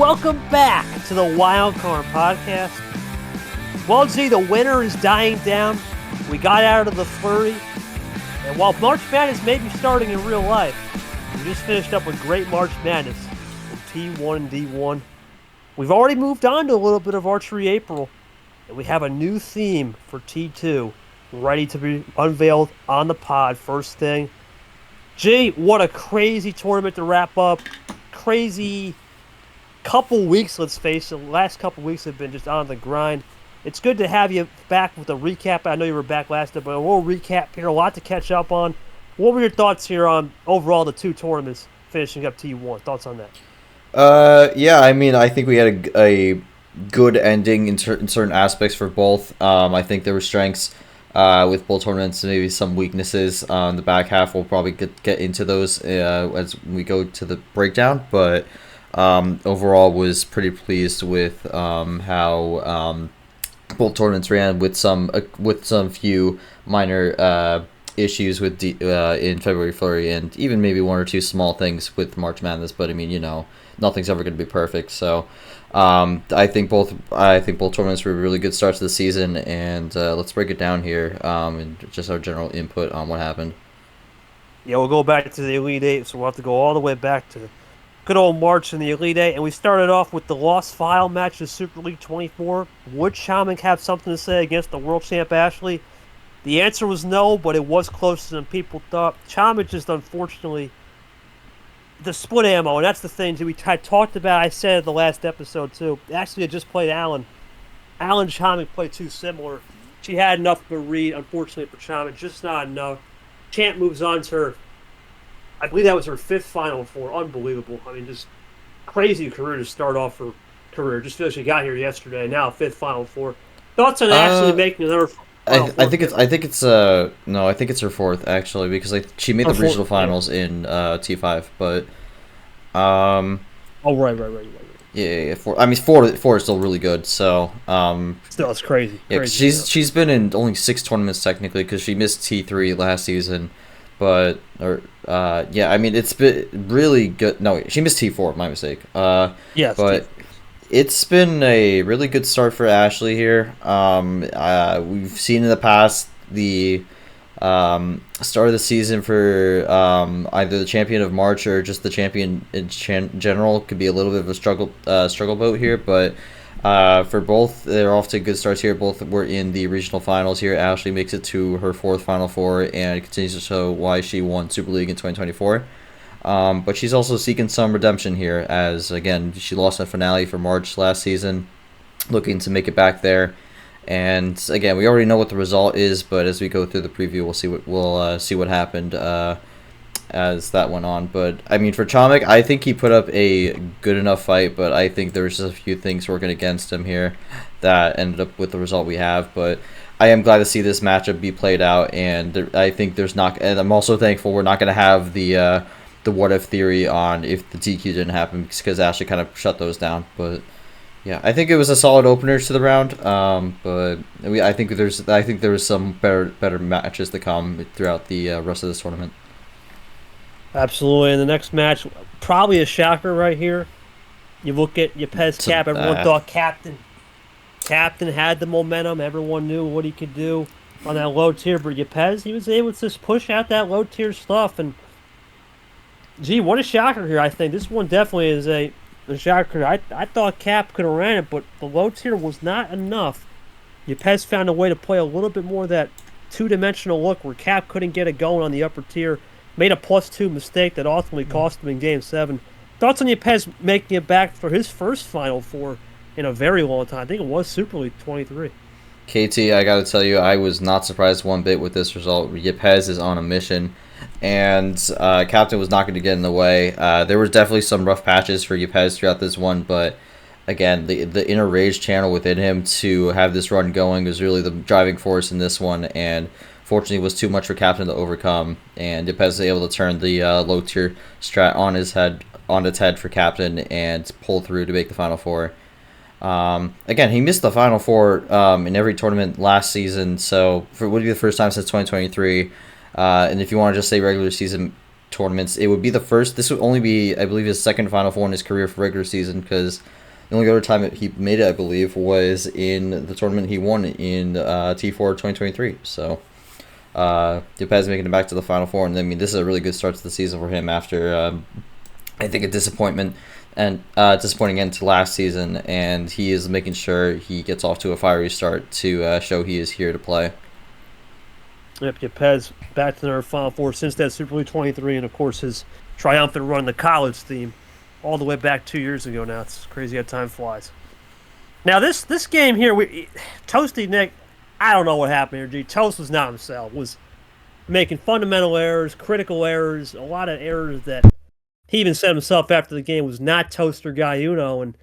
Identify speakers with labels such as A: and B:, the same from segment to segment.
A: welcome back to the Wildcard podcast. Well, G, the winter is dying down. We got out of the flurry. And while March Madness may be starting in real life, we just finished up with great March Madness in T1 and D1. We've already moved on to a little bit of Archery April, and we have a new theme for T2 ready to be unveiled on the pod first thing. G, what a crazy tournament to wrap up. Crazy couple weeks, let's face it. The last couple weeks have been just on the grind. It's good to have you back with a recap. I know you were back last time, but a little recap here, a lot to catch up on. What were your thoughts here on overall the two tournaments finishing up T1? Thoughts on that?
B: Yeah, I mean, I think we had a good ending in certain aspects for both. I think there were strengths with both tournaments, maybe some weaknesses on the back half. We'll probably get into those as we go to the breakdown, but overall was pretty pleased with how both tournaments ran, with some few minor issues with in February Flurry, and even maybe one or two small things with March Madness. But I mean, nothing's ever going to be perfect. So I think both tournaments were really good starts to the season, and let's break it down here and just our general input on what happened.
A: Yeah, we'll go back to the Elite Eight, so we'll have to go all the way back to good old March in the Elite Eight, and we started off with the lost file match of Super League 24. Would Chamek have something to say against the world champ Ashley? The answer was no, but it was closer than people thought. Chamek just, unfortunately, the split ammo, and that's the thing that we talked about. I said in the last episode, too. Actually, I just played Alan. Alan and Chamek played too similar. She had enough of a read, unfortunately, for Chamek, just not enough. Champ moves on to her, I believe that was her fifth Final Four. Unbelievable. I mean, just crazy career to start off her career. Just feel like she got here yesterday. Now fifth Final Four. Thoughts on actually making another Final Four?
B: I think it's her fourth actually, because she made the regional finals in T5, but
A: right.
B: Yeah. Four is still really good. So
A: still, it's crazy.
B: Yeah,
A: crazy
B: she's been in only 6 tournaments technically, because she missed T3 last season. But it's been really good. No, she missed T4. My mistake.
A: Yes,
B: but it's been a really good start for Ashley here. We've seen in the past the start of the season for either the champion of March or just the champion in general could be a little bit of a struggle boat here, but. For both, they're off to good starts here. Both were in the regional finals here. Ashley makes it to her fourth Final Four and continues to show why she won Super League in 2024. But she's also seeking some redemption here, as, again, she lost in finale for March last season, looking to make it back there. And, again, we already know what the result is, but as we go through the preview, we'll see what happened as that went on. But I mean, for Chamek, I think he put up a good enough fight, but I think there's just a few things working against him here that ended up with the result we have. But I am glad to see this matchup be played out, and I think and I'm also thankful we're not going to have the what if theory on if the DQ didn't happen, because Ashley kind of shut those down. But yeah, I think it was a solid opener to the round. But I think there was some better matches to come throughout the rest of this tournament.
A: Absolutely. And the next match, probably a shocker right here. You look at Yepes Cap. Everyone thought Captain had the momentum. Everyone knew what he could do on that low tier. But Yepes, he was able to just push out that low tier stuff. And, gee, what a shocker here, I think. This one definitely is a shocker. I thought Cap could have ran it, but the low tier was not enough. Yepes found a way to play a little bit more of that two-dimensional look where Cap couldn't get it going on the upper tier. Made a +2 mistake that ultimately cost him in Game 7. Thoughts on Yepes making it back for his first Final Four in a very long time? I think it was Super League 23.
B: KT, I got to tell you, I was not surprised one bit with this result. Yepes is on a mission, and Captain was not going to get in the way. There was definitely some rough patches for Yepes throughout this one, but again, the inner rage channel within him to have this run going was really the driving force in this one, and fortunately was too much for Captain to overcome, and Yepes was able to turn the low tier strat on its head for Captain and pull through to make the Final Four. Again, he missed the Final Four in every tournament last season, so it would be the first time since 2023. And if you want to just say regular season tournaments. It would be the first. This would only be, I believe, his second Final Four in his career for regular season, because the only other time he made it, I believe, was in the tournament he won in T4 2023. So Yepez making it back to the Final Four, and I mean, this is a really good start to the season for him after I think a disappointment and disappointing end to last season, and he is making sure he gets off to a fiery start to show he is here to play.
A: Yep, Yepez back to their Final Four since that Super League 23, and of course his triumphant run the college team all the way back 2 years ago now. It's crazy how time flies. Now this game here, Toasty Nick, I don't know what happened here, G. Toast was not himself, was making fundamental errors, critical errors, a lot of errors that he even said himself after the game was not Toaster guy, and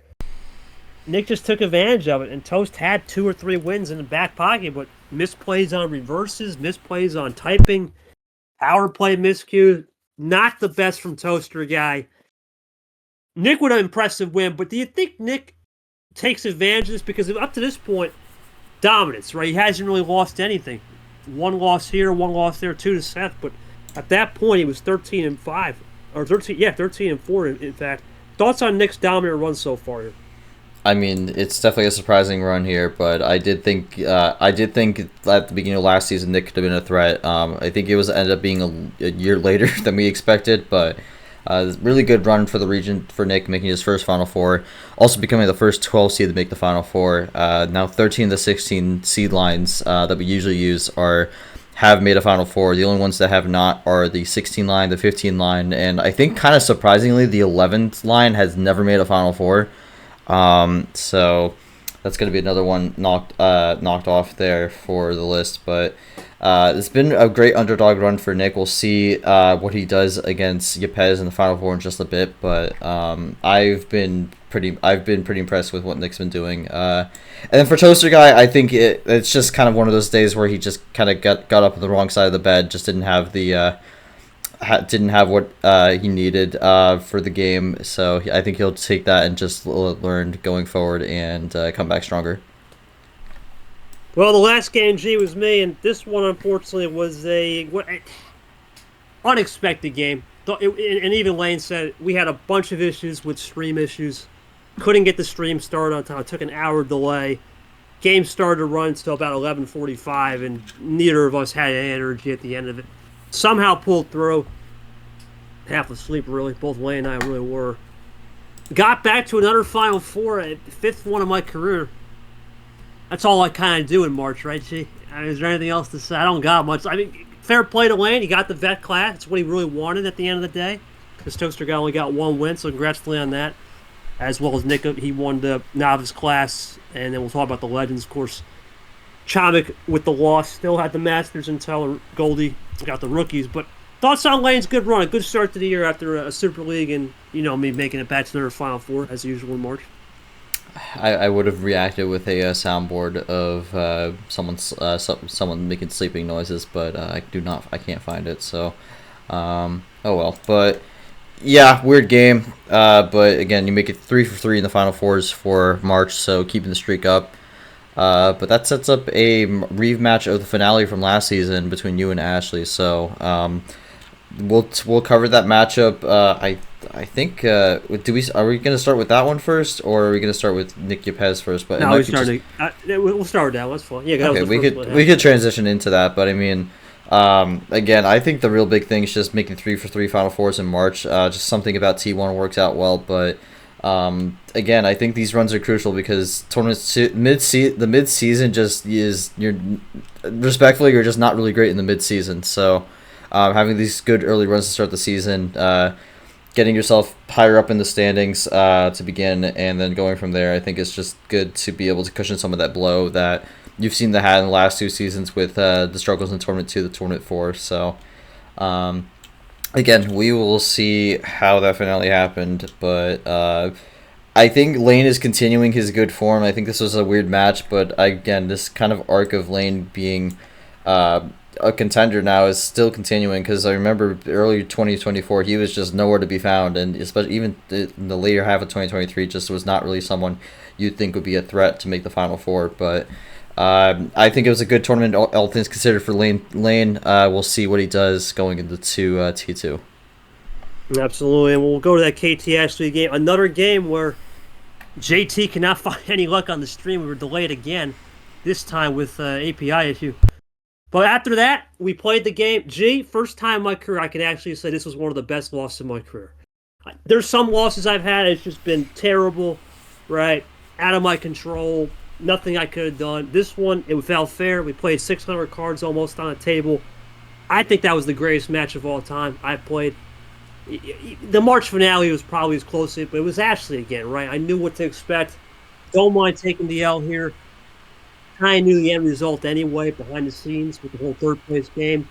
A: Nick just took advantage of it, and Toast had 2 or 3 wins in the back pocket, but misplays on reverses, misplays on typing, power play miscues, not the best from Toaster guy. Nick with an impressive win, but do you think Nick takes advantage of this? Because up to this point, dominance, right? He hasn't really lost anything. 1 loss here, 1 loss there, 2 to Seth, but at that point he was 13-5, or 13-4 in fact. Thoughts on Nick's dominant run so far here?
B: I mean, it's definitely a surprising run here, but I did think at the beginning of last season Nick could have been a threat. I think it ended up being a year later than we expected, but really good run for the region for Nick, making his first Final Four, also becoming the first 12 seed to make the Final Four. Now 13 of the 16 seed lines that we usually use have made a Final Four. The only ones that have not are the 16 line, the 15 line, and I think kind of surprisingly the 11th line has never made a Final Four. So that's going to be another one knocked off there for the list. But it's been a great underdog run for Nick. We'll see what he does against Yepez in the Final Four in just a bit. But I've been pretty impressed with what Nick's been doing. And then for Toaster Guy, I think it's just kind of one of those days where he just kind of got up on the wrong side of the bed. Just didn't have what he needed for the game, so I think he'll take that and just learn going forward and come back stronger.
A: Well, the last game, G, was me, and this one, unfortunately, was a unexpected game. And even Lane said we had a bunch of issues with stream issues. Couldn't get the stream started on time. It took an hour delay. Game started to run until about 11:45, and neither of us had any energy at the end of it. Somehow pulled through. Half asleep, really. Both Lane and I really were. Got back to another Final Four, a 5th one of my career. That's all I kind of do in March, right, G? I mean, is there anything else to say? I don't got much. I mean, fair play to Lane. He got the vet class. That's what he really wanted at the end of the day. Because Toaster guy only got 1 win, so congrats to Lane on that. As well as Nick, he won the novice class. And then we'll talk about the legends, of course. Chomik with the loss. Still had the Masters until Goldie got the rookies. But thoughts on Lane's good run. A good start to the year after a Super League and, me making it back to their Final Four, as usual in March.
B: I would have reacted with a soundboard of someone making sleeping noises, but I can't find it, so oh well. But yeah, weird game, but again, you make it 3 for 3 in the Final Fours for March, so keeping the streak up. But that sets up a rematch of the finale from last season between you and Ashley, so we'll cover that matchup. I think are we going to start with that one first, or are we going to start with Nick Yepez first? But
A: no, we'll start with that. That's fine. Yeah,
B: okay, we could transition into that, but I mean, again, I think the real big thing is just making 3 for 3 Final Fours in March. Just something about T1 works out well, but again, I think these runs are crucial because tournaments the mid-season just is you're just not really great in the mid-season. So having these good early runs to start the season, getting yourself higher up in the standings to begin, and then going from there, I think it's just good to be able to cushion some of that blow that you've seen the hat in the last 2 seasons with the struggles in Tournament 2 to Tournament 4. So again, we will see how that finale happened, but I think Lane is continuing his good form. I think this was a weird match, but again, this kind of arc of Lane being a contender now is still continuing, because I remember early 2024 he was just nowhere to be found, and especially even in the later half of 2023 just was not really someone you'd think would be a threat to make the Final Four. But I think it was a good tournament, all things considered, for Lane. We'll see what he does going into T2.
A: Absolutely, and we'll go to that KT Ashley game. Another game where JT cannot find any luck on the stream. We were delayed again, this time with API issue. But after that, we played the game. First time in my career, I can actually say this was one of the best losses in my career. There's some losses I've had. It's just been terrible, right? Out of my control. Nothing I could have done. This one, it felt fair. We played 600 cards almost on a table. I think that was the greatest match of all time I've played. The March finale was probably as close to it, but it was Ashley again, right? I knew what to expect. Don't mind taking the L here. Kind of knew the end result anyway, behind the scenes with the whole third place game.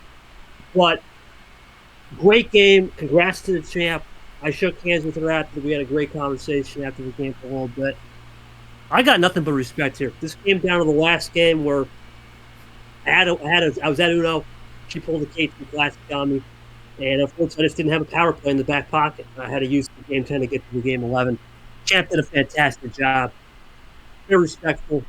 A: But great game. Congrats to the champ. I shook hands with her after. We had a great conversation after the game for a little bit. I got nothing but respect here. This came down to the last game where I was at Uno. She pulled the KT Classic on me. And unfortunately, I just didn't have a power play in the back pocket. I had to use the game 10 to get to the game 11. Champ did a fantastic job. Very respectful.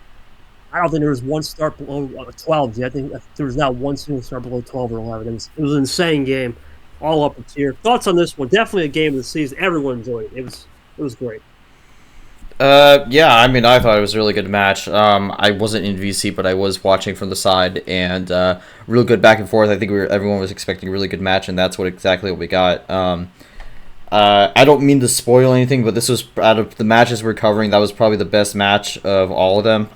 A: I don't think there was one start below 12. I think there was not one single start below 12 or 11. It was an insane game, all upper tier. Thoughts on this one? Definitely a game of the season. Everyone enjoyed it. It was great.
B: Yeah, I mean, I thought it was a really good match. I wasn't in VC, but I was watching from the side, and real good back and forth. I think everyone was expecting a really good match, and that's exactly what we got. I don't mean to spoil anything, but this was, out of the matches we're covering, that was probably the best match of all of them.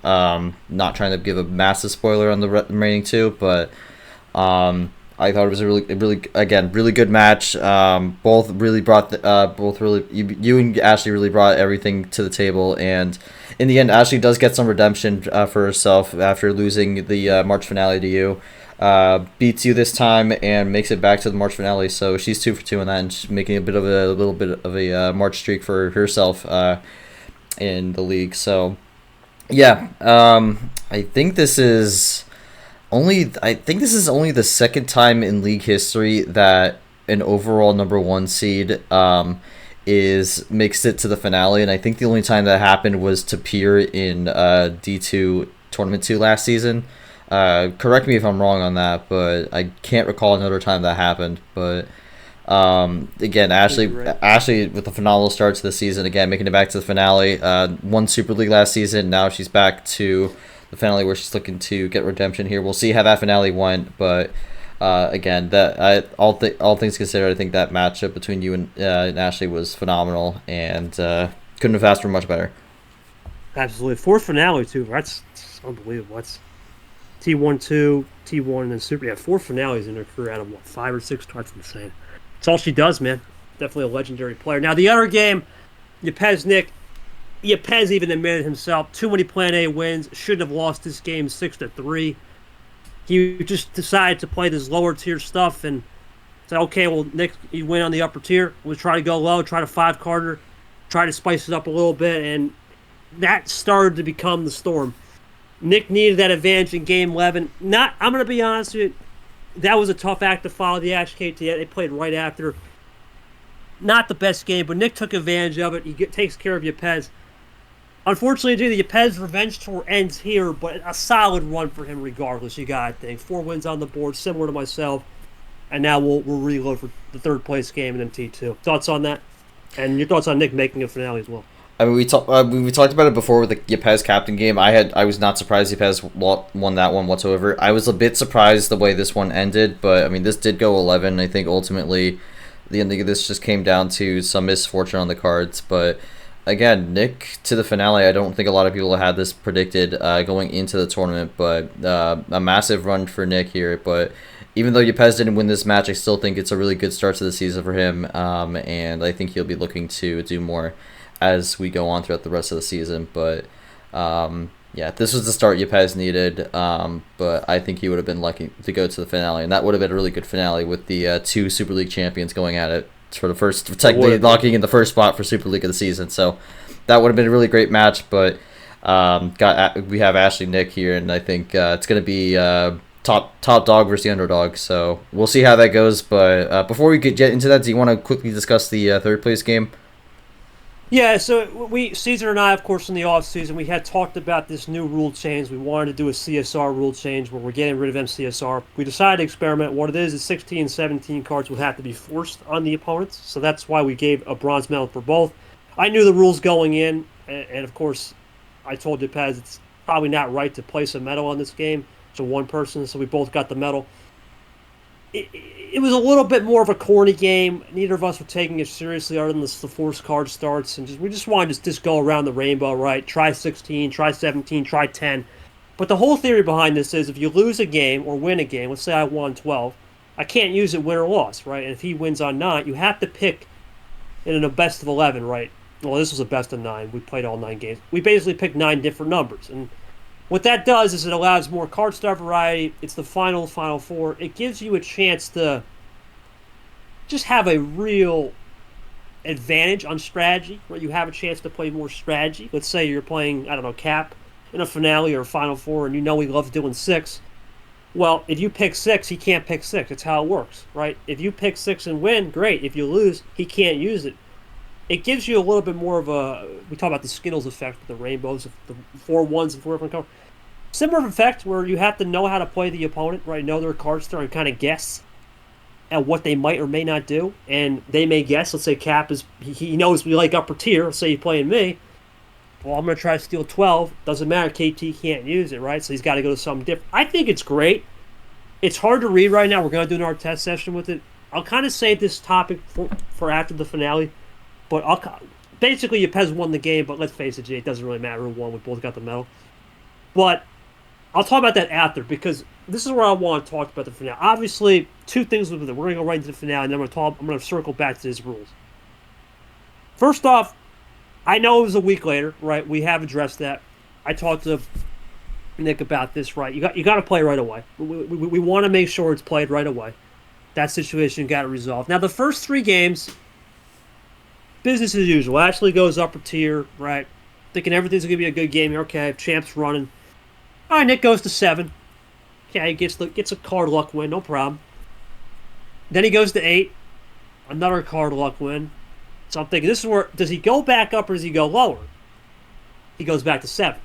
B: Not trying to give a massive spoiler on the remaining two, but I thought it was a really good match. Both really brought you and Ashley really brought everything to the table, and in the end, Ashley does get some redemption for herself after losing the March finale to you. Beats you this time and makes it back to the March finale, so she's 2 for 2 on that, and she's making a little bit of a March streak for herself in the league. So yeah, I think this is only the second time in league history that an overall number 1 seed makes it to the finale, and I think the only time that happened was to Pier in D2 Tournament 2 last season. Correct me if I'm wrong on that, but I can't recall another time that happened. But again, Ashley with a phenomenal start to the season, again making it back to the finale. Won Super League last season. Now she's back to the finale where she's looking to get redemption here. We'll see how that finale went, but again, all things considered, I think that matchup between you and Ashley was phenomenal, and couldn't have asked for much better.
A: Absolutely, 4th finale too. That's unbelievable. That's T1, 2, T1, and then Super. Yeah, 4 finales in her career out of 5 or 6 starts. Insane. It's all she does, man. Definitely a legendary player. Now, the other game, Yepes Nick. Yepes even admitted himself, too many Plan A wins. Shouldn't have lost this game 6-3. He just decided to play this lower tier stuff and said, okay, well, Nick, you win on the upper tier. We'll try to go low, try to 5-carder, try to spice it up a little bit, and that started to become the storm. Nick needed that advantage in game 11. I'm going to be honest with you, that was a tough act to follow. The Ash KT, they played right after. Not the best game, but Nick took advantage of it. He takes care of Yepes. Unfortunately, the Yepes revenge tour ends here, but a solid run for him regardless, you got to think. 4 wins on the board, similar to myself. And now we'll reload for the 3rd place game and then T2. Thoughts on that? And your thoughts on Nick making a finale as well?
B: I mean, we talked about it before with the Yepes captain game. I was not surprised Yepes won that one whatsoever. I was a bit surprised the way this one ended, but I mean, this did go 11. I think ultimately the ending of this just came down to some misfortune on the cards. But again, Nick to the finale. I don't think a lot of people had this predicted going into the tournament, but a massive run for Nick here. But even though Yepes didn't win this match, I still think it's a really good start to the season for him, and I think he'll be looking to do more as we go on throughout the rest of the season. But yeah, this was the start Yepes needed, but I think he would have been lucky to go to the finale, and that would have been a really good finale with the 2 Super League champions going at it for the first, technically locking in the first spot for Super League of the season. So that would have been a really great match, but we have Ashley Nick here, and I think it's going to be top dog versus the underdog, so we'll see how that goes. But before we get into that, do you want to quickly discuss the 3rd place game?
A: Yeah, so Caesar and I, of course, in the off season, we had talked about this new rule change. We wanted to do a CSR rule change where we're getting rid of MCSR. We decided to experiment. What it is 16 and 17 cards would have to be forced on the opponents. So that's why we gave a bronze medal for both. I knew the rules going in, and of course, I told you, Paz, it's probably not right to place a medal on this game to one person, so we both got the medal. It was a little bit more of a corny game. Neither of us were taking it seriously other than the forced card starts. And we just wanted to just go around the rainbow, right? Try 16, try 17, try 10. But the whole theory behind this is if you lose a game or win a game, let's say I won 12, I can't use it win or loss, right? And if he wins on 9, you have to pick in a best of 11, right? Well, this was a best of 9. We played all 9 games. We basically picked 9 different numbers. And what that does is it allows more card start variety. It's the final four. It gives you a chance to just have a real advantage on strategy, where you have a chance to play more strategy. Let's say you're playing, I don't know, Cap in a finale or a Final Four, and you know he loves doing 6. Well, if you pick 6, he can't pick 6. That's how it works, right? If you pick 6 and win, great. If you lose, he can't use it. It gives you a little bit more of a, we talk about the Skittles effect with the rainbows, the 4 1s and 4 different colors. Similar effect where you have to know how to play the opponent, right? Know their card start and kind of guess at what they might or may not do. And they may guess, let's say Cap is, he knows we like upper tier, let's say he's playing me. Well, I'm going to try to steal 12. Doesn't matter, KT can't use it, right? So he's got to go to something different. I think it's great. It's hard to read right now. We're going to do our test session with it. I'll kind of save this topic for after the finale. But basically, Yepes won the game, but let's face it, Jay, it doesn't really matter who won. We both got the medal. But I'll talk about that after, because this is where I want to talk about the finale. Obviously, 2 things with it. We're going to go right into the finale, and then I'm going to circle back to his rules. First off, I know it was a week later, right? We have addressed that. I talked to Nick about this, right? You got to play right away. We want to make sure it's played right away. That situation got resolved. Now, the first 3 games, business as usual. Ashley goes upper tier, right? Thinking everything's going to be a good game here. Okay, champ's running. All right, Nick goes to 7. Okay, gets a card luck win, no problem. Then he goes to 8. Another card luck win. So I'm thinking, this is where, does he go back up or does he go lower? He goes back to 7.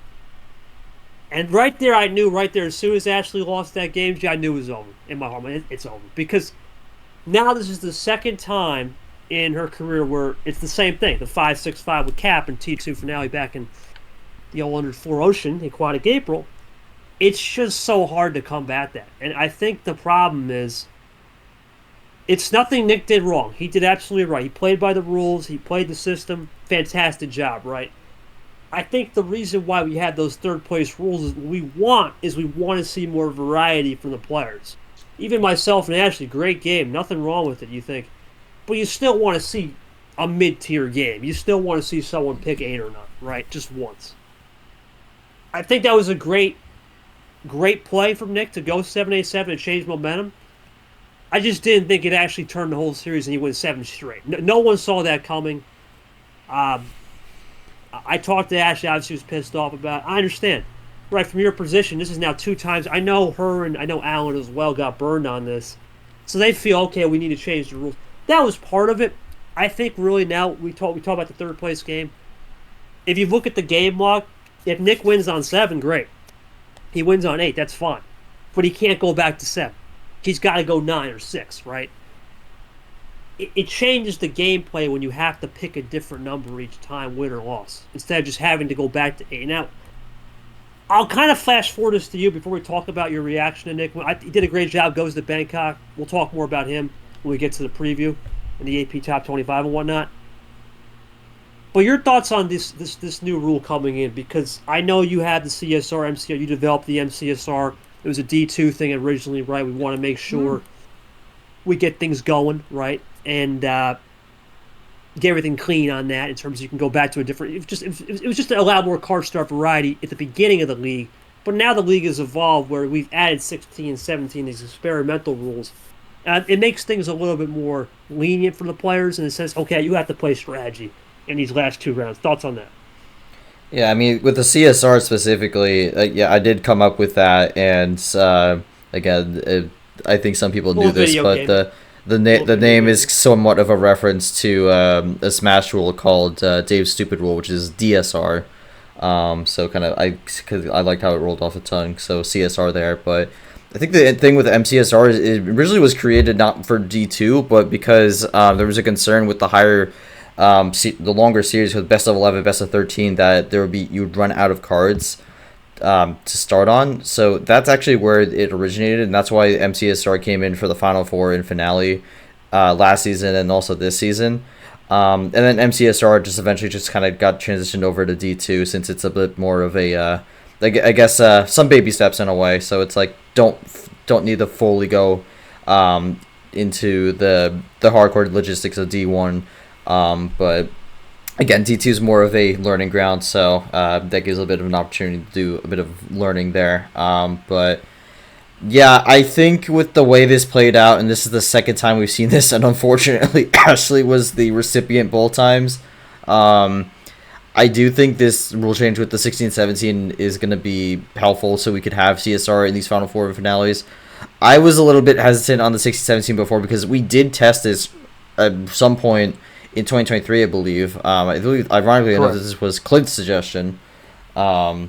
A: And right there, I knew as soon as Ashley lost that game, I knew it was over. In my heart, it's over. Because now this is the second time in her career where it's the same thing. The 5-6-5 with Cap and T2 finale back in the 0-4 Ocean, Aquatic April. It's just so hard to combat that. And I think the problem is, it's nothing Nick did wrong. He did absolutely right. He played by the rules. He played the system. Fantastic job, right? I think the reason why we have those third-place rules is we want to see more variety from the players. Even myself and Ashley, great game. Nothing wrong with it, you think. But you still want to see a mid-tier game. You still want to see someone pick 8 or not, right? Just once. I think that was a great play from Nick to go 7-8-7 and change momentum. I just didn't think it actually turned the whole series and he went 7 straight. No one saw that coming. I talked to Ashley. Obviously, was pissed off about it. I understand. Right, from your position, this is now 2 times. I know her and I know Alan as well got burned on this. So they feel, okay, we need to change the rules. That was part of it. I think really now we talk about the third place game. If you look at the game log, if Nick wins on 7, great. He wins on 8, that's fine. But he can't go back to 7. He's got to go 9 or 6, right? It changes the gameplay when you have to pick a different number each time, win or loss, instead of just having to go back to 8. Now, I'll kind of flash forward this to you before we talk about your reaction to Nick. He did a great job, goes to Bangkok. We'll talk more about him when we get to the preview and the AP Top 25 and whatnot. But your thoughts on this new rule coming in, because I know you had the CSR, MCR, you developed the MCSR. It was a D2 thing originally, right? We want to make sure we get things going, right? And get everything clean on that in terms of you can go back to a different... It was just to allow more card start variety at the beginning of the league. But now the league has evolved where we've added 16 and 17, these experimental rules. It makes things a little bit more lenient for the players in the sense, okay, you have to play strategy in these last 2 rounds. Thoughts on that?
B: Yeah, I mean, with the CSR specifically, yeah, I did come up with that, and again, I think some people knew this, but the name is somewhat of a reference to a Smash rule called Dave's Stupid Rule, which is DSR. So kind of because I liked how it rolled off the tongue, so CSR there. But I think the thing with MCSR is it originally was created not for D2, but because there was a concern with the higher, the longer series with best of 11, best of 13, that you would run out of cards to start on. So that's actually where it originated, and that's why MCSR came in for the Final Four and finale last season and also this season. And then MCSR just eventually just kind of got transitioned over to D2 since it's a bit more of a, I guess, some baby steps in a way. So it's like don't need to fully go into the hardcore logistics of D1. But again, D2 is more of a learning ground, so that gives a bit of an opportunity to do a bit of learning there. But yeah, I think with the way this played out, and this is the second time we've seen this, and unfortunately Ashley was the recipient both times. I do think this rule change with the 16-17 is going to be helpful so we could have CSR in these Final Four finales. I was a little bit hesitant on the 16-17 before because we did test this at some point in 2023, I believe. Ironically enough, this was Clint's suggestion for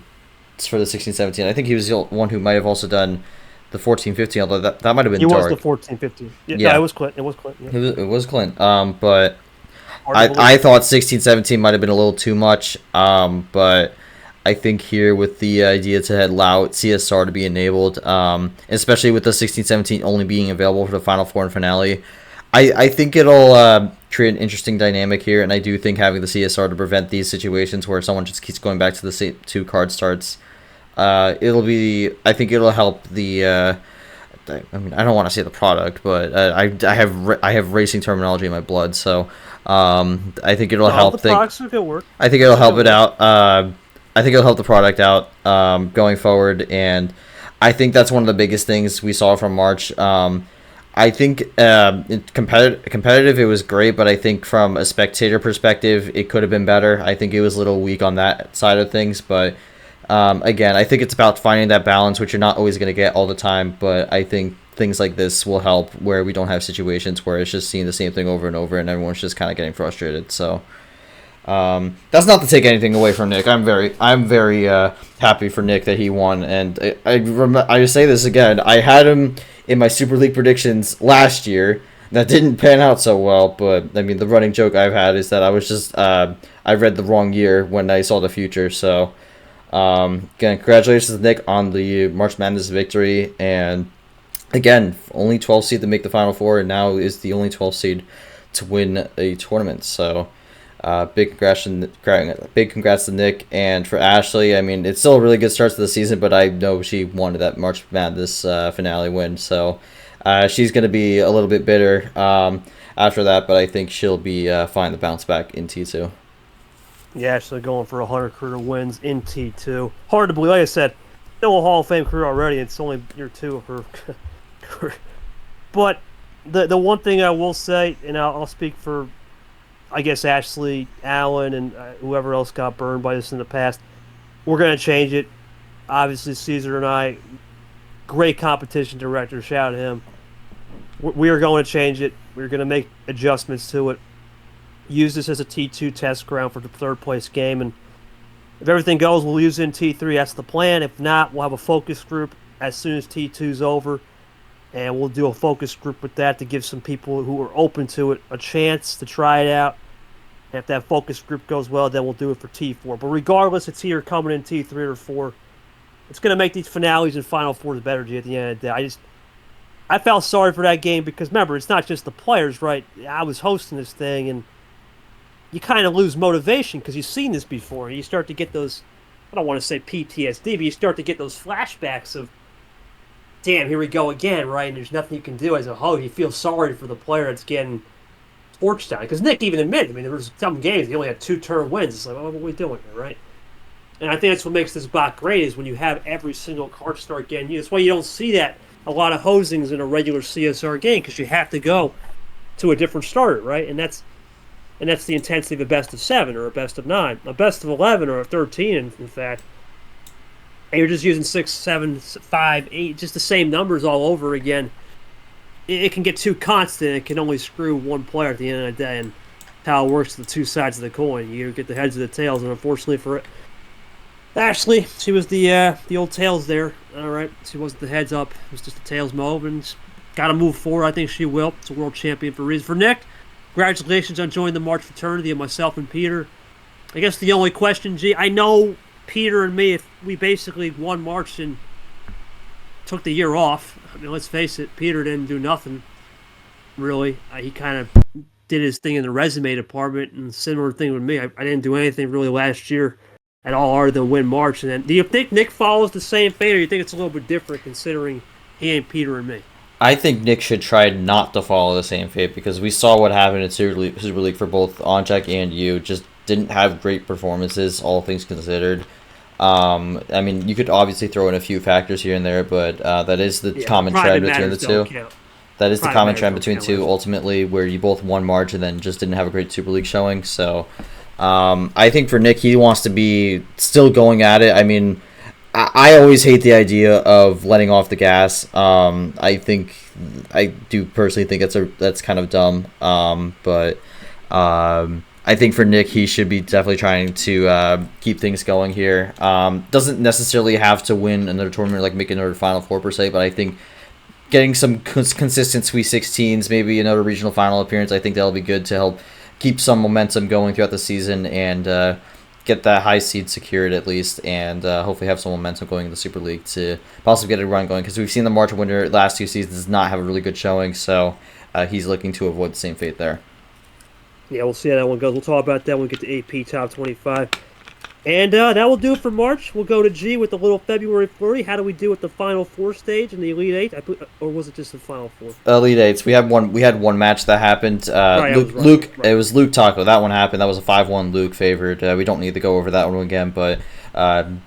B: the 16-17. I think he was the one who might have also done the 14-15, although that might have been Dark.
A: He was the 14-15. Yeah, it was Clint. It was Clint. Yeah.
B: It was Clint. But I thought 16-17 might have been a little too much. But I think here with the idea to allow CSR to be enabled, especially with the 16-17 only being available for the Final Four and finale, I think it'll create an interesting dynamic here, and I do think having the CSR to prevent these situations where someone just keeps going back to the same two card starts, I think it'll help the. I mean, I don't want to say the product, but I have racing terminology in my blood, so I think it'll help.
A: The products are gonna work.
B: I think it'll help it out. I think it'll help the product out going forward, and I think that's one of the biggest things we saw from March. I think competitive, it was great, but I think from a spectator perspective, it could have been better. I think it was a little weak on that side of things, but again, I think it's about finding that balance, which you're not always going to get all the time, but I think things like this will help where we don't have situations where it's just seeing the same thing over and over and everyone's just kind of getting frustrated. So that's not to take anything away from Nick. I'm very happy for Nick that he won, and I say this again. I had him in my Super League predictions last year. That didn't pan out so well, but I mean the running joke I've had is that I was just I read the wrong year when I saw the future. So again, congratulations to Nick on the March Madness victory, and again, only 12 seed to make the Final Four, and now is the only 12 seed to win a tournament. So big congrats to Nick, and for Ashley, I mean it's still a really good start to the season, but I know she wanted that March Madness finale win, so she's going to be a little bit bitter after that, but I think she'll be fine to bounce back in T2.
A: Yeah, Ashley going for 100 career wins in T2. Hard to believe. Like I said, still a Hall of Fame career already. It's only year 2 of her career. But the one thing I will say, and I'll speak for, I guess, Ashley, Allen, and whoever else got burned by this in the past, we're going to change it. Obviously, Caesar and I, great competition director, shout out to him. We are going to change it. We're going to make adjustments to it. Use this as a T2 test ground for the third place game, and if everything goes, we'll use it in T3. That's the plan. If not, we'll have a focus group as soon as T2's over, and we'll do a focus group with that to give some people who are open to it a chance to try it out. And if that focus group goes well, then we'll do it for T4. But regardless, it's here coming in T3 or 4. It's going to make these finales and Final Fours better, G, at the end of the day. I felt sorry for that game because, remember, it's not just the players, right? I was hosting this thing, and you kind of lose motivation because you've seen this before. And you start to get those, I don't want to say PTSD, but you start to get those flashbacks of, damn, here we go again, right? And there's nothing you can do as a host. You feel sorry for the player that's getting torched down. Because Nick even admitted, I mean, there was some games he only had 2-turn wins. It's like, oh, what are we doing here, right? And I think that's what makes this bot great is when you have every single card start getting used. That's why you don't see that a lot of hosings in a regular CSR game because you have to go to a different starter, right? And that's the intensity of a best of 7 or a best of 9, a best of 11 or a 13, in fact. And you're just using 6, 7, 5, 8, just the same numbers all over again. it can get too constant. It can only screw one player at the end of the day, and how it works the two sides of the coin. You get the heads or the tails, and unfortunately for Ashley, she was the old tails there. All right, she wasn't the heads up. It was just the tails move, and got to move forward. I think she will. It's a world champion for a reason. For Nick, congratulations on joining the March fraternity and myself and Peter. I guess the only question, G, I know Peter and me, if we basically won March and took the year off. I mean, let's face it, Peter didn't do nothing, really. He kind of did his thing in the resume department, and similar thing with me. I didn't do anything really last year at all other than win March. And then, do you think Nick follows the same fate, or do you think it's a little bit different considering he ain't Peter and me?
B: I think Nick should try not to follow the same fate because we saw what happened in Super League for both Oncheck and you. Just didn't have great performances, all things considered. I mean, you could obviously throw in a few factors here and there, but that is the common trend between the two. That is the common trend between two, ultimately, where you both won March and then just didn't have a great Super League showing. So I think for Nick, he wants to be still going at it. I mean, I always hate the idea of letting off the gas. I do personally think that's kind of dumb. But I think for Nick, he should be definitely trying to keep things going here. Doesn't necessarily have to win another tournament, like make another Final Four per se, but I think getting some consistent Sweet 16s, maybe another regional final appearance, I think that'll be good to help keep some momentum going throughout the season and get that high seed secured at least, and hopefully have some momentum going in the Super League to possibly get a run going, because we've seen the March winner last 2 seasons does not have a really good showing, so he's looking to avoid the same fate there.
A: Yeah, we'll see how that one goes. We'll talk about that when we get to AP Top 25. And that will do it for March. We'll go to G with the little February flurry. How do we do with the Final Four stage and the Elite Eight? Or was it just the Final Four?
B: Elite Eights. We had one match that happened. Luke. It was Luke Taco. That one happened. That was a 5-1 Luke favored. We don't need to go over that one again, but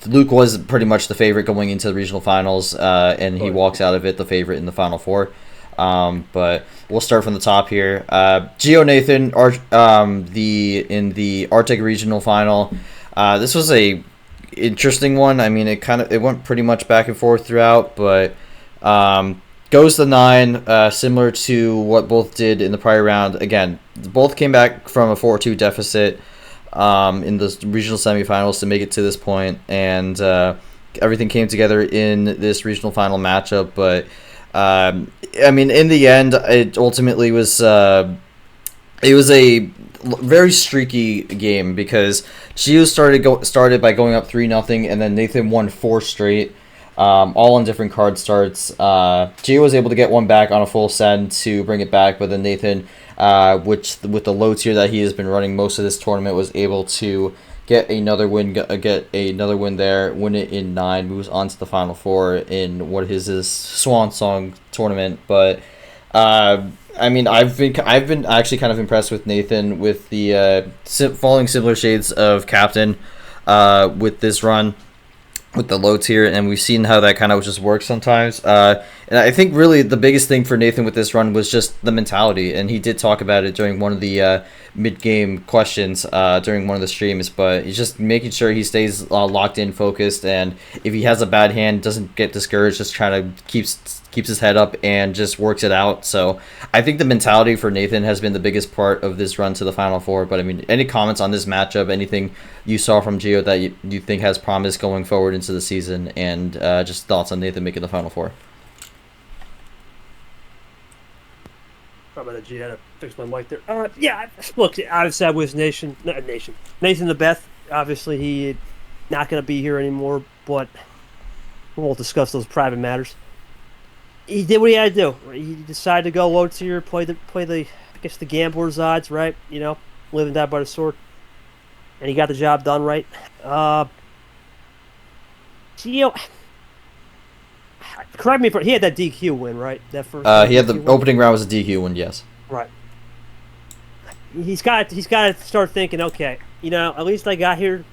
B: Luke was pretty much the favorite going into the regional finals, and he walks out of it the favorite in the Final Four. But we'll start from the top here. Gio Nathan, in the Arctic regional final. This was a interesting one. I mean, it went pretty much back and forth throughout, but goes to 9, similar to what both did in the prior round. Again, both came back from a 4-2 deficit in the regional semifinals to make it to this point, and everything came together in this regional final matchup. But I mean, in the end, it ultimately was a very streaky game because Gio started by going up 3-0, and then Nathan won 4 straight, all on different card starts. Gio was able to get one back on a full send to bring it back, but then Nathan, which with the low tier that he has been running most of this tournament, was able to get another win there, win it in 9, moves on to the Final Four in what is his swan song tournament. But I mean, I've been actually kind of impressed with Nathan with the following similar shades of captain with this run with the low tier, and we've seen how that kind of just works sometimes. And I think really the biggest thing for Nathan with this run was just the mentality, and he did talk about it during one of the mid-game questions during one of the streams, but he's just making sure he stays locked in, focused, and if he has a bad hand, doesn't get discouraged, just trying to keeps his head up and just works it out. So I think the mentality for Nathan has been the biggest part of this run to the Final Four. But I mean, any comments on this matchup, anything you saw from Gio that you think has promise going forward into the season, and just thoughts on Nathan making the Final Four?
A: Probably the G had to fix my mic there. Yeah, look, obviously I was Nathan the Beth. Obviously he not going to be here anymore, but we won't discuss those private matters. He did what he had to do. He decided to go low tier, play the I guess the gambler's odds, right? You know, live and die by the sword, and he got the job done right. Gio, correct me if he had that DQ win, right? That first.
B: He had the opening round was a DQ win, yes.
A: Right. He's got to start thinking. Okay, you know, at least I got here.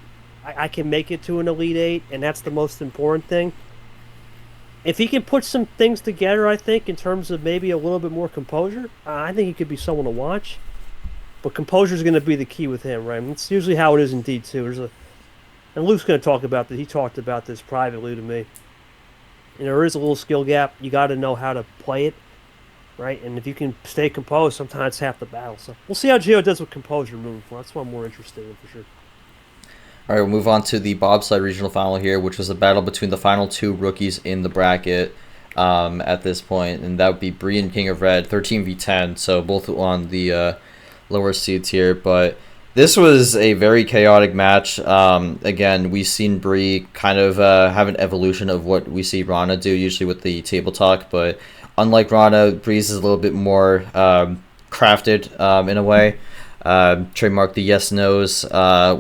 A: I can make it to an Elite Eight, and that's the most important thing. If he can put some things together, I think, in terms of maybe a little bit more composure, I think he could be someone to watch. But composure is going to be the key with him, right? I mean, it's usually how it is in D2. And Luke's going to talk about this. He talked about this privately to me. And there is a little skill gap. You got to know how to play it. right? And if you can stay composed, sometimes it's half the battle. So we'll see how Gio does with composure moving forward. That's what I'm more interested in for sure.
B: All right, we'll move on to the bobsled regional final here, which was a battle between the final two rookies in the bracket at this point, and that would be Bree and King of Red, 13v10, so both on the lower seeds here. But this was a very chaotic match. Again, we've seen Bree kind of have an evolution of what we see Rana do, usually with the table talk, but unlike Rana, Bree's is a little bit more crafted in a way. Trademark the yes-nos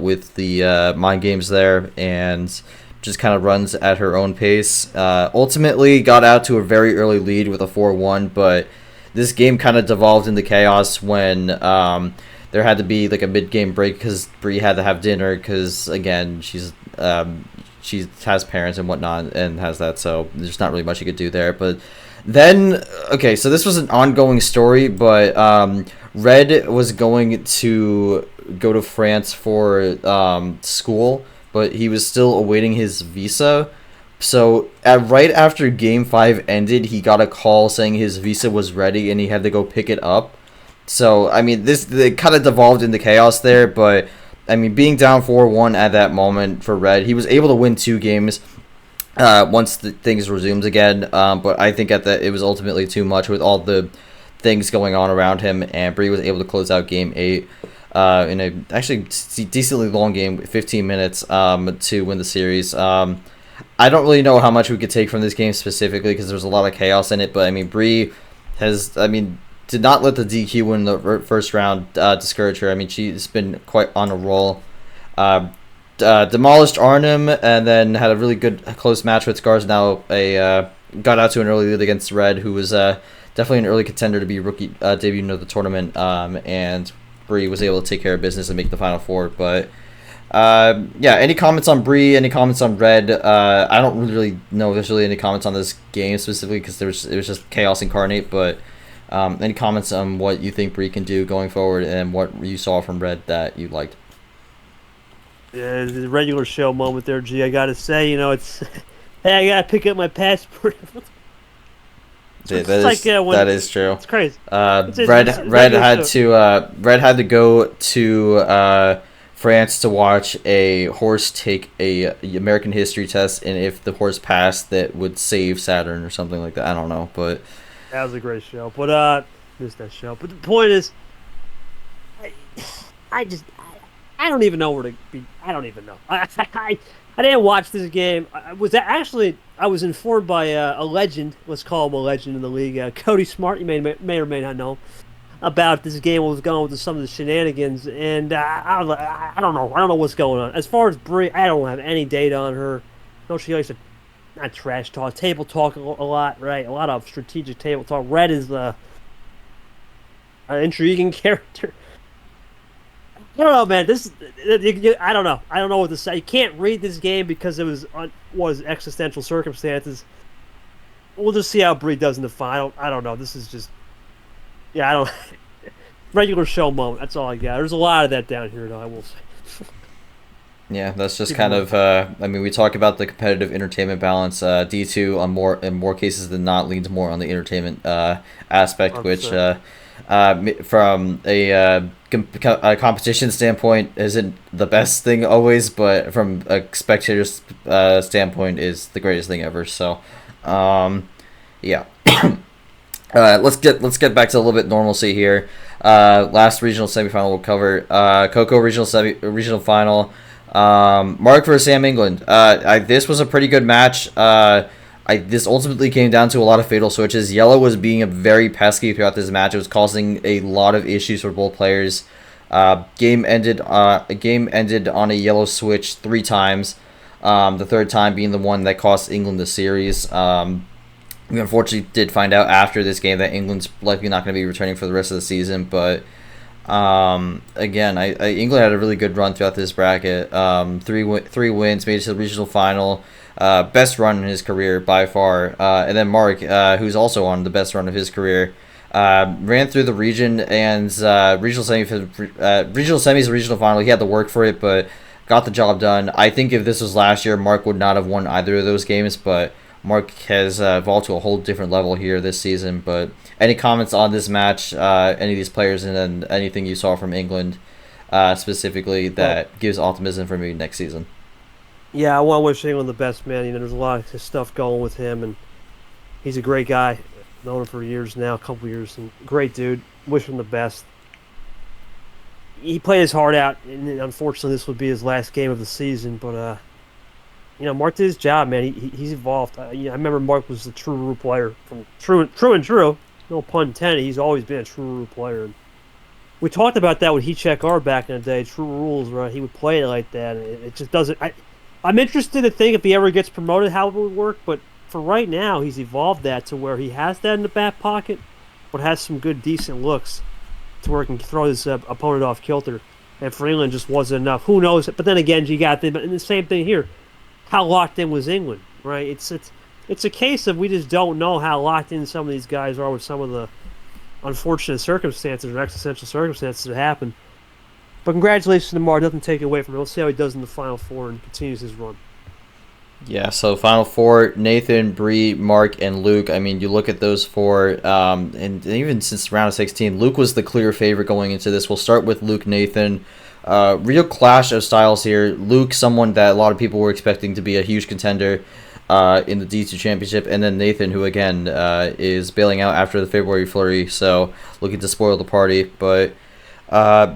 B: with the mind games there, and just kind of runs at her own pace. Ultimately got out to a very early lead with a 4-1, but this game kind of devolved into chaos when there had to be like a mid-game break because Bree had to have dinner because, again, she has parents and whatnot and has that, so there's not really much you could do there. But then, okay, so this was an ongoing story, but Red was going to go to France for school, but he was still awaiting his visa. So right after Game 5 ended, he got a call saying his visa was ready and he had to go pick it up. So, I mean, it kind of devolved into chaos there, but, I mean, being down 4-1 at that moment for Red, he was able to win 2 games once things resumed again, but I think it was ultimately too much with all the things going on around him, and Bree was able to close out Game 8 in a actually decently long game, 15 minutes, to win the series. I don't really know how much we could take from this game specifically because there's a lot of chaos in it, but I mean, Bree did not let the DQ in the first round discourage her. I mean, she's been quite on a roll. Demolished Arnhem and then had a really good close match with Scars. Now got out to an early lead against Red, who was definitely an early contender to be rookie debut of the tournament. And Bree was able to take care of business and make the Final Four. But yeah, any comments on Bree? Any comments on Red? I don't really know if there's really any comments on this game specifically because it was just chaos incarnate. But any comments on what you think Bree can do going forward and what you saw from Red that you liked?
A: Yeah, the regular show moment there, G. I gotta say, it's hey, I gotta pick up my passport.
B: That is true.
A: It's crazy.
B: Red had to go to France to watch a horse take a American history test, and if the horse passed, that would save Saturn or something like that. I don't know, but
A: that was a great show. But missed that show. But the point is, I don't even know where to be. I don't even know. I didn't watch this game. I was informed by a legend. Let's call him a legend in the league. Cody Smart. You may or may not know about this game. What was going on with some of the shenanigans, and I don't know. I don't know what's going on. As far as Bree, I don't have any data on her. I know she likes to not trash talk, table talk a lot, right? A lot of strategic table talk. Red is an intriguing character. I don't know, man. I don't know. I don't know what to say. You can't read this game because it was existential circumstances. We'll just see how Bree does in the final. I don't know. This is just, I don't. Regular show moment. That's all I got. There's a lot of that down here, though. I will say.
B: Yeah, that's just kind of. I mean, we talk about the competitive entertainment balance. D2 in more cases than not leans more on the entertainment aspect, 100%. Which. From a competition standpoint isn't the best thing always, but from a spectator's standpoint is the greatest thing ever. So, yeah. Let's get back to a little bit normalcy here. Last regional semifinal we'll cover. Coco regional final. Mark versus Sam England. This was a pretty good match. This ultimately came down to a lot of fatal switches. Yellow was being very pesky throughout this match. It was causing a lot of issues for both players. Game ended on a yellow switch 3 times. The third time being the one that cost England the series. We unfortunately did find out after this game that England's likely not going to be returning for the rest of the season. But again, England had a really good run throughout this bracket. 3 wins, made it to the regional final. Best run in his career by far. And then Mark, who's also on the best run of his career, ran through the region and regional semis, regional final. He had to work for it, but got the job done. I think if this was last year, Mark would not have won either of those games, but Mark has evolved to a whole different level here this season. But any comments on this match, any of these players, and then anything you saw from England specifically that gives optimism for me next season?
A: Yeah, I want to wish England the best, man. There's a lot of stuff going with him, and he's a great guy. Known him for years now, a couple years, and great dude. Wish him the best. He played his heart out, and unfortunately, this would be his last game of the season. But Mark did his job, man. He's evolved. I remember Mark was the true rule player, from true and true. No pun intended. He's always been a true rule player. And we talked about that with Heat Check R back in the day. True rules, right? He would play it like that. And it just doesn't. I'm interested to think if he ever gets promoted how it would work, but for right now, he's evolved that to where he has that in the back pocket, but has some good, decent looks to where he can throw his opponent off kilter. And for England, just wasn't enough. Who knows? But then again, you got the same thing here. How locked in was England, right? It's a case of we just don't know how locked in some of these guys are with some of the unfortunate circumstances or existential circumstances that happen. But congratulations to Mark. Doesn't take it away from him. We'll see how he does in the Final Four and continues his run.
B: Yeah, so Final Four, Nathan, Bree, Mark, and Luke. I mean, you look at those four, and even since round of 16, Luke was the clear favorite going into this. We'll start with Luke, Nathan. Real clash of styles here. Luke, someone that a lot of people were expecting to be a huge contender in the D2 Championship, and then Nathan, who again is bailing out after the February flurry, so looking to spoil the party. But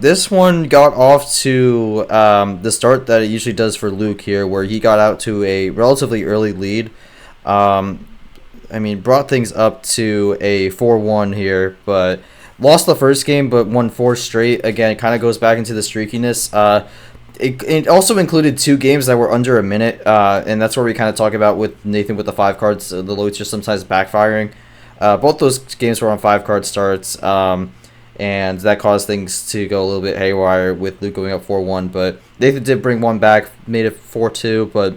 B: this one got off to the start that it usually does for Luke here, where he got out to a relatively early lead. Brought things up to a 4-1 here, but lost the first game, but won 4 straight. Again, it kind of goes back into the streakiness. It also included 2 games that were under a minute, and that's where we kind of talk about with Nathan with the 5 cards, the loads just sometimes backfiring. Both those games were on 5 card starts, and that caused things to go a little bit haywire with Luke going up 4-1. But Nathan did bring one back, made it 4-2, but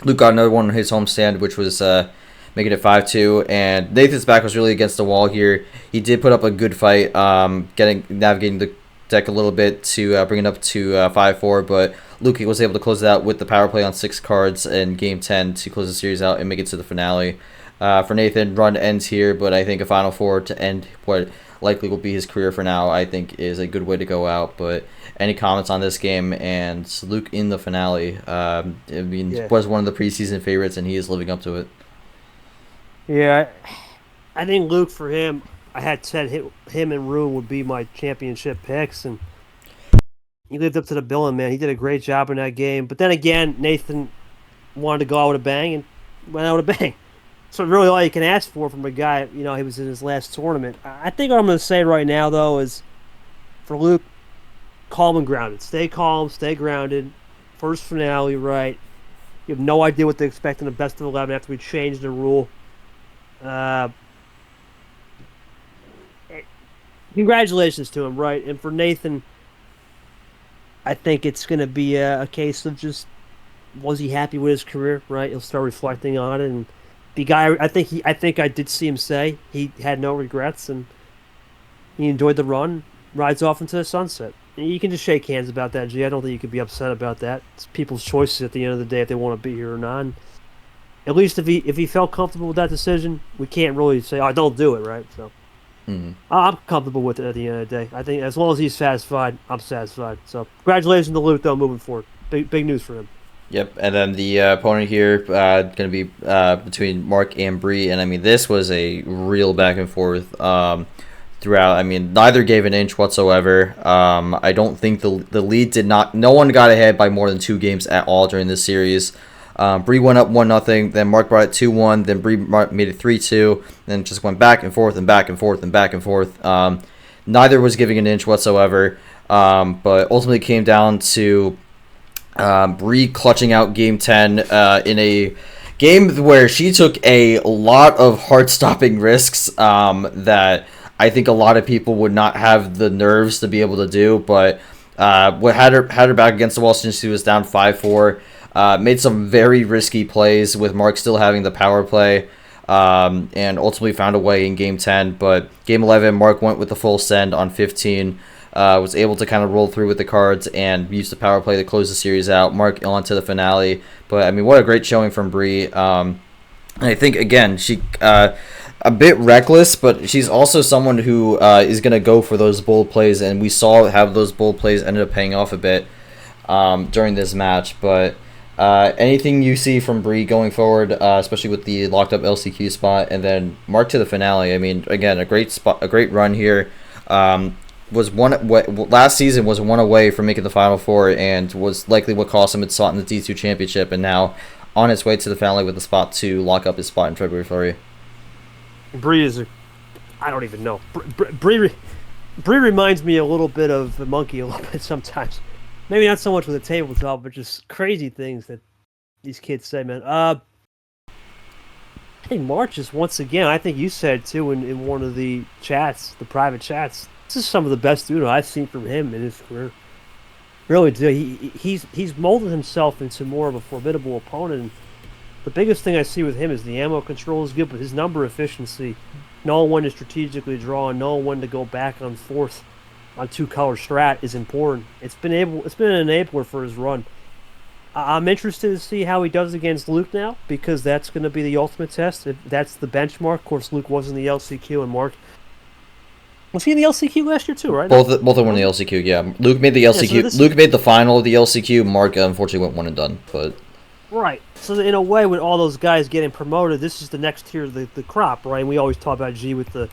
B: Luke got another one on his homestand, which was making it 5-2. And Nathan's back was really against the wall here. He did put up a good fight, navigating the deck a little bit to bring it up to 5-4, but Luke was able to close it out with the power play on 6 cards in Game 10 to close the series out and make it to the finale. For Nathan, run ends here, but I think a Final Four to end what likely will be his career for now, I think, is a good way to go out. But any comments on this game and Luke in the finale? Was one of the preseason favorites, and he is living up to it.
A: Yeah, I think Luke, for him, I had said him and Rune would be my championship picks, and he lived up to the billing, man. He did a great job in that game. But then again, Nathan wanted to go out with a bang and went out with a bang. So really all you can ask for from a guy, he was in his last tournament. I think what I'm going to say right now, though, is for Luke, calm and grounded. Stay calm, stay grounded. First finale, right? You have no idea what to expect in the best of 11 after we changed the rule. Congratulations to him, right? And for Nathan, I think it's going to be a case of just, was he happy with his career, right? He'll start reflecting on it, and the guy, I think I did see him say he had no regrets and he enjoyed the run, rides off into the sunset. And you can just shake hands about that, G. I don't think you could be upset about that. It's people's choices at the end of the day if they want to be here or not. And at least if he felt comfortable with that decision, we can't really say, "Oh, don't do it," right? So I'm comfortable with it at the end of the day. I think as long as he's satisfied, I'm satisfied. So congratulations to Luke, though, moving forward. Big news for him.
B: Yep, and then the opponent here going to be between Mark and Bree, and this was a real back and forth throughout. Neither gave an inch whatsoever. I don't think the lead did not. No one got ahead by more than 2 games at all during this series. Bree went up 1-0, then Mark brought it 2-1, then Bree made it 3-2, then just went back and forth and back and forth and back and forth. Neither was giving an inch whatsoever, but ultimately came down to Bree clutching out Game 10 in a game where she took a lot of heart-stopping risks that I think a lot of people would not have the nerves to be able to do, but what had her back against the wall since she was down 5-4. Made some very risky plays with Mark still having the power play, and ultimately found a way in Game 10. But Game 11, Mark went with the full send on 15, was able to kind of roll through with the cards and use the power play to close the series out. Mark on to the finale. But, what a great showing from Bree. And I think, again, she a bit reckless, but she's also someone who is going to go for those bold plays, and we saw how those bold plays ended up paying off a bit during this match. But anything you see from Bree going forward, especially with the locked up LCQ spot, and then Mark to the finale. I mean, again, a great spot, a great run here. Last season was one away from making the Final Four, and was likely what cost him its spot in the D2 championship, and now on his way to the finale with a spot to lock up his spot in February Flurry.
A: Bree is I don't even know. Bree reminds me a little bit of the monkey a little bit sometimes. Maybe not so much with the tabletop, but just crazy things that these kids say, man. I think March is once again, I think you said too in one of the chats, the private chats, this is some of the best Uno I've seen from him in his career. Really do. He's molded himself into more of a formidable opponent. And the biggest thing I see with him is the ammo control is good, but his number efficiency, knowing when to strategically draw and knowing when to go back on fourth on two-color strat is important. It's been an enabler for his run. I'm interested to see how he does against Luke now, because that's going to be the ultimate test. If that's the benchmark. Of course, Luke was in the LCQ, and Mark was he in the LCQ last year too, right?
B: Both of them were in the LCQ. Yeah, Luke made the LCQ. Yeah, so Luke made the final of the LCQ. Mark unfortunately went one and done, but.
A: Right. So in a way, with all those guys getting promoted, this is the next tier of the crop, right? And we always talk about G with the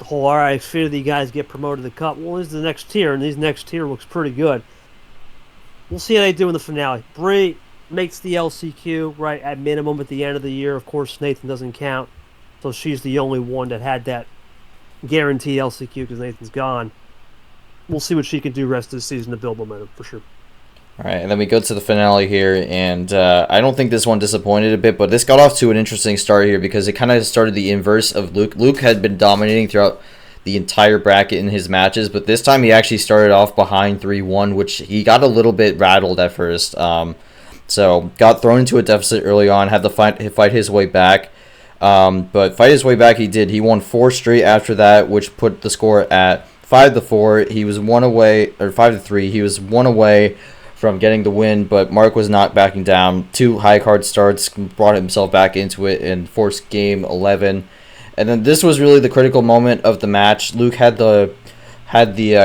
A: whole, all right, 50 guys get promoted to the cup. Well, this is the next tier, and this next tier looks pretty good. We'll see how they do in the finale. Bree makes the LCQ, right, at minimum at the end of the year. Of course, Nathan doesn't count, so she's the only one that had that guaranteed LCQ because Nathan's gone. We'll see what she can do rest of the season to build momentum, for sure.
B: All right, and then we go to the finale here, and I don't think this one disappointed a bit, but this got off to an interesting start here because it kind of started the inverse of Luke. Luke had been dominating throughout the entire bracket in his matches, but this time he actually started off behind 3-1, which he got a little bit rattled at first. So got thrown into a deficit early on, had to fight his way back. But fight his way back he did. He won 4 straight after that, which put the score at 5-4. He was 1 away, or 5-3. He was 1 away from getting the win, but Mark was not backing down. 2 high card starts, brought himself back into it and forced game 11. And then this was really the critical moment of the match. Luke had the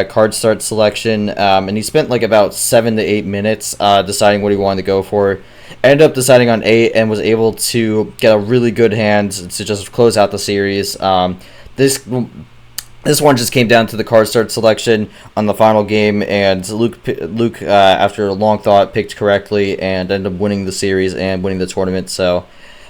B: card start selection, and he spent like about 7 to 8 minutes deciding what he wanted to go for. Ended up deciding on 8 and was able to get a really good hand to just close out the series. This one just came down to the card start selection on the final game, and Luke after a long thought, picked correctly and ended up winning the series and winning the tournament. So,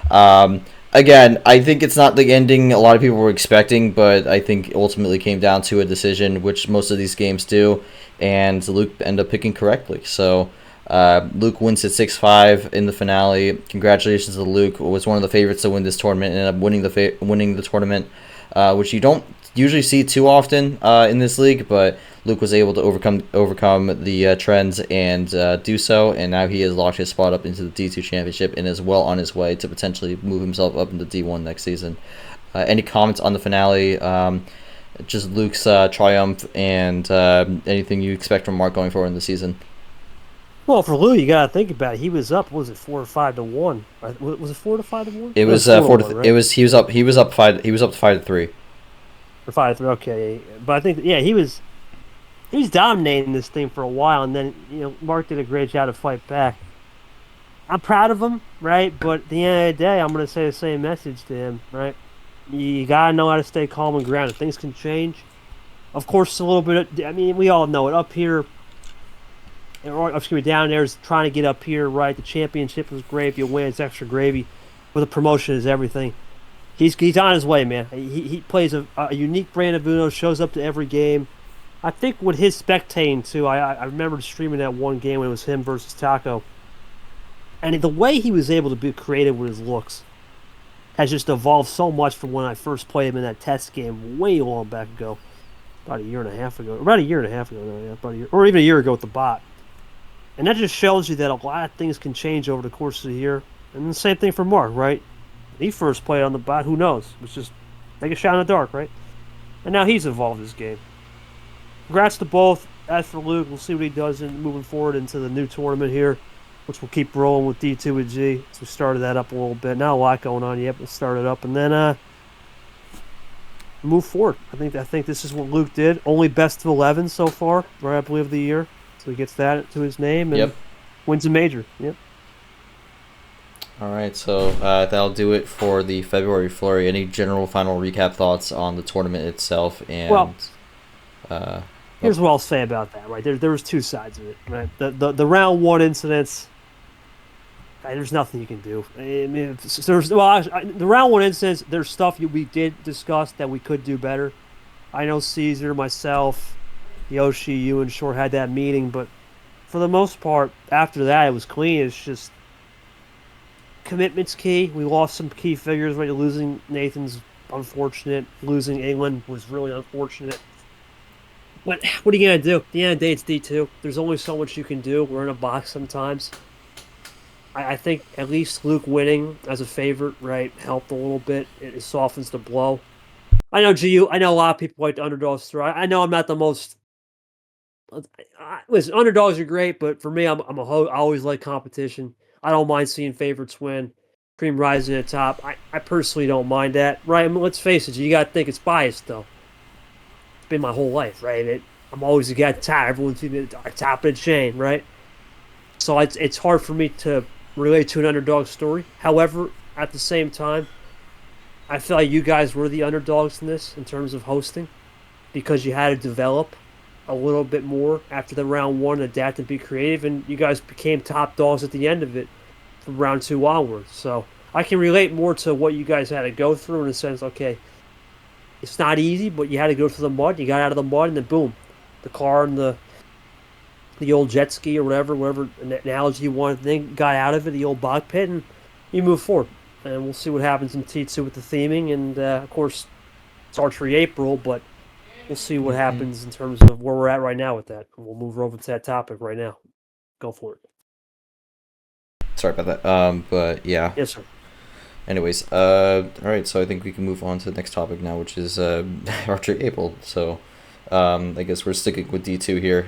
B: again, I think it's not the ending a lot of people were expecting, but I think ultimately came down to a decision, which most of these games do, and Luke ended up picking correctly. So, Luke wins at 6-5 in the finale. Congratulations to Luke. Was one of the favorites to win this tournament and ended up winning the tournament, which you don't usually see too often in this league, but Luke was able to overcome the trends and do so, and now he has locked his spot up into the D2 championship and is well on his way to potentially move himself up into D1 next season. Any comments on the finale? Just Luke's triumph and anything you expect from Mark going forward in the season?
A: Well, for Lou, you gotta think about it. He was up. What was it 4 or 5 to 1? Was it 4 to 5 to 1?
B: It was 4 to. Right? It was. He was up 5. He was up 5 to 3.
A: Or 5 to 3. Okay, but I think he was dominating this thing for a while, and then Mark did a great job to fight back. I'm proud of him, right? But at the end of the day, I'm gonna say the same message to him, right? You gotta know how to stay calm and grounded. Things can change. Of course, a little bit. We all know it. Up here. Down there is trying to get up here, right? The championship is great. If you win, it's extra gravy. But the promotion is everything. He's on his way, man. He plays a unique brand of Uno, shows up to every game. I think with his spectating, too, I remember streaming that one game when it was him versus Taco. And the way he was able to be creative with his looks has just evolved so much from when I first played him in that test game way long back ago. About a year and a half ago now, yeah, about a year, or even a year ago with the bot. And that just shows you that a lot of things can change over the course of the year. And the same thing for Mark, right? He first played on the bot, who knows? It was just take a shot in the dark, right? And now he's evolved his game. Congrats to both. As for Luke, we'll see what he does moving forward into the new tournament here. which we'll keep rolling with D2 with G. So we started that up a little bit. Not a lot going on yet, but start it up. And then move forward. I think this is what Luke did. Only best of 11 so far, right? I believe of the year. So he gets that to his name and wins a major. Yep.
B: All right, so that'll do it for the February Flurry. Any general final recap thoughts on the tournament itself? And
A: here's what I'll say about that. Right, there was two sides of it. Right, the round one incidents. There's nothing you can do. I mean, the round one incidents. There's stuff we did discuss that we could do better. I know Caesar, myself, Yoshi, you, and Short had that meeting, but for the most part, after that, it was clean. It's just commitment's key. We lost some key figures. Right, losing Nathan's unfortunate. Losing England was really unfortunate. But what are you gonna do? At the end of the day, it's D2. There's only so much you can do. We're in a box sometimes. I think at least Luke winning as a favorite, right, helped a little bit. It softens the blow. I know I know a lot of people like the underdogs through. I know I'm not the most. Listen, underdogs are great, but for me, I always like competition. I don't mind seeing favorites win. Cream rising at the top. I personally don't mind that, right? I mean, let's face it, you got to think it's biased, though. It's been my whole life, right? I'm always the guy at the top. Everyone's at the top of the chain, right? So it's hard for me to relate to an underdog story. However, at the same time, I feel like you guys were the underdogs in this in terms of hosting because you had to develop a little bit more after the round one, adapt and be creative, and you guys became top dogs at the end of it from round two onwards. So I can relate more to what you guys had to go through in a sense, okay, it's not easy, but you had to go through the mud, you got out of the mud, and then boom, the car and the old jet ski or whatever analogy you wanted, then got out of it, the old bog pit, and you move forward. And we'll see what happens in T2 with the theming, and of course, it's Archery April, but we'll see what happens in terms of where we're at right now with that. We'll move over to that topic right now. Go for it.
B: Sorry about that. But yeah.
A: Yes, sir.
B: Anyways, all right. So I think we can move on to the next topic now, which is Archery April. So I guess we're sticking with D2 here.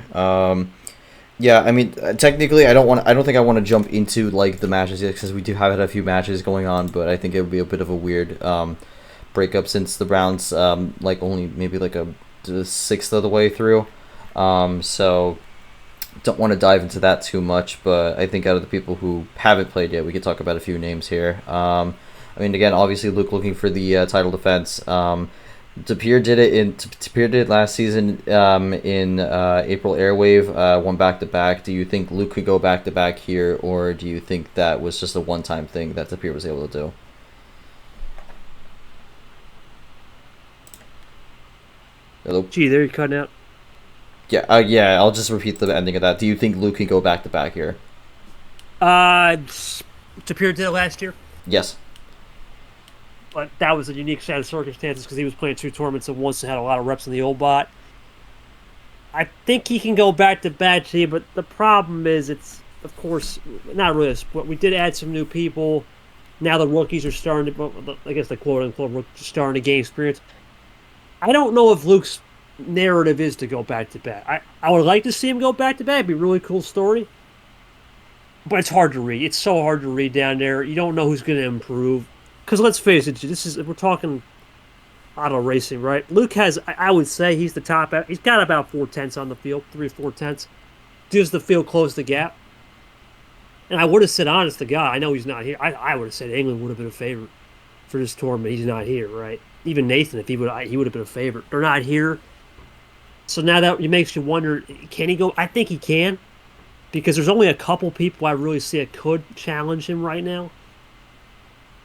B: Yeah, I mean, technically, I don't think I want to jump into like the matches yet because we do have had a few matches going on, but I think it would be a bit of a weird breakup since the rounds like only maybe like a sixth of the way through. So don't want to dive into that too much, but I think out of the people who haven't played yet, we could talk about a few names here. I mean, again, obviously Luke looking for the title defense. Tapir did it last season in April Airwave, won back-to-back. Do you think Luke could go back-to-back here, or do you think that was just a one-time thing that Tapir was able to do? Hello?
A: Gee, there you're cutting out.
B: Yeah, I'll just repeat the ending of that. Do you think Luke can go back-to-back here?
A: Tapir did it last year.
B: Yes.
A: But that was a unique set of circumstances because he was playing two tournaments at once and had a lot of reps in the old bot. I think he can go back-to-back here, but the problem is it's, of course, not really a split. We did add some new people. Now the rookies are starting to, I guess the quote-unquote rookies are starting to gain experience. I don't know if Luke's narrative is to go back-to-back. I would like to see him go back-to-back. It'd be a really cool story. But it's hard to read. It's so hard to read down there. You don't know who's going to improve. Because let's face it, we're talking auto racing, right? Luke has, I would say, he's the top. He's got about 4/10 on the field, 3 or 4/10. Does the field close the gap? And I would have said, honest to God, I know he's not here. I would have said England would have been a favorite for this tournament. He's not here, right? Even Nathan, if he would have been a favorite. They're not here. So now that it makes you wonder, can he go? I think he can. Because there's only a couple people I really see that could challenge him right now.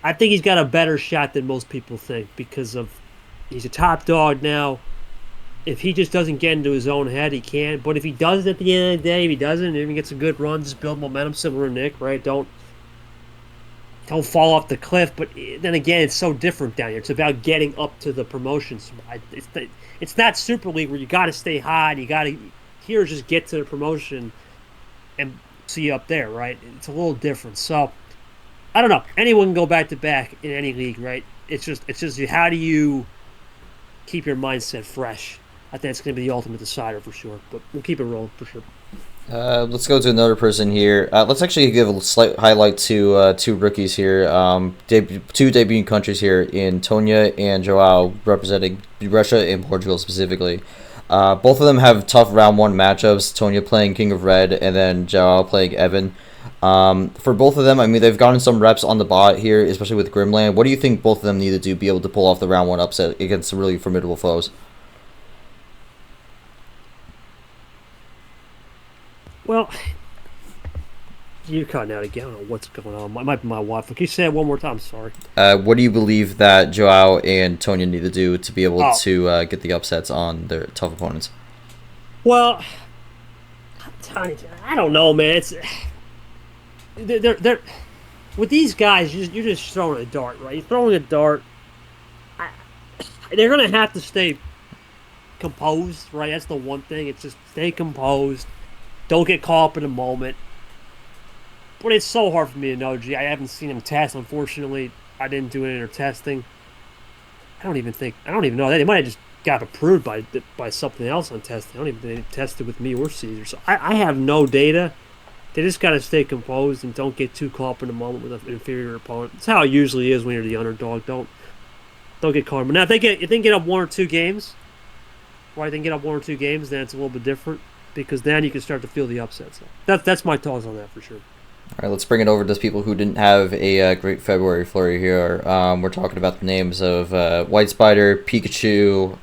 A: I think he's got a better shot than most people think because he's a top dog now. If he just doesn't get into his own head, he can. But if he does at the end of the day, if he doesn't, if he gets a good run, just build momentum, similar to Nick, right? Don't fall off the cliff. But then again, it's so different down here. It's about getting up to the promotions. It's not Super League where you got to stay high. Here, just get to the promotion and see you up there, right? It's a little different. So I don't know. Anyone can go back-to-back in any league, right? It's just how do you keep your mindset fresh? I think it's going to be the ultimate decider for sure. But we'll keep it rolling for sure.
B: Let's go to another person here. Let's actually give a slight highlight to two rookies here. Two debuting countries here in Tonya and Joao, representing Russia and Portugal specifically. Both of them have tough round one matchups. Tonya playing King of Red, and then Joao playing Evan. For both of them, I mean, they've gotten some reps on the bot here, especially with Grimland. What do you think both of them need to do to be able to pull off the round one upset against some really formidable foes?
A: Well, you're cutting out again. I don't know what's going on. Might be my wife. Can you say it one more time? Sorry.
B: What do you believe that Joao and Tonya need to do to be able to get the upsets on their tough opponents?
A: Well, I don't know, man. It's they're with these guys. You're just throwing a dart, right? You're throwing a dart. They're gonna have to stay composed, right? That's the one thing. It's just stay composed. Don't get caught up in the moment. But it's so hard for me to know, G. I haven't seen him test, unfortunately. I didn't do any of their testing. I don't even know. They might have just got approved by something else on testing. I don't even think they tested with me or Caesar. So I have no data. They just got to stay composed and don't get too caught up in the moment with an inferior opponent. It's how it usually is when you're the underdog. Don't get caught up. But now, if they get up one or two games, then it's a little bit different. Because then you can start to feel the upsets. That's my thoughts on that for sure.
B: All right, let's bring it over to people who didn't have a great February flurry here. We're talking about the names of White Spider, Pikachu,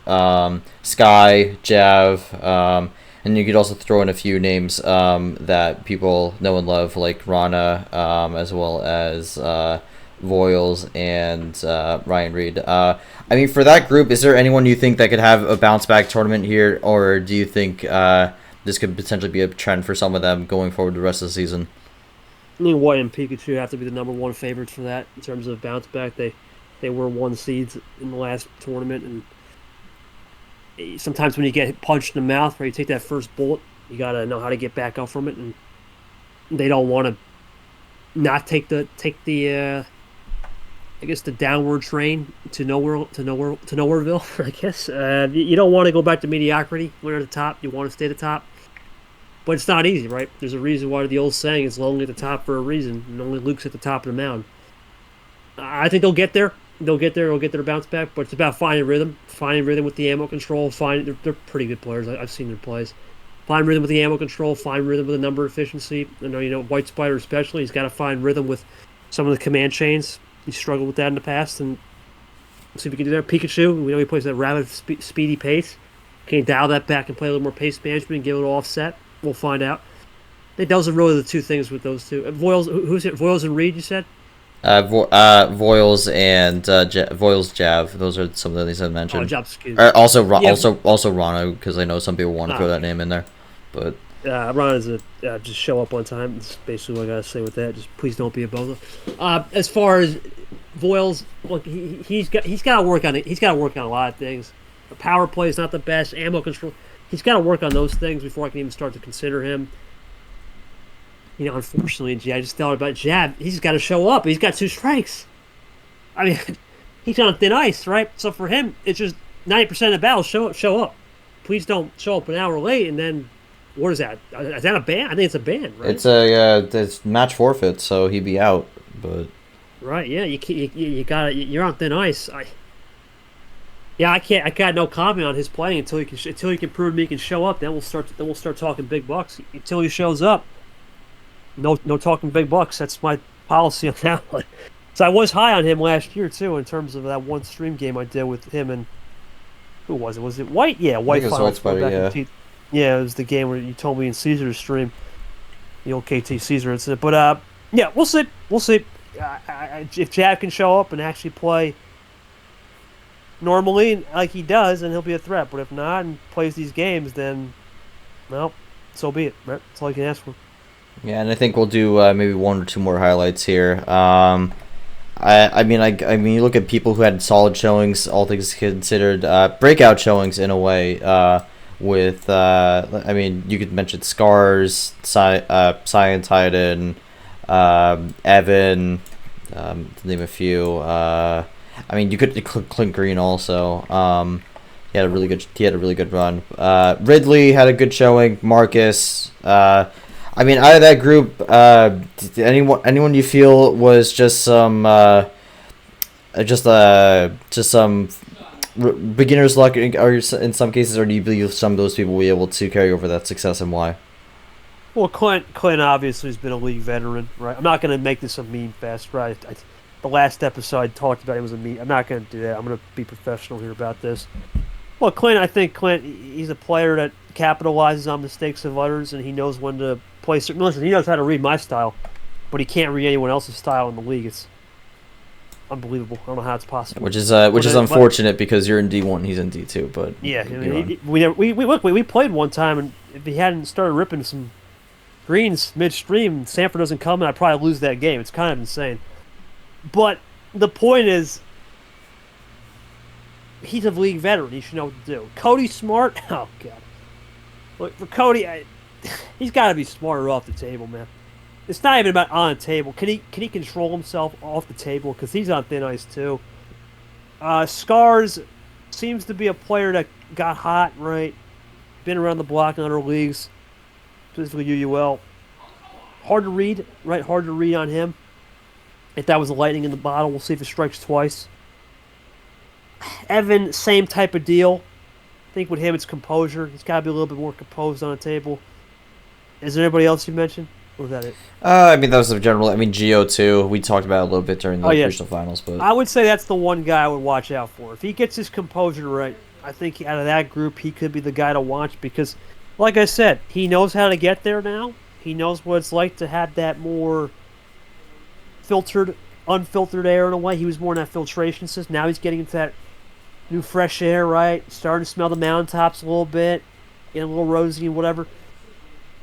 B: Sky, Jav, and you could also throw in a few names that people know and love, like Rana, as well as Voiles and Ryan Reed. I mean, for that group, is there anyone you think that could have a bounce back tournament here, or do you think this could potentially be a trend for some of them going forward the rest of the season?
A: I mean, White and Pikachu have to be the number one favorites for that in terms of bounce back. They were 1 seeds in the last tournament, and sometimes when you get punched in the mouth, right, you take that first bullet, you gotta know how to get back up from it, and they don't want to not take the I guess the downward train to Nowhereville. I guess you don't want to go back to mediocrity when you're at the top. You want to stay at the top. But it's not easy, right? There's a reason why the old saying is lonely at the top for a reason, and only Luke's at the top of the mound. I think they'll get there. They'll get their bounce back, but it's about finding rhythm with the ammo control. They're pretty good players. I've seen their plays. Find rhythm with the ammo control. Find rhythm with the number efficiency. I know, White Spider especially. He's got to find rhythm with some of the command chains. He struggled with that in the past, and see if we can do that. Pikachu, we know he plays that rapid, speedy pace. Can he dial that back and play a little more pace management and get a little offset? We'll find out. I think those are really the two things with those two. Voiles, who's it? Voiles and Reed, you said?
B: Voiles and Voiles Jav. Those are some of the things I mentioned.
A: Oh, Jav, excuse me.
B: Also Rana, because I know some people want to throw that name in there. But
A: Rana's just show up on time. That's basically what I gotta say with that. Just please don't be a bozo. As far as Voiles, look, he's got to work on it. He's got to work on a lot of things. The power play is not the best. Ammo control. He's got to work on those things before I can even start to consider him. Unfortunately, I just thought about Jab. He's got to show up. He's got 2 strikes. I mean, he's on thin ice, right? So for him, it's just 90% of the battle show up. Please don't show up an hour late, and then what is that? Is that a ban? I think it's a ban, right?
B: It's match forfeit, so he'd be out. But
A: right, yeah, you got you're on thin ice. I got no comment on his playing until he can prove to me he can show up. Then we'll start talking big bucks. Until he shows up, no talking big bucks. That's my policy on that one. So I was high on him last year too, in terms of that one stream game I did with him and who was it? Was it White? Yeah, White.
B: White Spider. Yeah.
A: Yeah, it was the game where you told me in Caesar's stream, the old KT Caesar incident. But yeah, we'll see. If Jav can show up and actually play normally like he does, then he'll be a threat. But if not and plays these games, then well, so be it. Right? That's all I can ask for.
B: Yeah, and I think we'll do maybe 1 or 2 more highlights here. I mean, you look at people who had solid showings, all things considered, breakout showings in a way. I mean, you could mention Scars, Cyan Titan, Evan, to name a few. I mean, you could Clint Green also. He had a really good run. Ridley had a good showing. Marcus. I mean, out of that group, anyone you feel was just some beginner's luck, or in some cases, or do you believe some of those people will be able to carry over that success, and why?
A: Well, Clint obviously has been a league veteran, right? I'm not going to make this a meme fest, right? The last episode I talked about it was a meme. I'm not going to do that. I'm going to be professional here about this. Well, I think Clint, he's a player that capitalizes on mistakes of others, and he knows when to play certain. Listen, he knows how to read my style, but he can't read anyone else's style in the league. It's unbelievable. I don't know how it's possible.
B: Which is unfortunate because you're in D1 and he's in D2. But
A: yeah, we played one time, and if he hadn't started ripping some greens midstream, Sanford doesn't come, and I'd probably lose that game. It's kind of insane. But the point is, he's a league veteran. He should know what to do. Cody Smart, oh god. Look, for Cody, he's got to be smarter off the table, man. It's not even about on the table. Can he control himself off the table? Because he's on thin ice too. Scars seems to be a player that got hot, right? Been around the block in other leagues, specifically UUL. Hard to read, right? Hard to read on him. If that was a lightning in the bottle, we'll see if it strikes twice. Evan, same type of deal. I think with him, it's composure. He's got to be a little bit more composed on the table. Is there anybody else you mentioned? Or was that it?
B: I mean, that was the general. I mean, Geo too. We talked about it a little bit during the regional finals, but
A: I would say that's the one guy I would watch out for. If he gets his composure right, I think out of that group, he could be the guy to watch because, like I said, he knows how to get there now. He knows what it's like to have that more unfiltered air in a way. He was more in that filtration system. Now he's getting into that new fresh air, right? Starting to smell the mountaintops a little bit, getting a little rosy and whatever.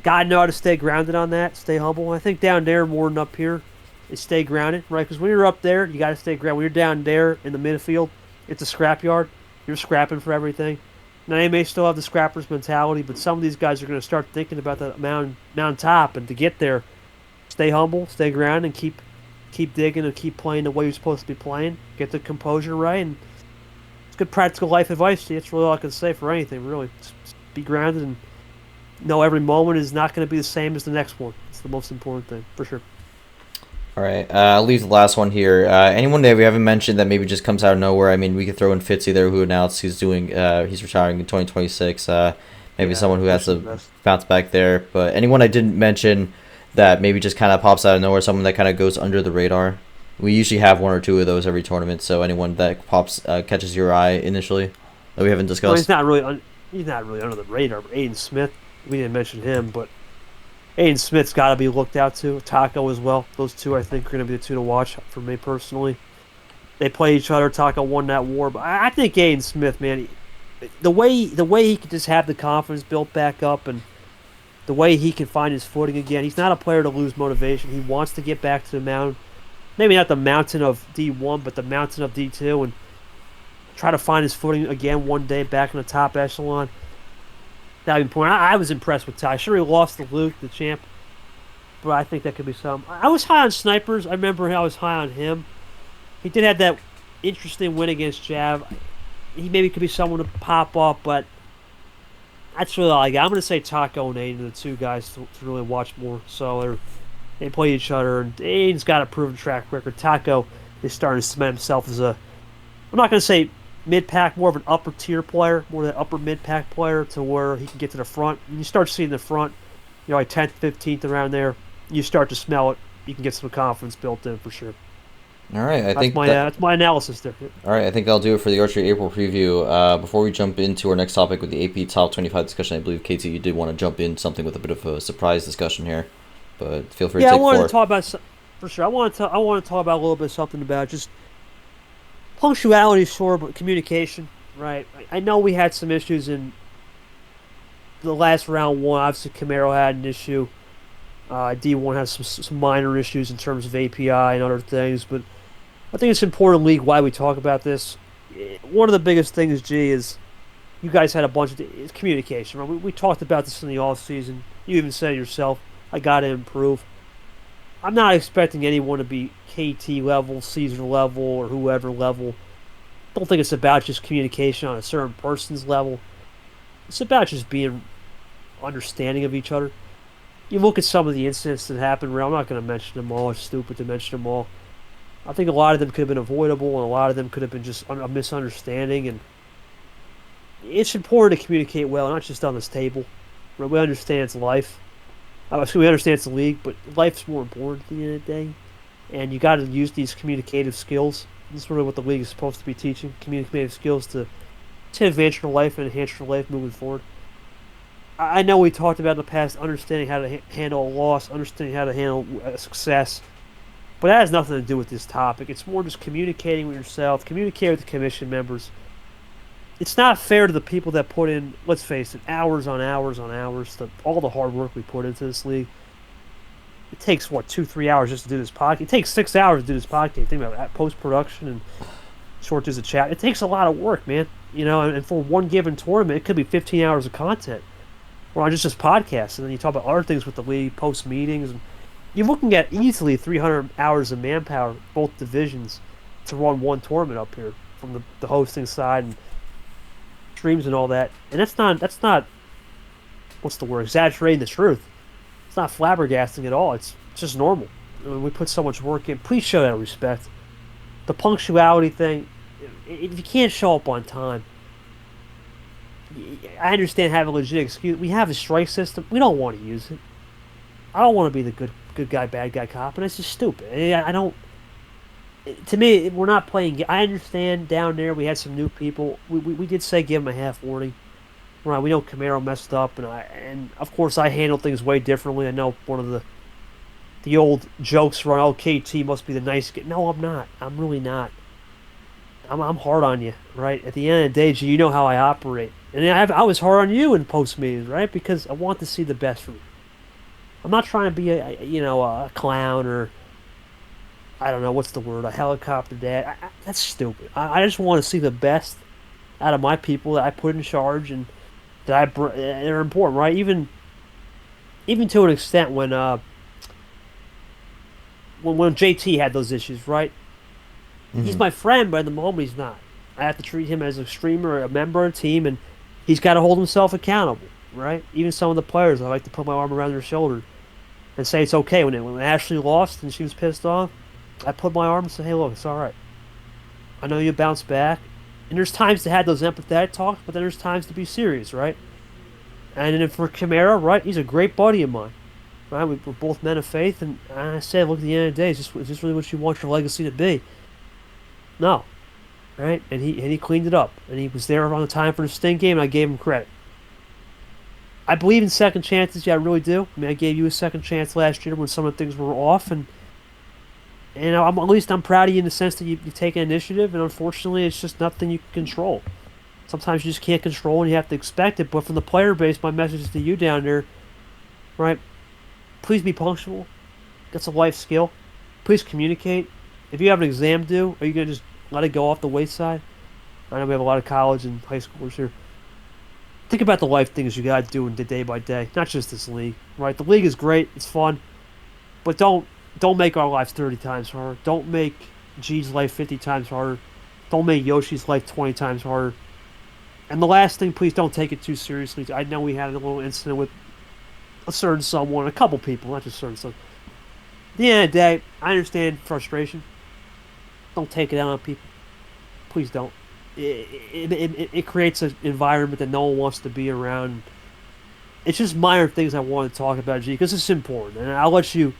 A: Gotta know how to stay grounded on that, stay humble. I think down there more than up here is stay grounded, right? Because when you're up there, you got to stay grounded. When you're down there in the midfield, it's a scrapyard. You're scrapping for everything. Now, they may still have the scrappers mentality, but some of these guys are going to start thinking about the mountaintop, and to get there, stay humble, stay grounded, and keep digging and keep playing the way you're supposed to be playing. Get the composure right, and it's good practical life advice. That's really all I can say for anything, really. Just be grounded and know every moment is not going to be the same as the next one. It's the most important thing, for sure.
B: All right, I'll leave the last one here. Anyone that we haven't mentioned that maybe just comes out of nowhere? I mean, we could throw in Fitzy there, who announced he's retiring in 2026. Maybe someone who has to bounce back there. But anyone I didn't mention that maybe just kind of pops out of nowhere, someone that kind of goes under the radar. We usually have one or two of those every tournament. So anyone that catches your eye initially that we haven't discussed.
A: Well, he's not really under the radar. But Aiden Smith, we didn't mention him, but Aiden Smith's got to be looked out to. Taco as well. Those two, I think, are going to be the two to watch for me personally. They play each other. Taco won that war, but I think Aiden Smith, man, the way he can just have the confidence built back up, and the way he can find his footing again. He's not a player to lose motivation. He wants to get back to the mountain. Maybe not the mountain of D1, but the mountain of D2, and try to find his footing again one day back in the top echelon. That'd be important. I was impressed with Ty. Sure, he lost to Luke, the champ, but I think that could be something. I was high on Snipers. I remember I was high on him. He did have that interesting win against Jav. He maybe could be someone to pop up, but that's really all I got. I'm going to say Taco and Aiden are the two guys to really watch more. So they play each other, and Aiden's got a proven track record. Taco is starting to cement himself as I'm not going to say mid-pack, more of an upper-tier player, more of that upper mid-pack player to where he can get to the front. And you start seeing the front, like 10th, 15th around there, you start to smell it. You can get some confidence built in for sure.
B: All right,
A: that's my analysis there.
B: All right, I think that'll do it for the Archery April preview. Before we jump into our next topic with the AP Top 25 discussion, I believe, KT, you did want to jump in something with a bit of a surprise discussion here, but feel free to take the floor.
A: I wanted to talk about, for sure, I want to talk about a little bit something about just punctuality, sure, but communication, right? I know we had some issues in the last round one. Obviously, Camaro had an issue. D1 has some minor issues in terms of API and other things, but I think it's important league why we talk about this. One of the biggest things, G, is you guys had a bunch of communication. Right? We talked about this in the off season. You even said it yourself, I got to improve. I'm not expecting anyone to be KT level, Caesar level, or whoever level Don't think it's about just communication on a certain person's level. It's about just being understanding of each other. You look at some of the incidents that happened where I'm not going to mention them all. It's stupid to mention them all. I think a lot of them could have been avoidable, and a lot of them could have been just a misunderstanding. And it's important to communicate well, not just on this table. Right? We understand it's life. We understand it's a league, but life's more important at the end of the day. And you got to use these communicative skills. This is really what the league is supposed to be teaching: communicative skills to advance your life and enhance your life moving forward. I know we talked about in the past understanding how to handle a loss, understanding how to handle success, but that has nothing to do with this topic. It's more just communicating with yourself, communicate with the commission members. It's not fair to the people that put in, let's face it, hours on hours on hours, all the hard work we put into this league. It takes, 2-3 hours just to do this podcast. It takes 6 hours to do this podcast. Think about post-production and short as a chat. It takes a lot of work, man. And for one given tournament, it could be 15 hours of content. Or on just podcasts, and then you talk about other things with the league, post meetings, and you're looking at easily 300 hours of manpower, both divisions, to run one tournament up here from the hosting side and streams and all that. And that's not what's the word? Exaggerating the truth. It's not flabbergasting at all. It's just normal. I mean, we put so much work in. Please show that respect. The punctuality thing. If you can't show up on time. I understand having a legit excuse. We have a strike system. We don't want to use it. I don't want to be the good guy, bad guy cop, and it's just stupid. I don't. To me, we're not playing. I understand down there we had some new people. We did say give them a half warning. Right, we know Camaro messed up, and of course I handle things way differently. I know one of the old jokes run. Oh, KT must be the nice guy. No, I'm not. I'm really not. I'm hard on you, right? At the end of the day, G, you know how I operate. And I was hard on you in post meetings, right? Because I want to see the best from you. I'm not trying to be a clown or I don't know what's the word, a helicopter dad. That's stupid. I just want to see the best out of my people that I put in charge and that they're important, right? Even to an extent when JT had those issues, right? Mm-hmm. He's my friend, but at the moment he's not. I have to treat him as a streamer, a member of the team, and he's got to hold himself accountable, right? Even some of the players, I like to put my arm around their shoulder and say it's okay. When Ashley lost and she was pissed off, I put my arm and say, hey, look, it's all right. I know you bounce back. And there's times to have those empathetic talks, but then there's times to be serious, right? And then for Camaro, right, he's a great buddy of mine. Right? We're both men of faith, and I said, look, at the end of the day, is this really what you want your legacy to be? No. Right? And he cleaned it up. And he was there on the time for the Sting game, and I gave him credit. I believe in second chances, yeah, I really do. I mean, I gave you a second chance last year when some of the things were off, and at least I'm proud of you in the sense that you've taken initiative, and unfortunately, it's just nothing you can control. Sometimes you just can't control, and you have to expect it. But from the player base, my message is to you down there, right? Please be punctual. That's a life skill. Please communicate. If you have an exam due, are you going to just let it go off the wayside? I know we have a lot of college and high schoolers here. Think about the life things you got to do day by day, not just this league, right? The league is great. It's fun. But don't make our lives 30 times harder. Don't make G's life 50 times harder. Don't make Yoshi's life 20 times harder. And the last thing, please don't take it too seriously. I know we had a little incident with a certain someone, a couple people, not just certain someone. At the end of the day, I understand frustration. Don't take it out on people. Please don't. It creates an environment that no one wants to be around. It's just minor things I want to talk about, G, because it's important. And I'll let you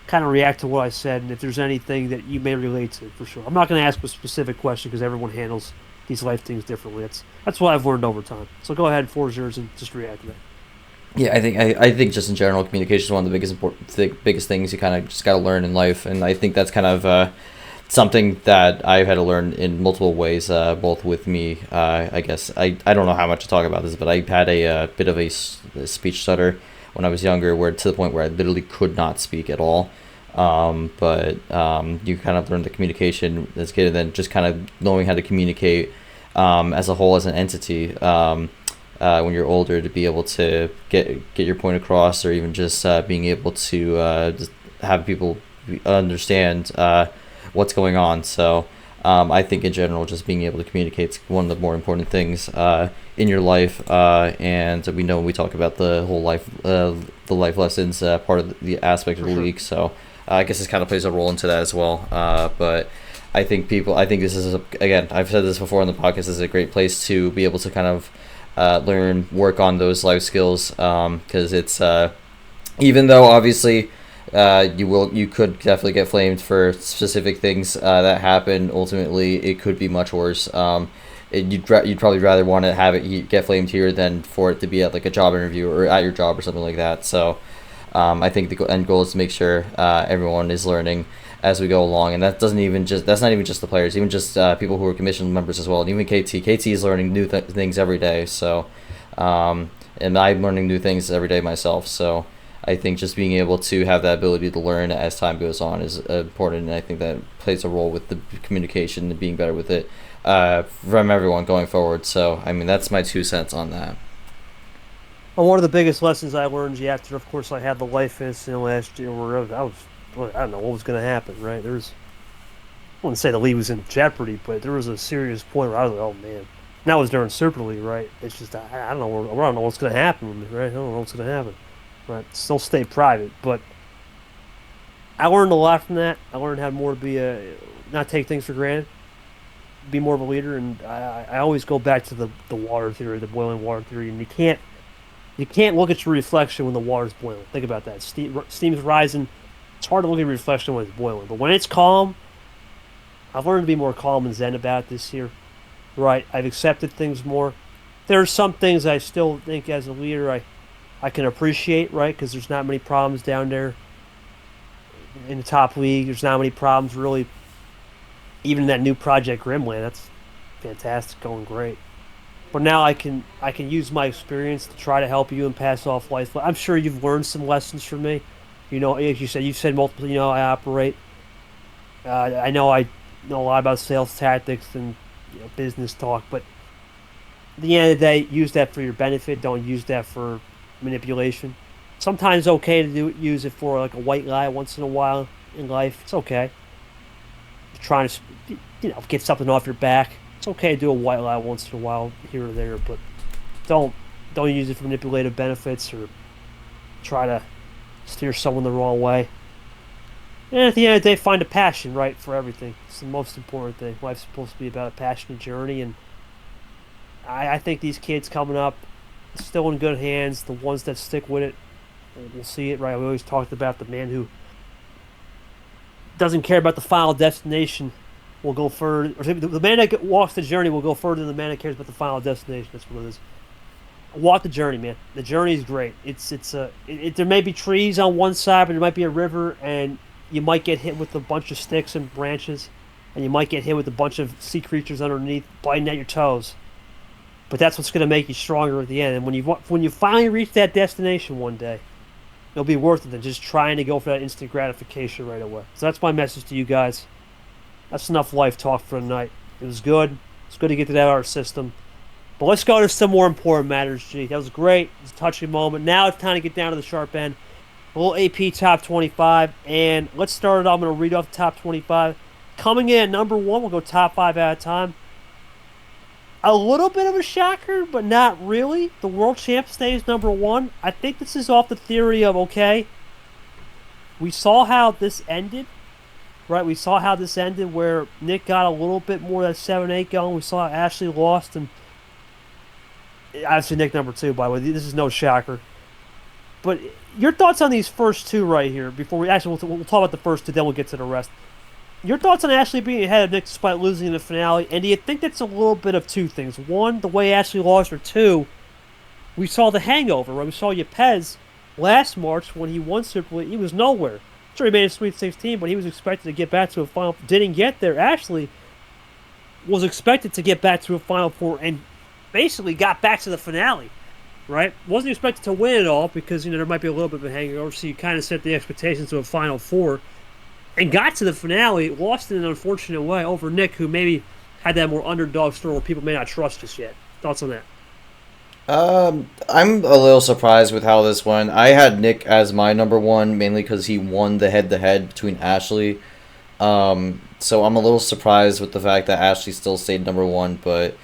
A: kind of react to what I said, and if there's anything that you may relate to, for sure. I'm not going to ask a specific question because everyone handles these life things differently. That's what I've learned over time. So go ahead, 4-0, and just react to that.
B: Yeah, I think just in general, communication is one of the biggest things you kind of just got to learn in life, and I think that's kind of something that I've had to learn in multiple ways, both with me. I guess I don't know how much to talk about this, but I had a bit of a speech stutter when I was younger, where to the point where I literally could not speak at all. But you kind of learn the communication as a kid, and then just kind of knowing how to communicate as a whole, as an entity. When you're older, to be able to get your point across, or even just being able to just have people understand what's going on. So I think in general, just being able to communicate is one of the more important things in your life. And we know when we talk about the whole life, the life lessons part of the aspect of the league. So I guess this kind of plays a role into that as well. But I think this is, again, I've said this before on the podcast, this is a great place to be able to kind of work on those life skills, because it's even though obviously you could definitely get flamed for specific things that happen. Ultimately, it could be much worse. You'd probably rather want to have it get flamed here than for it to be at like a job interview or at your job or something like that. So I think the end goal is to make sure everyone is learning as we go along, and that's not even just the players, even just people who are commissioned members as well, and even KT is learning new things every day. So and I'm learning new things every day myself. So I think just being able to have that ability to learn as time goes on is important, and I think that plays a role with the communication and being better with it from everyone going forward. So I mean, that's my 2 cents on that.
A: Well, one of the biggest lessons I learned after, of course, I had the life incident last year where I don't know what was going to happen, right? I wouldn't say the league was in jeopardy, but there was a serious point where I was like, oh, man. And that was during Super League, right? It's just, I don't know what's going to happen with me, right? I don't know what's going to happen, right? Still stay private, but I learned a lot from that. I learned how more to be not take things for granted, be more of a leader, and I always go back to the water theory, the boiling water theory, and you can't look at your reflection when the water's boiling. Think about that. Steam's rising. It's hard to look at your reflection when it's boiling. But when it's calm, I've learned to be more calm and zen about it this year. Right, I've accepted things more. There are some things I still think as a leader I can appreciate, right, because there's not many problems down there in the top league. There's not many problems, really. Even in that new project Grimland, that's fantastic, going great. But now I can use my experience to try to help you and pass off life. I'm sure you've learned some lessons from me. You know, as you've said multiple. You know, I operate. I know a lot about sales tactics and business talk. But at the end of the day, use that for your benefit. Don't use that for manipulation. Sometimes it's okay to use it for like a white lie once in a while in life. It's okay. You're trying to get something off your back. It's okay to do a white lie once in a while here or there, but don't use it for manipulative benefits or try to steer someone the wrong way. And at the end of the day, find a passion, right, for everything. It's the most important thing. Life's supposed to be about a passionate journey, and I think these kids coming up still in good hands. The ones that stick with it, we'll see it, right? We always talked about the man who doesn't care about the final destination will go further. Or the man that walks the journey will go further than the man that cares about the final destination. That's what it is. Walk the journey, man. The journey is great. There may be trees on one side, but there might be a river, and you might get hit with a bunch of sticks and branches, and you might get hit with a bunch of sea creatures underneath biting at your toes. But that's what's going to make you stronger at the end. And when you finally reach that destination one day, it'll be worth it than just trying to go for that instant gratification right away. So that's my message to you guys. That's enough life talk for tonight. It was good. It's good to get to that out of our system. But let's go to some more important matters, G. That was great. It was a touching moment. Now it's time to get down to the sharp end. A little AP top 25. And let's start it off. I'm going to read off the top 25. Coming in at number 1, we'll go top 5 at a time. A little bit of a shocker, but not really. The world champ stays number 1. I think this is off the theory of, okay, we saw how this ended. Right, we saw how this ended where Nick got a little bit more of that 7-8 going. We saw Ashley lost, and obviously Nick number 2, by the way. This is no shocker. But your thoughts on these first two right here before we'll talk about the first two, then we'll get to the rest. Your thoughts on Ashley being ahead of Nick despite losing in the finale, and do you think that's a little bit of two things? One, the way Ashley lost, or two, we saw the hangover, right? We saw Yepes last March when he won Super League. He was nowhere. Sure, he made a Sweet 16, but he was expected to get back to a Final. Didn't get there. Ashley was expected to get back to a Final Four and basically got back to the finale, right? Wasn't expected to win at all because there might be a little bit of a hangover, so you kind of set the expectations to a Final Four. And got to the finale, lost in an unfortunate way over Nick, who maybe had that more underdog story where people may not trust just yet. Thoughts on that?
B: I'm a little surprised with how this went. I had Nick as my number 1, mainly because he won the head-to-head between Ashley So I'm a little surprised with the fact that Ashley still stayed number one, but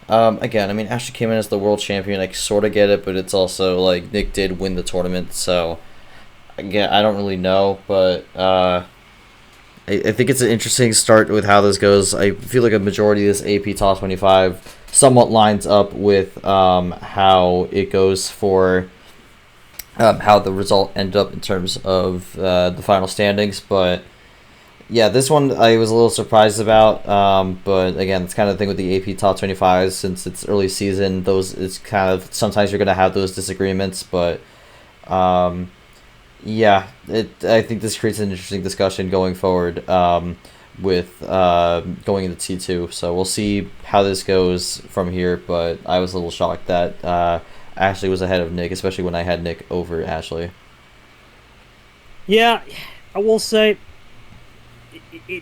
B: again, I mean, Ashley came in as the world champion. I sort of get it, but it's also like Nick did win the tournament, so again, I don't really know, but I think it's an interesting start with how this goes. I feel like a majority of this AP Top 25 somewhat lines up with how it goes for how the result ended up in terms of the final standings, but yeah, this one I was a little surprised about, but again, it's kind of the thing with the AP Top 25s since it's early season. It's kind of sometimes you're gonna have those disagreements, but yeah, I think this creates an interesting discussion going forward with going into T2. So we'll see how this goes from here. But I was a little shocked that Ashley was ahead of Nick, especially when I had Nick over Ashley.
A: Yeah, I will say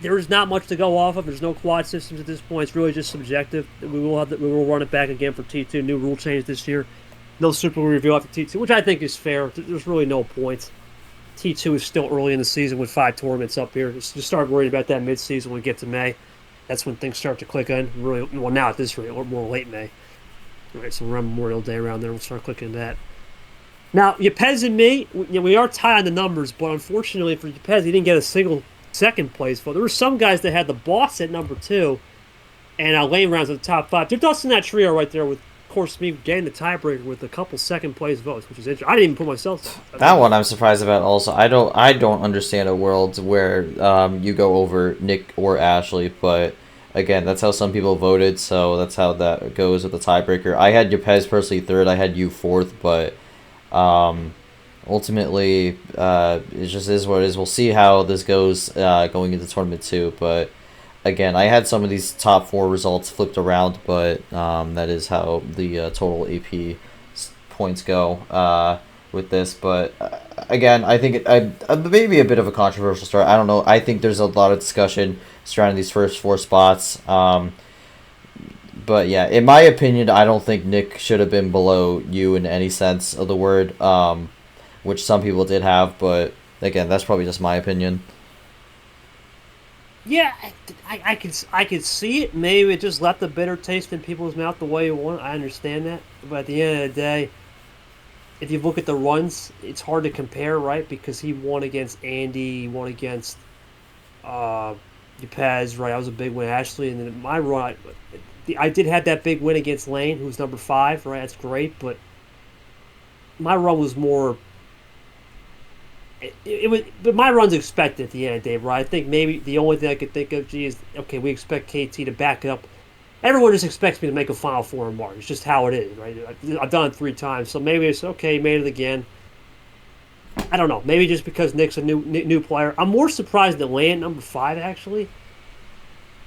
A: there's not much to go off of. There's no quad systems at this point. It's really just subjective. We will run it back again for T2. New rule change this year. No super review after T2, which I think is fair. There's really no points. T2 is still early in the season with 5 tournaments up here. Just start worrying about that mid-season when we get to May. That's when things start to click in. Really, well, now at this rate, or more late May. All right, so around Memorial Day around there, we'll start clicking that. Now, Yepez and me, we are tied on the numbers, but unfortunately for Yepez, he didn't get a single second place vote. There were some guys that had the boss at number 2 and lane rounds at the top 5. They're dusting that trio right there with, of course, me getting the tiebreaker with a couple second place votes, which is interesting. I didn't even put myself.
B: That one I'm surprised about. Also, I don't understand a world where you go over Nick or Ashley, but again, that's how some people voted, so that's how that goes with the tiebreaker. I had Yepez personally third. I had you fourth, but ultimately, it just is what it is. We'll see how this goes going into tournament 2, but again, I had some of these top 4 results flipped around, but that is how the total AP points go with this. But again, I think it may be a bit of a controversial start. I don't know. I think there's a lot of discussion surrounding these first 4 spots. But yeah, in my opinion, I don't think Nick should have been below you in any sense of the word, which some people did have. But again, that's probably just my opinion.
A: Yeah, I could see it. Maybe it just left a bitter taste in people's mouth the way you want. I understand that, but at the end of the day, if you look at the runs, it's hard to compare, right? Because he won against Andy, he won against Yepez, right? That was a big win, Ashley, and then my run, I did have that big win against Lane, who's number 5, right? That's great, but my run was more. It was, but my run's expected at the end of the day, right? I think maybe the only thing I could think of, is okay, we expect KT to back it up. Everyone just expects me to make a Final Four in March. It's just how it is, right? I've done it 3 times, so maybe it's okay. Made it again. I don't know. Maybe just because Nick's a new player. I'm more surprised that Lane number 5 actually.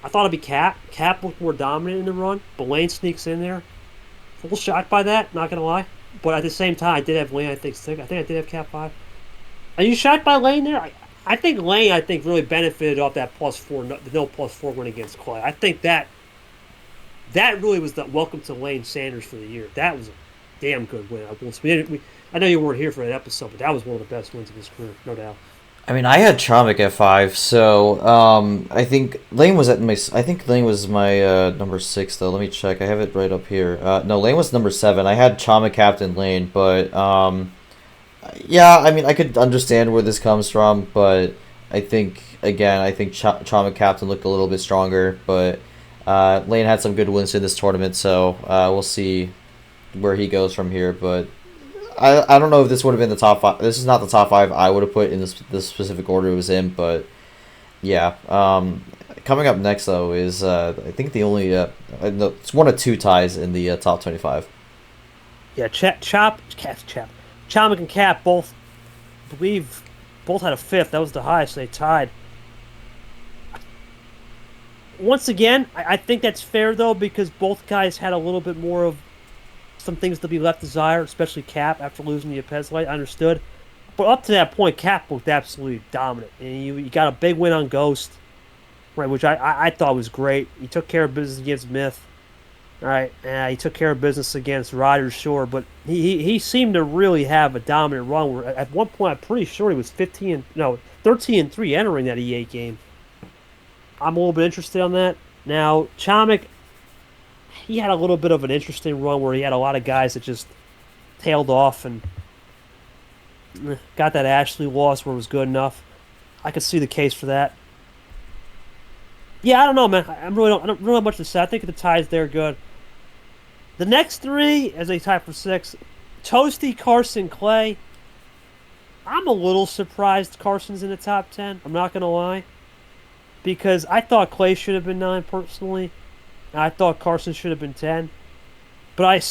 A: I thought it'd be Cap. Cap looked more dominant in the run, but Lane sneaks in there. A little shocked by that, not gonna lie. But at the same time, I did have Lane. I think 6. I think I did have Cap 5. Are you shocked by Lane there? I think Lane, really benefited off that +4, the no +4 win against Clay. I think that really was the welcome to Lane Sanders for the year. That was a damn good win. I know you weren't here for that episode, but that was one of the best wins of his career, no doubt.
B: I mean, I had Chomik at 5, so I think Lane was my number 6 though. Let me check. I have it right up here. No, Lane was number 7. I had Chomik captain Lane, but yeah, I mean, I could understand where this comes from, but I think Chomik captain looked a little bit stronger, but Lane had some good wins in this tournament, so we'll see where he goes from here. But I don't know if this would have been the top 5. This is not the top 5 I would have put in this specific order it was in, but yeah. Coming up next though is I think the only it's one of 2 ties in the top 25.
A: Yeah, Chomik and Cap both had a 5th. That was the highest they tied. Once again, I think that's fair though, because both guys had a little bit more of some things to be left desired, especially Cap after losing the Yepez light. I understood, but up to that point, Cap looked absolutely dominant, and you got a big win on Ghost, right? Which I thought was great. He took care of business against Myth. All right, he took care of business against Riders, sure, but he seemed to really have a dominant run. Where at one point, I'm pretty sure he was 13-3 entering that E8 game. I'm a little bit interested on that. Now, Chomik, he had a little bit of an interesting run where he had a lot of guys that just tailed off and got that Ashley loss where it was good enough. I could see the case for that. Yeah, I don't know, man. I don't really have much to say. I think the ties there are good. The next three, as they tie for 6, Toasty, Carson, Clay. I'm a little surprised Carson's in the top 10. I'm not going to lie. Because I thought Clay should have been 9, personally. And I thought Carson should have been 10. But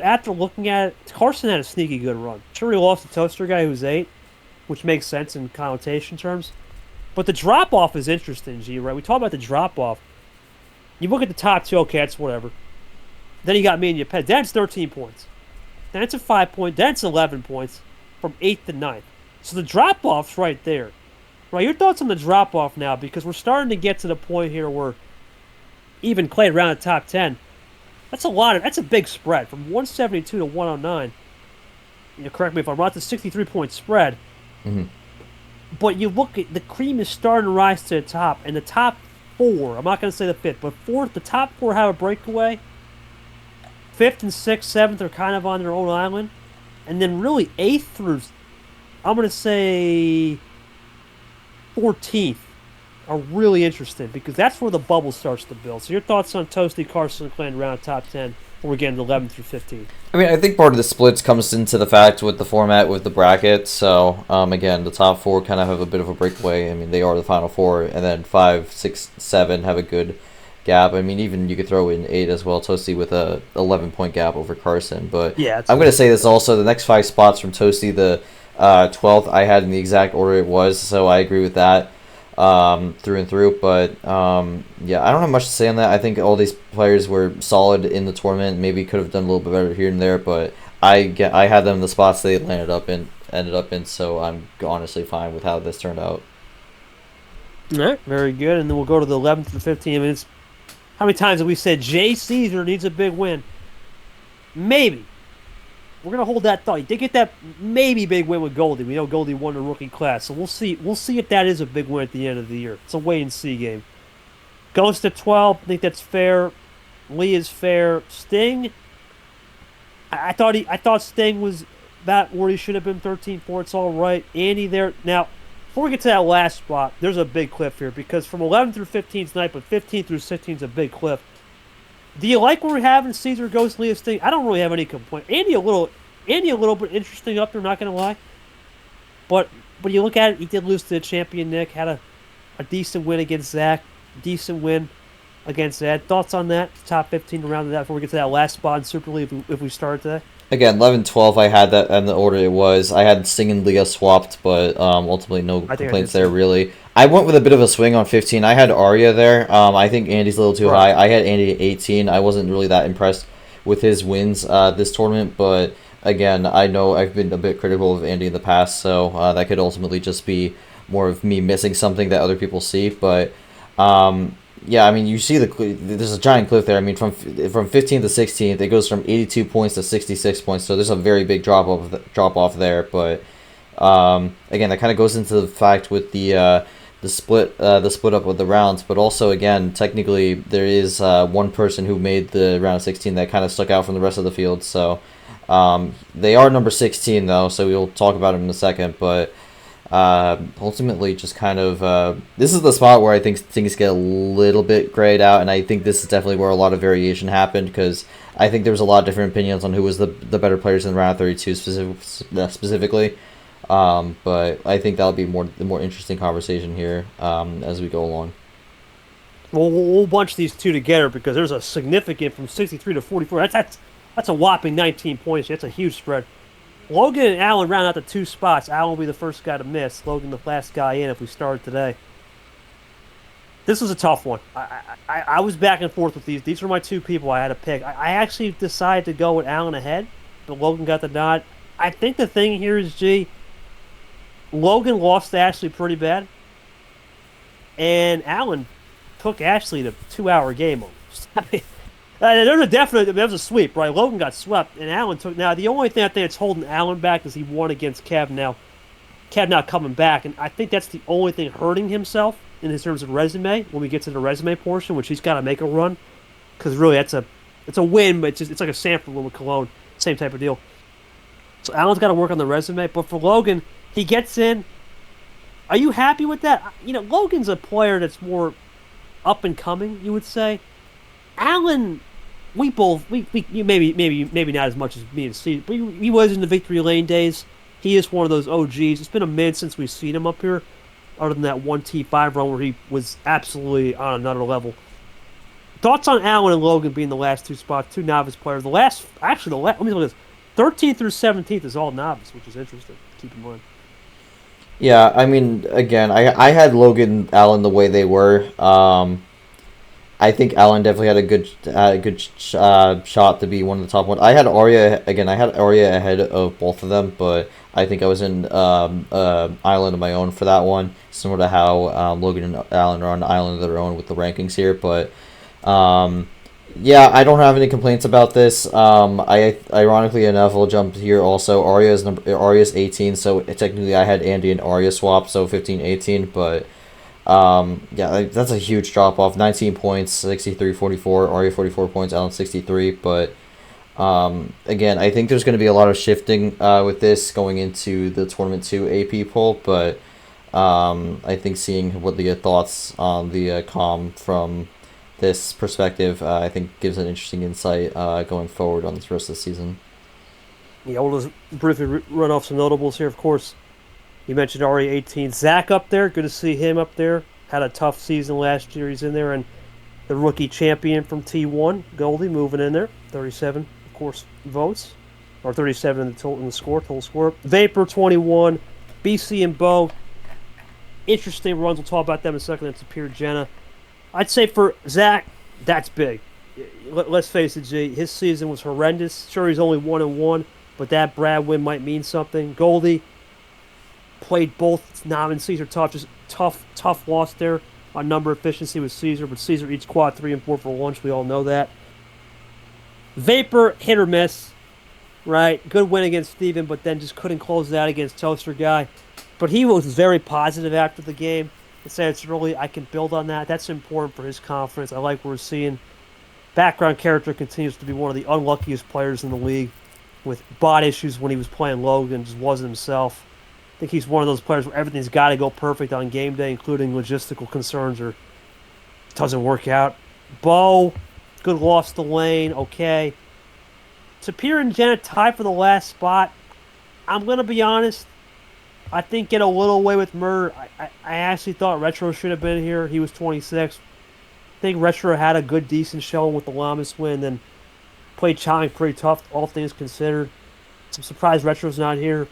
A: after looking at it, Carson had a sneaky good run. Sure, he lost the Toaster guy who's 8, which makes sense in connotation terms. But the drop-off is interesting, G, right? We talk about the drop-off. You look at the top 2, okay, that's whatever. Then you got me and your pet. That's 13 points. Then it's a 5 point. Then it's 11 points from 8th to 9th. So the drop-off's right there. Right, your thoughts on the drop-off now? Because we're starting to get to the point here where even Clay around the top 10, that's a big spread. From 172 to 109. Correct me if I'm wrong, it's a 63-point spread.
B: Mm-hmm.
A: But you look at the cream is starting to rise to the top, and the top 4, I'm not going to say the 5th, but 4th, the top 4 have a breakaway. 5th and 6th, 7th are kind of on their own island. And then really 8th through, I'm going to say 14th are really interesting because that's where the bubble starts to build. So your thoughts on Toasty, Carson, and Clay around top 10 before we get into 11 through 15?
B: I mean, I think part of the splits comes into the fact with the format with the bracket. So, again, the top 4 kind of have a bit of a breakaway. I mean, they are the final 4, and then 5, 6, 7 have a good gap. I mean, even you could throw in 8 as well. Toasty with a 11-point gap over Carson. But yeah, I'm going to say this also. The next 5 spots from Toasty, the 12th, I had in the exact order it was. So I agree with that through and through. But, yeah, I don't have much to say on that. I think all these players were solid in the tournament. Maybe could have done a little bit better here and there. But I had them in the spots they ended up in. So I'm honestly fine with how this turned out.
A: All right, very good. And then we'll go to the 11th to 15 minutes. How many times have we said Jay Caesar needs a big win? Maybe. We're going to hold that thought. He did get that maybe big win with Goldie. We know Goldie won the rookie class, so we'll see. We'll see if that is a big win at the end of the year. It's a wait-and-see game. Goes to 12. I think that's fair. Lee is fair. Sting, I thought Sting was about where he should have been, 13-4. It's all right. Andy there. Now, before we get to that last spot, there's a big cliff here because from 11 through 15 tonight, but 15 through 16 is a big cliff. Do you like what we're having? Caesar, Ghost, Leah, Sting? I don't really have any complaint. Andy a little bit interesting up there, not going to lie. But you look at it, he did lose to the champion Nick, had a decent win against Zach, decent win against Ed. Thoughts on that? Top 15 around that before we get to that last spot in Super League if we start today?
B: Again, 11-12, I had that in the order it was. I had Sting and Leah swapped, but ultimately no complaints there, really. I went with a bit of a swing on 15. I had Arya there. I think Andy's a little too high. I had Andy at 18. I wasn't really that impressed with his wins this tournament, but again, I know I've been a bit critical of Andy in the past, so that could ultimately just be more of me missing something that other people see, but yeah, I mean, you see there's a giant cliff there. I mean, from 15th to 16th, it goes from 82 points to 66 points. So there's a very big drop off there. But again, that kind of goes into the fact with the split up with the rounds. But also, again, technically, there is one person who made the round of 16 that kind of stuck out from the rest of the field. So they are number 16 though. So we'll talk about him in a second. But ultimately just kind of this is the spot where I think things get a little bit grayed out, and I think this is definitely where a lot of variation happened because I think there was a lot of different opinions on who was the better players in round 32 specifically, but I think that'll be the more interesting conversation here as we go along.
A: Well, we'll bunch these two together because there's a significant from 63 to 44. That's a whopping 19 points. That's a huge spread. Logan and Allen round out the 2 spots. Allen will be the first guy to miss. Logan the last guy in if we start today. This was a tough one. I was back and forth with these. These were my 2 people I had to pick. I actually decided to go with Allen ahead, but Logan got the nod. I think the thing here is, Logan lost to Ashley pretty bad, and Allen took Ashley to 2-hour game almost. I mean, there was a sweep, right? Logan got swept, and Allen took. Now, the only thing I think that's holding Allen back is he won against Kev now. Kev now coming back, and I think that's the only thing hurting himself in terms of resume when we get to the resume portion, which he's got to make a run, because really it's a win, but it's like a Sanford win with Cologne, same type of deal. So Allen's got to work on the resume, but for Logan, he gets in. Are you happy with that? Logan's a player that's more up and coming, you would say. Allen, we maybe not as much as me and Steve, but he was in the victory lane days. He is one of those OGs. It's been a minute since we've seen him up here, other than that one T5 run where he was absolutely on another level. Thoughts on Allen and Logan being the last two spots, two novice players. Let me look at this. 13th through 17th is all novice, which is interesting to keep in mind.
B: Yeah, I mean, again, I had Logan, Allen the way they were. I think Allen definitely had a good shot to be one of the top ones. I had Arya ahead of both of them, but I think I was in island of my own for that one, similar to how Logan and Allen are on an island of their own with the rankings here. But yeah, I don't have any complaints about this. Ironically enough, I'll jump here also. Arya's 18, so technically I had Andy and Arya swap, so 15-18, but yeah, that's a huge drop off. 19 points, 63-44, Arya 44 points, Allen 63, but again, I think there's going to be a lot of shifting with this going into the Tournament 2 AP poll, but I think seeing what the thoughts on the comm from this perspective, I think gives an interesting insight going forward on the rest of the season.
A: Yeah, we'll just briefly run off some notables here. Of course, you mentioned Ari 18. Zach up there, good to see him up there. Had a tough season last year. He's in there. And the rookie champion from T1, Goldie, moving in there. 37, of course, votes. Or 37 in the total score. Vapor, 21. BC and Bo. Interesting runs. We'll talk about them in a second. That's Superior Jenna. I'd say for Zach, that's big. Let's face it, G. His season was horrendous. Sure, he's only 1-1, but that Brad win might mean something. Goldie played both Nam and Caesar tough. Just tough loss there on number efficiency with Caesar, but Caesar eats quad 3 and 4 for lunch. We all know that. Vapor, hit or miss, right? Good win against Steven, but then just couldn't close it out against Toaster Guy. But he was very positive after the game. I say it's early. I can build on that. That's important for his confidence. I like what we're seeing. Background character continues to be one of the unluckiest players in the league with bot issues when he was playing Logan, just wasn't himself. I think he's one of those players where everything's got to go perfect on game day, including logistical concerns, or it doesn't work out. Bo, good loss to Lane, okay. Tapir and Janet tied for the last spot. I'm going to be honest. I think get a little away with Murr. I actually thought Retro should have been here. He was 26. I think Retro had a good, decent showing with the Lamas win, then played Chang pretty tough, all things considered. I'm surprised Retro's not here.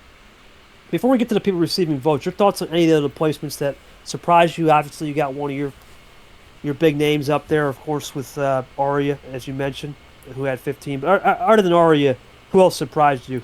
A: Before we get to the people receiving votes, your thoughts on any of the placements that surprised you? Obviously, you got one of your big names up there, of course, with Arya, as you mentioned, who had 15. But other than Arya, who else surprised you?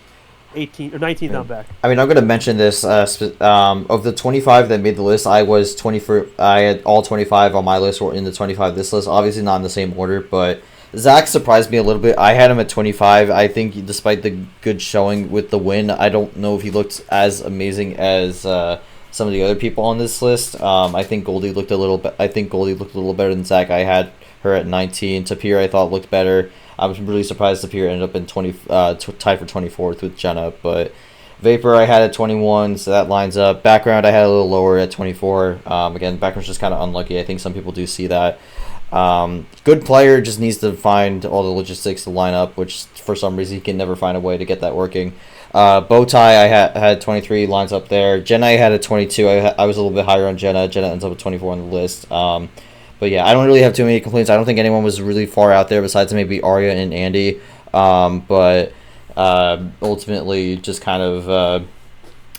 A: 18 or 19th on back.
B: I mean, I'm going to mention this. Of the 25 that made the list, I had all 25 on my list or in the 25 this list. Obviously not in the same order, but Zach surprised me a little bit. I had him at 25. I think despite the good showing with the win, I don't know if he looked as amazing as some of the other people on this list. I think Goldie looked a little better than Zach. I had her at 19. Tapir I thought looked better. I was really surprised Tapir ended up in tied for 24th with Jenna, but Vapor I had at 21, so that lines up. Background I had a little lower at 24. Again, Background's just kind of unlucky. I think some people do see that. Good player, just needs to find all the logistics to line up, which for some reason he can never find a way to get that working. Bowtie I had 23, lines up there. Jenna I had at 22. I was a little bit higher on Jenna. Jenna ends up at 24 on the list. But yeah, I don't really have too many complaints. I don't think anyone was really far out there besides maybe Arya and Andy. But ultimately, just kind of,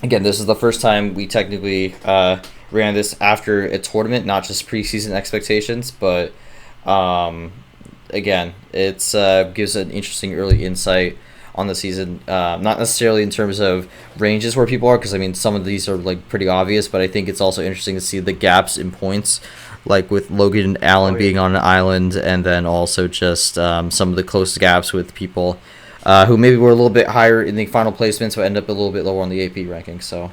B: again, this is the first time we technically ran this after a tournament, not just preseason expectations. But again, it's gives an interesting early insight on the season. Not necessarily in terms of ranges where people are, because I mean some of these are like pretty obvious, but I think it's also interesting to see the gaps in points, like with Logan and Allen being on an island, and then also just some of the close gaps with people who maybe were a little bit higher in the final placements but end up a little bit lower on the AP ranking. So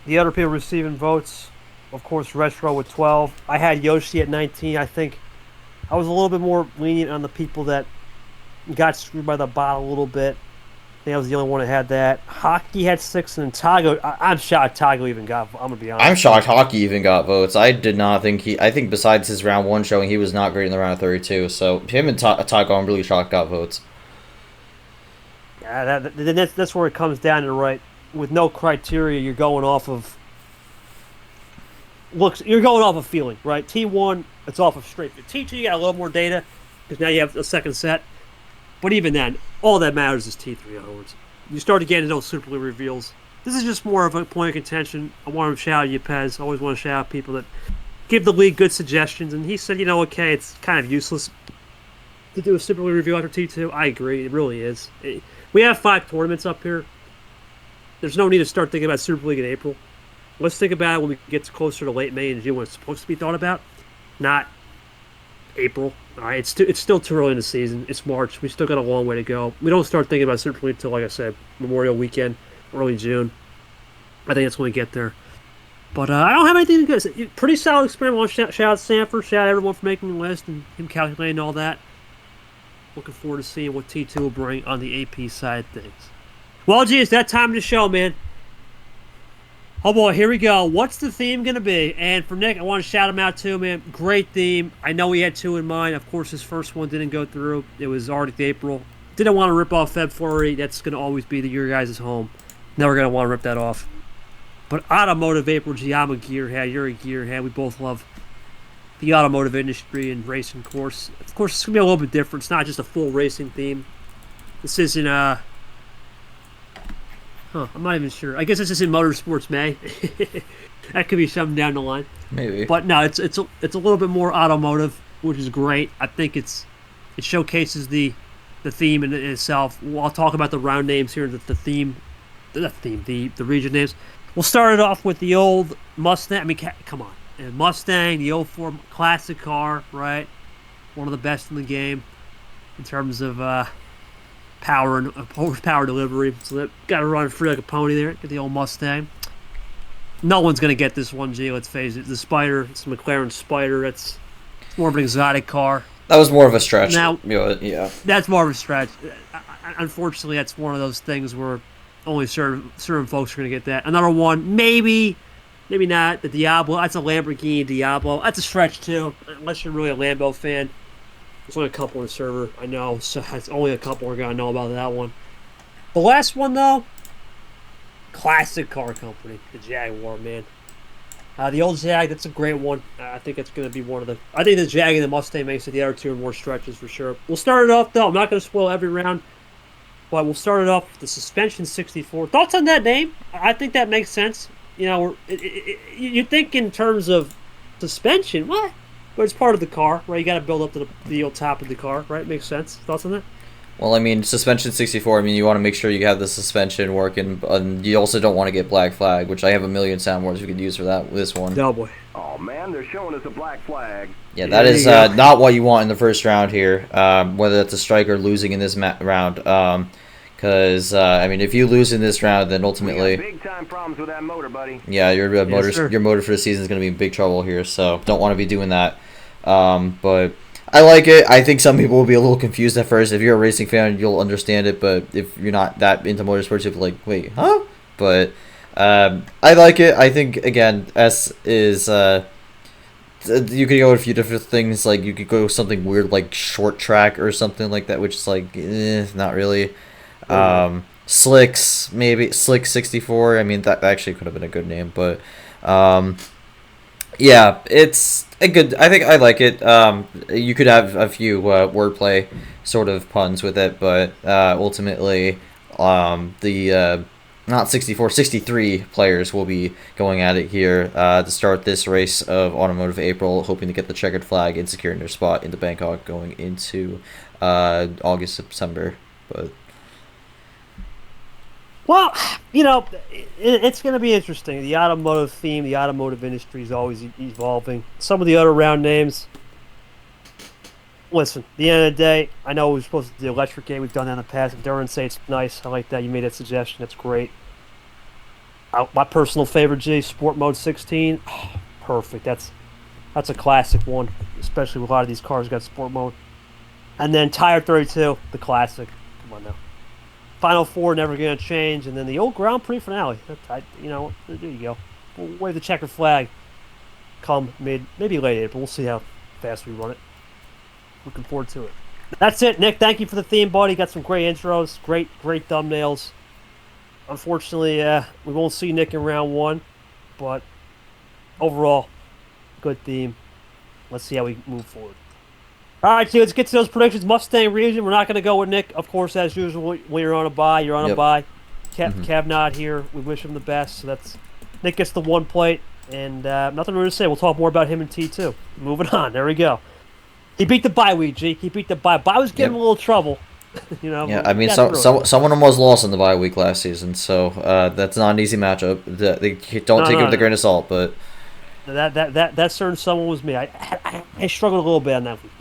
A: The other people receiving votes, of course, Retro with 12. I had Yoshi at 19. I think I was a little bit more lenient on the people that got screwed by the bot a little bit. I think I was the only one that had that. Hockey had 6, and Tago. I'm shocked Tago even got. I'm gonna be honest.
B: I'm shocked Hockey even got votes. I did not think he. I think besides his round 1 showing, he was not great in the round of 32. So him and Tago, I'm really shocked got votes.
A: Yeah, that's where it comes down to, right? With no criteria, you're going off of looks. You're going off of feeling, right? T1, it's off of straight. T2, you got a little more data because now you have a second set. But even then, all that matters is T3 onwards. You start to get into those Super League reveals. This is just more of a point of contention. I want to shout out you, Pez. I always want to shout out people that give the league good suggestions. And he said, okay, it's kind of useless to do a Super League review after T2. I agree. It really is. We have 5 tournaments up here. There's no need to start thinking about Super League in April. Let's think about it when we get closer to late May and June when it's supposed to be thought about, not April. All right, it's still too early in the season. It's March. We still got a long way to go. We don't start thinking about Super League until, like I said, Memorial Weekend, early June. I think that's when we get there. But I don't have anything to go. Pretty solid experiment. I want to shout out Sanford, shout out everyone for making the list and him calculating all that. Looking forward to seeing what T2 will bring on the AP side of things. Well, gee, it's that time of the show, man. Oh, boy, here we go. What's the theme going to be? And for Nick, I want to shout him out, too, man. Great theme. I know he had 2 in mind. Of course, his first one didn't go through. It was Arctic April. Didn't want to rip off Feb Flurry. That's going to always be your guys' home. Never going to want to rip that off. But Automotive April, gee, I'm a gearhead. You're a gearhead. We both love the automotive industry and racing course. Of course, it's going to be a little bit different. It's not just a full racing theme. This isn't, I'm not even sure. I guess this is in Motorsports May. That could be something down the line.
B: Maybe.
A: But no, it's a little bit more automotive, which is great. I think it showcases the theme in itself. Well, I'll talk about the round names here, the region names. We'll start it off with the old Mustang. I mean, come on. Mustang, the 04 classic car, right? One of the best in the game in terms of power and horsepower delivery. So that got to run free like a pony there. Get the old Mustang. No one's going to get this one, G. Let's face it. The Spider, it's the McLaren Spider. It's more of an exotic car.
B: That was more of a stretch.
A: Now,
B: yeah.
A: That's more of a stretch. Unfortunately, that's one of those things where only certain folks are going to get that. Another one, maybe not. The Diablo. That's a Lamborghini Diablo. That's a stretch, too, unless you're really a Lambo fan. There's only a couple on the server, I know, so it's only a couple are going to know about that one. The last one, though, classic car company, the Jaguar, man. The old Jag, that's a great one. I think it's going to be one of the... I think the Jag and the Mustang makes it. The other 2 are more stretches for sure. We'll start it off, though. I'm not going to spoil every round, but we'll start it off with the Suspension 64. Thoughts on that name? I think that makes sense. You think in terms of suspension, what? But it's part of the car, right? You got to build up to the top of the car, right? Makes sense. Thoughts on that?
B: Well, I mean, suspension 64, I mean, you want to make sure you have the suspension working, and you also don't want to get black flag, which I have a million soundboards we could use for this one.
A: Oh, boy.
C: Oh, man, they're showing us a black flag.
B: Yeah, that is not what you want in the first round here, whether it's a strike or losing in this round. Because, I mean, if you lose in this round, then ultimately...
C: big-time problems with that motor, buddy.
B: Yeah, your motor for the season is going to be in big trouble here, so don't want to be doing that. But I like it. I think some people will be a little confused at first. If you're a racing fan, you'll understand it, but if you're not that into motorsports, you'll be like, wait, huh? But I like it. I think, again, S is... you could go with a few different things. Like, you could go something weird like short track or something like that, which is like, not really. Slicks, maybe Slick 64. I mean, that actually could have been a good name, but yeah, it's a good. I think I like it. You could have a few wordplay sort of puns with it, but ultimately, the not 64, 63 players will be going at it here to start this race of Automotive April, hoping to get the checkered flag and securing their spot into Bangkok going into August, September, but.
A: Well, it's going to be interesting. The automotive theme, the automotive industry is always evolving. Some of the other round names, listen, at the end of the day, I know we're supposed to do Electric Gate. We've done that in the past. If Duran say it's nice, I like that. You made that suggestion. That's great. My personal favorite, G, Sport Mode 16. Perfect. That's a classic one, especially with a lot of these cars got Sport Mode. And then Tire 32, the classic. Come on now. Final Four, never going to change. And then the old Grand Prix finale. There you go. We'll wave the checker flag come maybe late April. We'll see how fast we run it. Looking forward to it. That's it, Nick. Thank you for the theme, buddy. Got some great intros, great thumbnails. Unfortunately, we won't see Nick in round 1, but overall, good theme. Let's see how we move forward. All right, let's get to those predictions. Mustang region. We're not going to go with Nick, of course, as usual. When you're on a bye, you're on a bye. Kev not here. We wish him the best. So that's Nick gets the 1 plate, and nothing really to say. We'll talk more about him in T2. Moving on. There we go. He beat the bye week, G. He beat the bye. Bye was giving him a little trouble.
B: Yeah, I mean, some of them was lost in the bye week last season, so that's not an easy matchup. They don't take it with a grain of salt, but
A: that certain someone was me. I struggled a little bit on that week.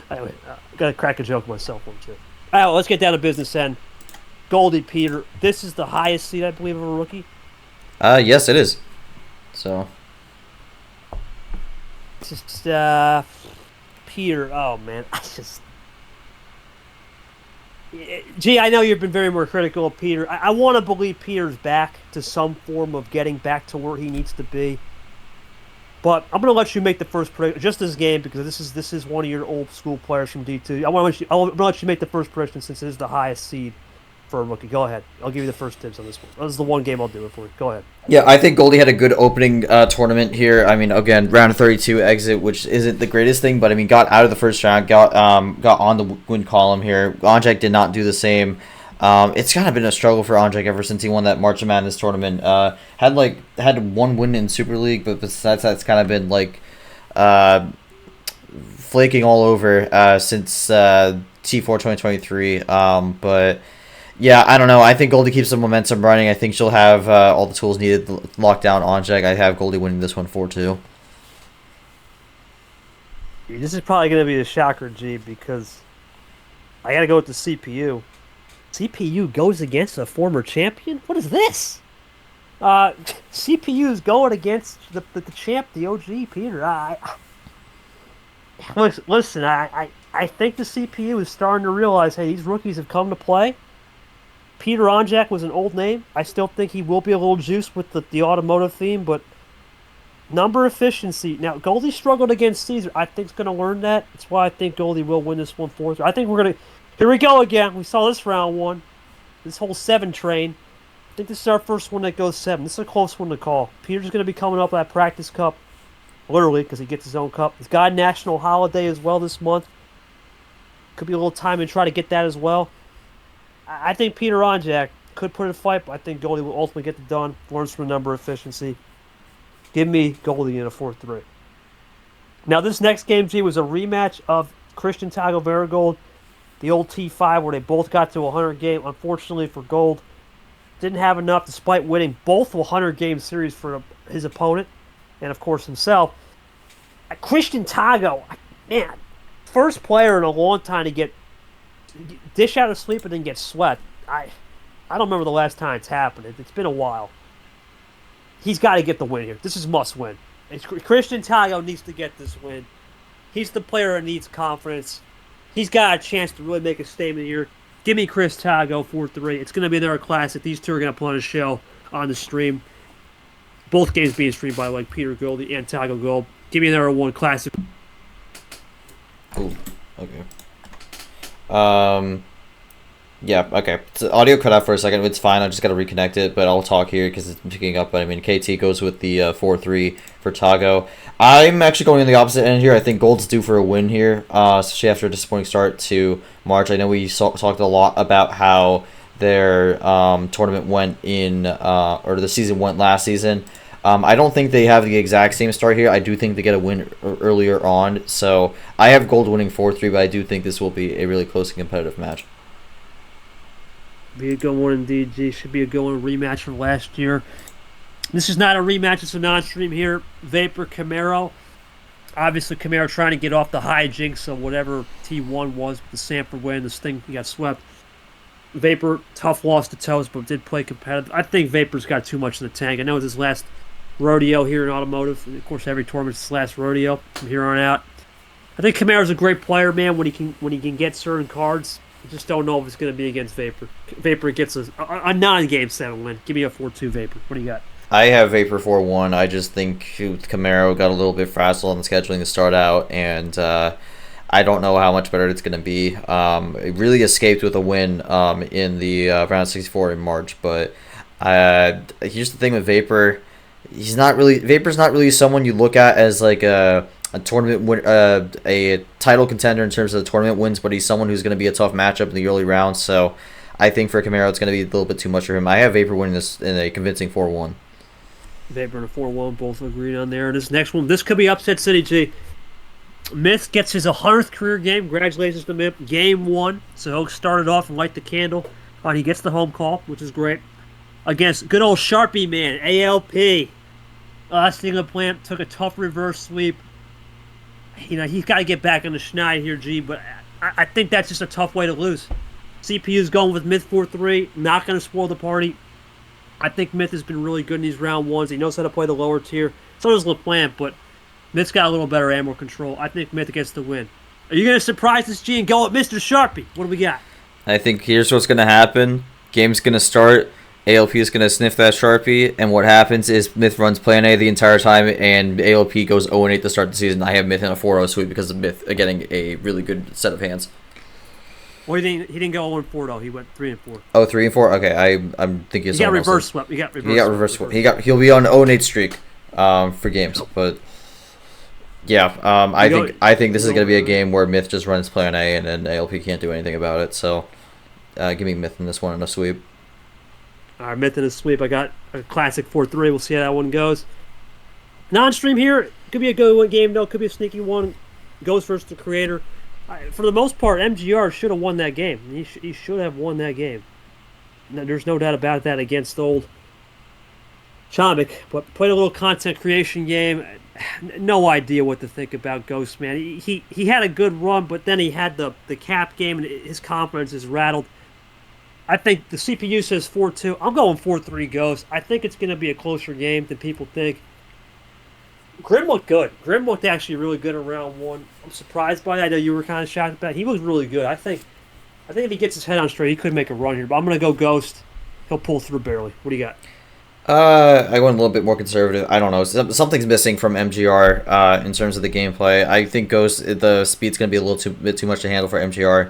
A: Anyway, gotta crack a joke myself one too. All right, well, let's get down to business end. Goldie Peter, this is the highest seed, I believe, of a rookie.
B: Yes, it is. So,
A: just Peter. Oh man, Gee, I know you've been very more critical of Peter. I want to believe Peter's back to some form of getting back to where he needs to be. But I'm going to let you make the first prediction, just this game, because this is one of your old school players from D2. I'm going to let you make the first prediction since it is the highest seed for a rookie. Go ahead. I'll give you the first tips on this one. This is the one game I'll do it for you. Go ahead.
B: Yeah, I think Goldie had a good opening tournament here. I mean, again, round 32 exit, which isn't the greatest thing, but I mean, got out of the first round, got on the win column here. Andrzej did not do the same. It's kind of been a struggle for Andrzej ever since he won that March Madness tournament. Had one win in Super League, but besides that's kind of been like flaking all over since T4 2023. But yeah, I don't know. I think Goldie keeps the momentum running. I think she'll have all the tools needed to lock down Andrzej. I have Goldie winning this one 4-2.
A: This is probably going to be a shocker, G, because I got to go with the CPU. CPU goes against a former champion? What is this? CPU is going against the champ, the OG, Peter. Listen, I think the CPU is starting to realize, hey, these rookies have come to play. Peter Andrzej was an old name. I still think he will be a little juiced with the automotive theme, but number efficiency. Now, Goldie struggled against Caesar. I think he's going to learn that. That's why I think Goldie will win this one 4-3. I think we're going to... Here we go again. We saw this round 1. This whole 7 train. I think this is our first one that goes 7. This is a close one to call. Peter's going to be coming up with that practice cup. Literally, because he gets his own cup. He's got a national holiday as well this month. Could be a little time to try to get that as well. I think Peter Andrzej could put in a fight, but I think Goldie will ultimately get it done. Learns from the number efficiency. Give me Goldie in a 4-3. Now, this next game, G, was a rematch of Christian Tago Marigold, the old T5, where they both got to a 100-game. Unfortunately for Gold, didn't have enough despite winning both 100-game series for his opponent and, of course, himself. Christian Tago, man, first player in a long time to dish out of sleep and then get swept. I don't remember the last time it's happened. It's been a while. He's got to get the win here. This is must win. Christian Tago needs to get this win. He's the player that needs confidence. He's got a chance to really make a statement here. Give me Chris Tago 4-3. It's going to be another classic. These two are going to put on a show on the stream. Both games being streamed by like Peter Goldie and Tago Gold. Give me another one classic.
B: Ooh, okay. Yeah, okay. So audio cut out for a second. It's fine. I just got to reconnect it, but I'll talk here because it's picking up. But I mean, KT goes with the 4-3 for Tago. I'm actually going in the opposite end here. I think Gold's due for a win here, especially after a disappointing start to March. I know we talked a lot about how their tournament went or the season went last season. I don't think they have the exact same start here. I do think they get a win earlier on. So I have Gold winning 4-3, but I do think this will be a really close and competitive match.
A: Be a good one indeed, G. Should be a good one. Rematch from last year. This is not a rematch. It's a non-stream here. Vapor Camaro. Obviously, Camaro trying to get off the hijinks of whatever T1 was with the Sanford win. This thing, he got swept. Vapor, tough loss to Toast, but did play competitive. I think Vapor's got too much in the tank. I know it's his last rodeo here in Automotive. And of course, every tournament's his last rodeo from here on out. I think Camaro's a great player, man, when he can get certain cards. I just don't know if it's going to be against Vapor. Vapor gets a non-game 7 win. Give me a 4-2 Vapor. What do you got?
B: I have Vapor 4-1. I just think Camaro got a little bit frazzled on the scheduling to start out, and I don't know how much better it's going to be. It really escaped with a win in the round 64 in March, but here's the thing with Vapor. Vapor's not really someone you look at as like a tournament win, a title contender in terms of the tournament wins, but he's someone who's going to be a tough matchup in the early rounds. So I think for Camaro, it's going to be a little bit too much for him. I have Vapor winning this in a convincing 4-1.
A: Vapor and a 4-1, both agreed on there. And this next one, this could be upset City G. Myth gets his 100th career game. Congratulations to Myth. Game 1. So he'll start it off and light the candle. He gets the home call, which is great. Against good old Sharpie man, ALP. England Plant took a tough reverse sweep. He's got to get back on the schneid here, G, but I think that's just a tough way to lose. CPU's going with Myth 4-3, not going to spoil the party. I think Myth has been really good in these round ones. He knows how to play the lower tier. So does LaPlante, but Myth's got a little better ammo control. I think Myth gets the win. Are you going to surprise this G and go with Mr. Sharpie? What do we got?
B: I think here's what's going to happen. Game's going to start. ALP is going to sniff that Sharpie, and what happens is Myth runs Plan A the entire time, and ALP goes 0-8 to start the season. I have Myth in a 4-0 sweep because of Myth getting a really good set of hands.
A: Well, he didn't go 0-4 though. He went 3-4.
B: Oh, 3-4. Okay, I'm thinking.
A: He got reverse sweep. He got reverse
B: sweep. He'll be on 0-8 streak, for games. But yeah, I think this is gonna be a game where Myth just runs Plan A, and then ALP can't do anything about it. So, give me Myth in this one in a sweep.
A: All right, Myth in a sweep. I got a classic 4-3. We'll see how that one goes. Non-stream here. Could be a good one game, though. Could be a sneaky one. Goes versus the creator. For the most part, MGR should have won that game. He should have won that game. There's no doubt about that against old Chomik. But played a little content creation game. No idea what to think about Ghost, man. He had a good run, but then he had the cap game, and his confidence is rattled. I think the CPU says 4-2. I'm going 4-3 Ghost. I think it's going to be a closer game than people think. Grim looked good. Grim looked actually really good in round 1. I'm surprised by that. I know you were kind of shocked about it. He was really good. I think if he gets his head on straight, he could make a run here. But I'm going to go Ghost. He'll pull through barely. What do you got?
B: I went a little bit more conservative. I don't know. Something's missing from MGR in terms of the gameplay. I think Ghost, the speed's going to be a little bit too much to handle for MGR.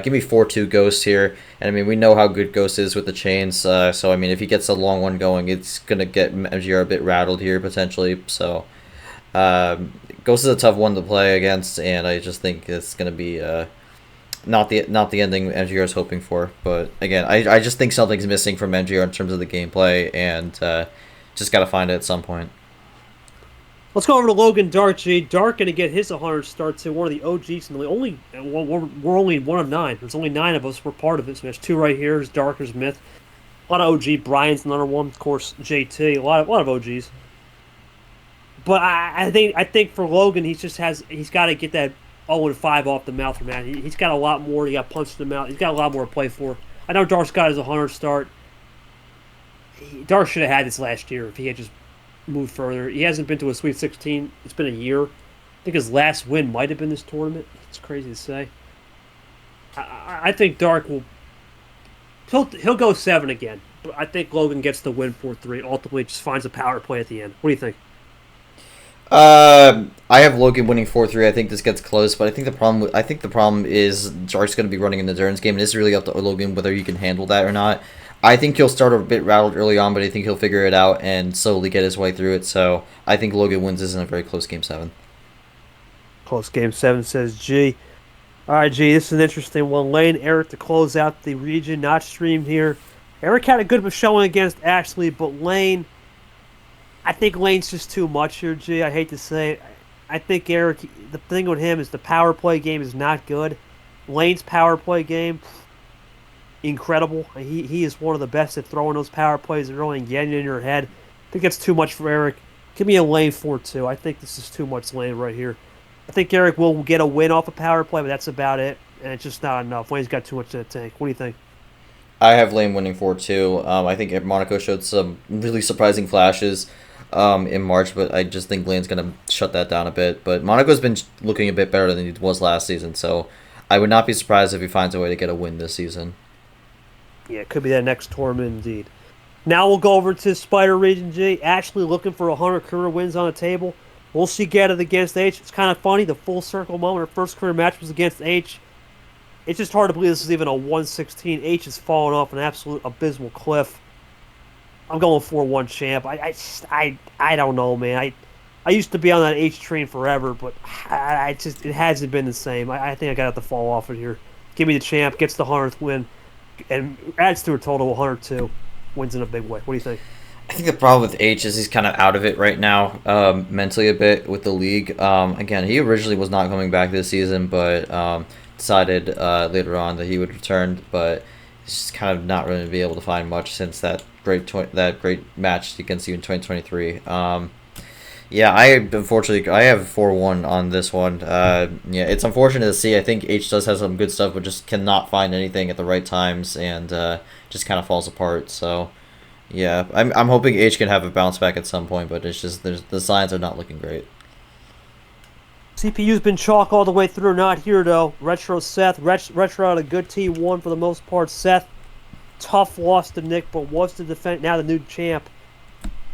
B: Give me 4-2 Ghost here. And, I mean, we know how good Ghost is with the chains. So, I mean, if he gets a long one going, it's going to get MGR a bit rattled here, potentially. So, Ghost is a tough one to play against, and I just think it's going to be not the ending MGR is hoping for. But, again, I just think something's missing from MGR in terms of the gameplay, and just got to find it at some point.
A: Let's go over to Logan Dark, G. Dark going to get his 100 start to one of the OGs. And we're only 1 of 9. There's only 9 of us. We're part of it. So there's 2 right here. There's Dark, there's Myth. A lot of OG. Brian's another one. Of course, JT. A lot of OGs. But I think for Logan, he's got to get that 0-5 off the mouth from that. He's got a lot more. He got punched in the mouth. He's got a lot more to play for. I know Dark's got his 100 start. Dark should have had this last year if he had just moved further. He hasn't been to a Sweet 16. It's been a year. I think his last win might have been this tournament. It's crazy to say. I think Dark will. He'll go 7 again. But I think Logan gets the win 4-3. Ultimately, just finds a power play at the end. What do you think?
B: I have Logan winning 4-3. I think this gets close, but I think the problem is Dark's going to be running an endurance game, and it's really up to Logan whether he can handle that or not. I think he'll start a bit rattled early on, but I think he'll figure it out and slowly get his way through it. So I think Logan wins this in a very close Game 7.
A: Close Game 7, says G. All right, G, this is an interesting one. Lane, Eric to close out the region, not streamed here. Eric had a good showing against Ashley, but Lane, I think Lane's just too much here, G. I hate to say it. I think Eric, the thing with him is the power play game is not good. Lane's power play game, incredible. He is one of the best at throwing those power plays and really getting in your head. I think that's too much for Eric. Give me a Lane 4-2. I think this is too much Lane right here. I think Eric will get a win off a power play, but that's about it. And it's just not enough. Lane's got too much in the tank. What do you think?
B: I have Lane winning 4-2. I think Monaco showed some really surprising flashes in March, but I just think Lane's going to shut that down a bit. But Monaco's been looking a bit better than he was last season, so I would not be surprised if he finds a way to get a win this season.
A: Yeah, it could be that next tournament indeed. Now we'll go over to Spider Region G. Ashley looking for 100 career wins on the table. Will she get it against H? It's kind of funny. The full circle moment. Her first career match was against H. It's just hard to believe this is even a 116. H has fallen off an absolute abysmal cliff. I'm going 4-1 champ. I don't know, man. I used to be on that H train forever, but it hasn't been the same. I think I got to fall off it here. Give me the champ. Gets the 100th win, and adds to her total 102. Wins in a big way. What do you think?
B: I think the problem with H is he's kind of out of it right now, mentally a bit with the league. Again, he originally was not coming back this season, but decided later on that he would return. But he's just kind of not really be able to find much since that great match against you in 2023. Yeah, I have 4-1 on this one. Yeah, it's unfortunate to see. I think H does have some good stuff, but just cannot find anything at the right times, and just kind of falls apart. So, yeah, I'm hoping H can have a bounce back at some point, but it's just the signs are not looking great.
A: CPU's been chalk all the way through. Not here though. Retro Seth. Retro had a good T1 for the most part. Seth, tough loss to Nick, but was the defense now the new champ.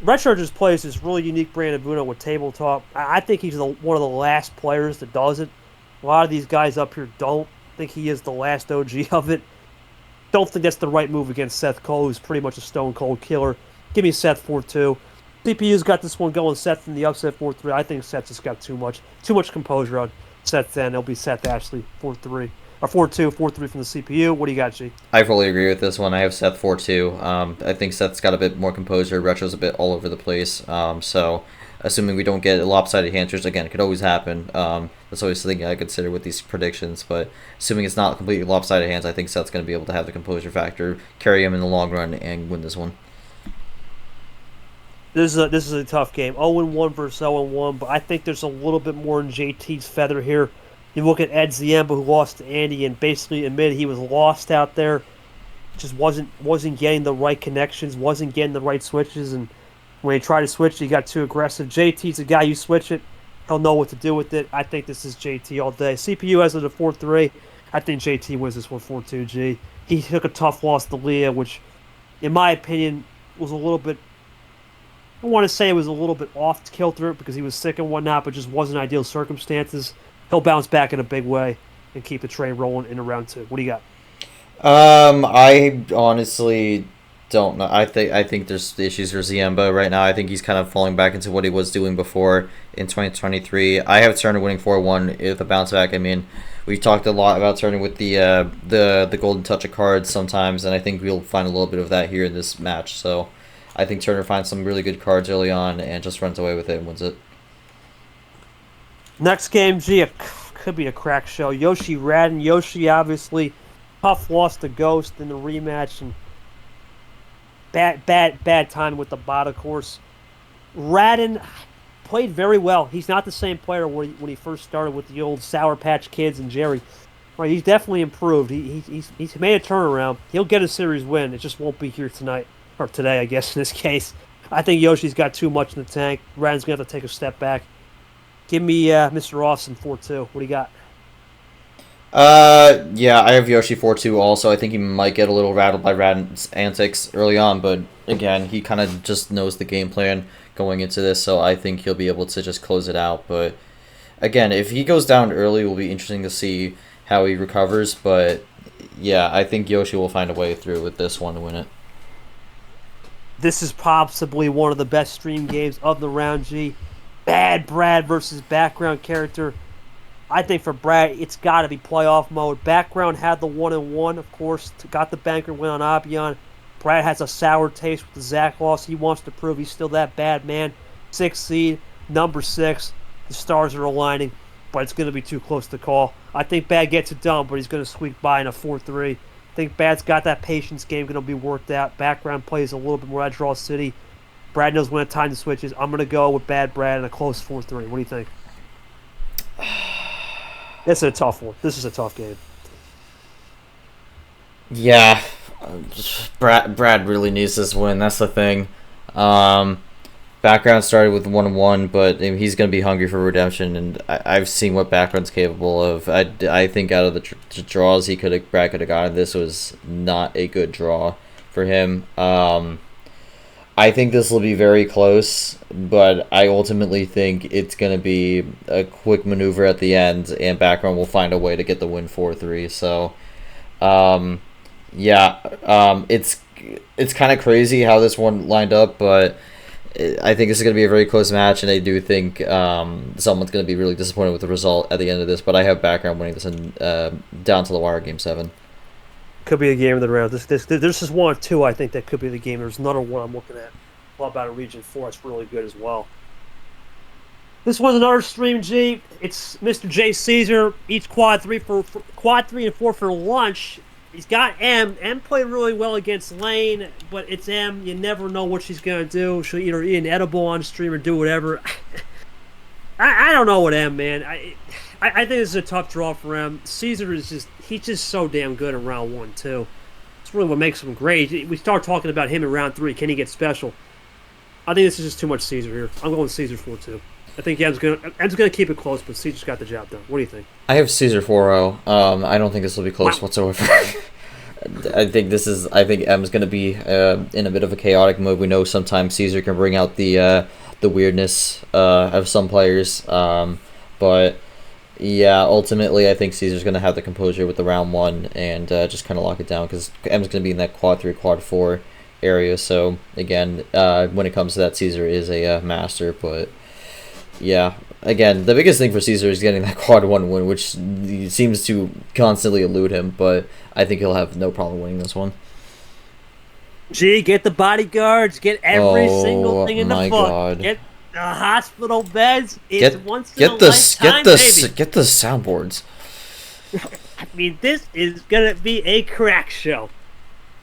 A: Retro just plays this really unique brand of Uno with tabletop. I think he's one of the last players that does it. A lot of these guys up here don't think he is the last OG of it. Don't think that's the right move against Seth Cole, who's pretty much a stone cold killer. Give me Seth 4-2. CPU's got this one going. Seth in the upset 4-3. I think Seth just got too much composure on Seth. Then it'll be Seth Ashley 4-3 or 4-2, 4-3 from the CPU. What do you got, G?
B: I fully agree with this one. I have Seth 4-2. I think Seth's got a bit more composure. Retro's a bit all over the place. So, assuming we don't get lopsided answers, again, it could always happen. That's always something I consider with these predictions. But assuming it's not completely lopsided hands, I think Seth's going to be able to have the composure factor, carry him in the long run, and win this one.
A: This is a tough game. 0-1 versus 0-1, but I think there's a little bit more in JT's feather here. You look at Ed Ziemba, who lost to Andy and basically admitted he was lost out there. Just wasn't getting the right connections, wasn't getting the right switches, and when he tried to switch, he got too aggressive. JT's a guy, you switch it, he'll know what to do with it. I think this is JT all day. CPU has it a 4-3. I think JT wins this one 4-2, G. He took a tough loss to Leah, which, in my opinion, was a little bit... I want to say it was a little bit off kilter because he was sick and whatnot, but just wasn't ideal circumstances. He'll bounce back in a big way and keep the train rolling in round 2. What do you got?
B: I honestly don't know. I think there's issues for Ziemba right now. I think he's kind of falling back into what he was doing before in 2023. I have Turner winning 4-1 with a bounce back. I mean, we talked a lot about Turner with the golden touch of cards sometimes, and I think we'll find a little bit of that here in this match. So I think Turner finds some really good cards early on and just runs away with it and wins it.
A: Next game, G, it could be a crack show. Yoshi Radin. Yoshi, obviously, tough loss to Ghost in the rematch, and bad time with the bot, of course. Radin played very well. He's not the same player when he first started with the old Sour Patch Kids and Jerry. Right, he's definitely improved. He's made a turnaround. He'll get a series win. It just won't be here tonight. Or today, I guess, in this case. I think Yoshi's got too much in the tank. Radin's going to have to take a step back. Give me Mr. Austin 4-2. What do you got?
B: Yeah, I have Yoshi 4-2 also. I think he might get a little rattled by Radin's antics early on, but again, he kind of just knows the game plan going into this, so I think he'll be able to just close it out. But again, if he goes down early, it will be interesting to see how he recovers, but yeah, I think Yoshi will find a way through with this one to win it.
A: This is possibly one of the best stream games of the round, G. Bad Brad versus background character. I think for Brad, it's got to be playoff mode. Background had the 1-1, of course. Got the banker win on Abion. Brad has a sour taste with the Zach loss. He wants to prove he's still that bad man. 6th seed, number 6. The stars are aligning, but it's going to be too close to call. I think Bad gets it done, but he's going to squeak by in a 4-3. I think Bad's got that patience game going to be worked out. Background plays a little bit more at Draw City. Brad knows when to time the switches. I'm going to go with Bad Brad in a close 4-3. What do you think? This is a tough one. This is a tough game.
B: Yeah. Brad really needs this win. That's the thing. Background started with 1-1, but he's going to be hungry for redemption, and I've seen what Background's capable of. I think out of the draws Brad could have gotten, this was not a good draw for him. I think this will be very close, but I ultimately think it's going to be a quick maneuver at the end, and Background will find a way to get the win 4-3. So, it's kind of crazy how this one lined up, but I think this is going to be a very close match, and I do think someone's going to be really disappointed with the result at the end of this. But I have Background winning this in down to the wire, Game 7.
A: Could be a game of the round. This is one or two. I think that could be the game. There's another one I'm looking at. Club out of Region 4. It's really good as well. This was another stream G. It's Mr. J Caesar. Each quad 3 and 4 for lunch. He's got M. M played really well against Lane, but it's M. You never know what she's going to do. She'll either eat an edible on stream or do whatever. I don't know what M, man. I think this is a tough draw for M. Caesar is he's just so damn good in round 1, too. It's really what makes him great. We start talking about him in round 3. Can he get special? I think this is just too much Caesar here. I'm going Caesar 4-2. I think M's gonna keep it close, but Caesar's got the job done. What do you think?
B: I have Caesar 4-0. I don't think this will be close whatsoever. I think M's gonna be in a bit of a chaotic mode. We know sometimes Caesar can bring out the weirdness of some players, but yeah, ultimately I think Caesar's gonna have the composure with the round 1 and just kind of lock it down because M's gonna be in that quad 3, quad 4 area. So again, when it comes to that, Caesar is a master, but. Yeah, again, the biggest thing for Caesar is getting that quad 1 win, which seems to constantly elude him, but I think he'll have no problem winning this one.
A: Gee, get the bodyguards, get every single thing in the book.
B: God.
A: Get the hospital beds. It's once in a
B: lifetime,
A: baby.
B: Get the soundboards.
A: I mean, this is going to be a crack show.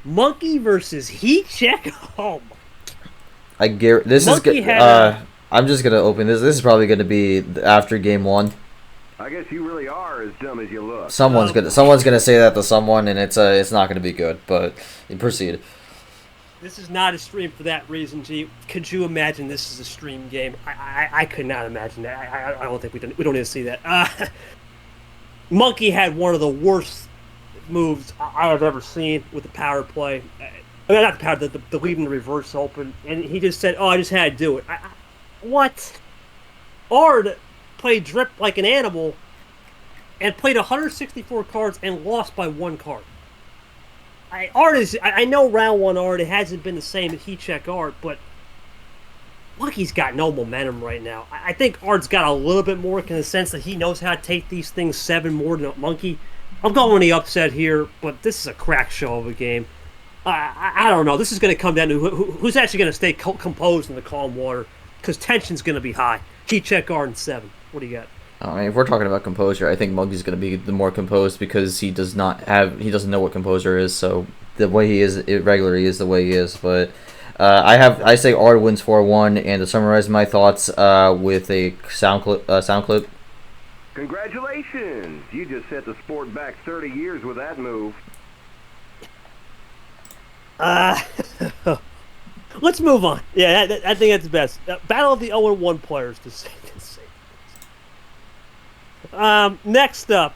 A: Monkey versus Heat Check. Oh, my.
B: This is good. I'm just gonna open this. This is probably gonna be after Game 1.
C: I guess you really are as dumb as you look.
B: Someone's gonna say that to someone, and it's not gonna be good. But proceed.
A: This is not a stream for that reason, G. Could you imagine this is a stream game? I could not imagine that. I don't think we don't need to see that. Monkey had one of the worst moves I've ever seen with the power play. I mean, not the power, the lead in the reverse open, and he just said, "Oh, I just had to do it." What? Ard played drip like an animal and played 164 cards and lost by 1 card. I know round 1 Ard, it hasn't been the same as Heat Check Ard, but Monkey's got no momentum right now. I think Ard's got a little bit more in the sense that he knows how to take these things 7 more than Monkey. I'm going with the upset here, but this is a crack show of a game. I don't know. This is going to come down to who's actually going to stay composed in the calm water. Because tension's going to be high. Heat Check Ard in 7. What do you got?
B: I mean, if we're talking about composure, I think Monkey's going to be the more composed because he doesn't know what composure is. So the way he is irregular, he is the way he is. But I say Ard wins 4-1. And to summarize my thoughts with a sound clip.
C: Congratulations! You just set the sport back 30 years with that move.
A: Let's move on. Yeah, I think that's the best. Battle of the 0-1 players, to say this. Next up,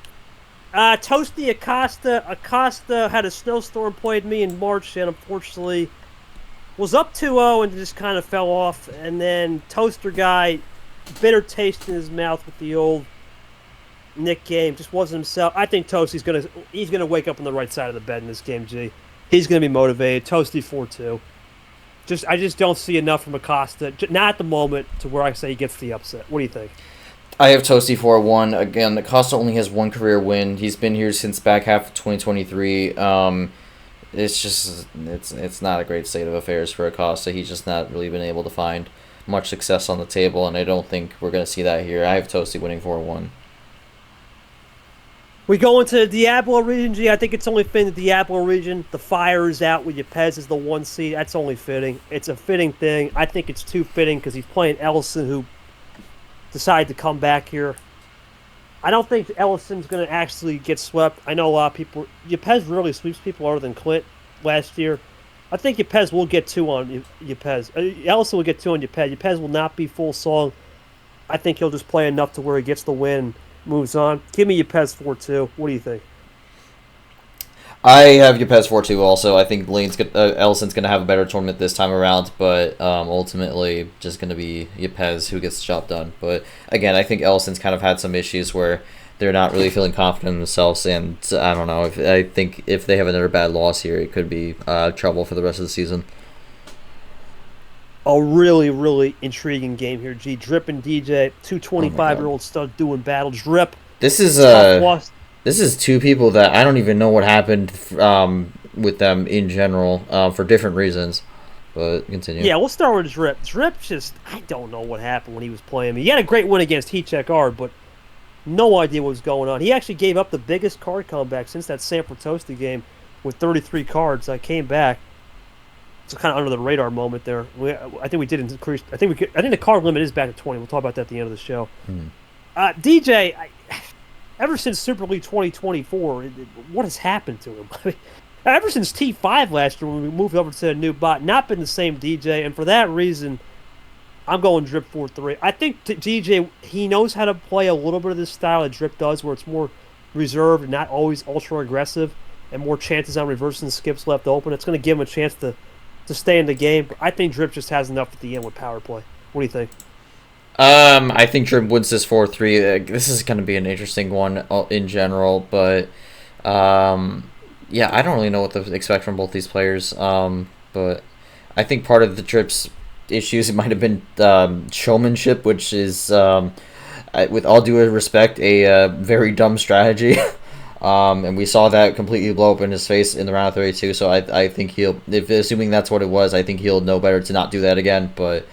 A: Toasty Acosta. Acosta had a snowstorm, played me in March, and unfortunately was up 2-0 and just kind of fell off. And then Toaster Guy, bitter taste in his mouth with the old Nick game, just wasn't himself. I think Toasty's gonna wake up on the right side of the bed in this game, G. He's gonna be motivated. Toasty 4-2. I just don't see enough from Acosta, not at the moment, to where I say he gets the upset. What do you think?
B: I have Toasty 4-1. Again, Acosta only has 1 career win. He's been here since back half of 2023. It's not a great state of affairs for Acosta. He's just not really been able to find much success on the table, and I don't think we're going to see that here. I have Toasty winning 4-1.
A: We go into the Diablo region, G. I think it's only fitting the Diablo region. The fire is out with Yepes as the 1 seed. That's only fitting. It's a fitting thing. I think it's too fitting because he's playing Ellison, who decided to come back here. I don't think Ellison's going to actually get swept. I know a lot of people. Yepes rarely sweeps people other than Clint. last year. I think Yepez will get 2 on Yepez. Ellison will get 2 on Yepez. Yepez will not be full song. I think he'll just play enough to where he gets the win and moves on. Give me Yepez 4-2. What do you think?
B: I have Yepez 4-2 also. I think Ellison's going to have a better tournament this time around, but ultimately just going to be Yepez who gets the job done. But again, I think Ellison's kind of had some issues where they're not really feeling confident in themselves, and I don't know. I think if they have another bad loss here, it could be trouble for the rest of the season.
A: A really, really intriguing game here, G. Drip and DJ, two 25-year-olds start doing battle. Drip.
B: This is This is two people that I don't even know what happened with them in general for different reasons. But continue.
A: Yeah, we'll start with Drip. Drip just, I don't know what happened when he was playing. He had a great win against Heat-Check Ard, but no idea what was going on. He actually gave up the biggest card comeback since that San Francisco game with 33 cards. I came back. It's kind of under the radar moment there. I think we did increase. I think the card limit is back at 20. We'll talk about that at the end of the show. DJ, ever since Super League 2024, what has happened to him? I mean, ever since T5 last year when we moved over to a new bot, not been the same DJ, and for that reason, I'm going Drip 4-3. I think DJ, he knows how to play a little bit of this style that Drip does, where it's more reserved and not always ultra aggressive, and more chances on reversing skips left open. It's going to give him a chance to stay in the game. But I think Drip just has enough at the end with power play. What do you think?
B: I think Drip wins this 4-3. This is going to be an interesting one in general, but yeah, I don't really know what to expect from both these players. But I think part of the Drip's issues might have been showmanship, which is, with all due respect, a very dumb strategy. And we saw that completely blow up in his face in the round of 32. So I think he'll, if assuming that's what it was, I think he'll know better to not do that again. But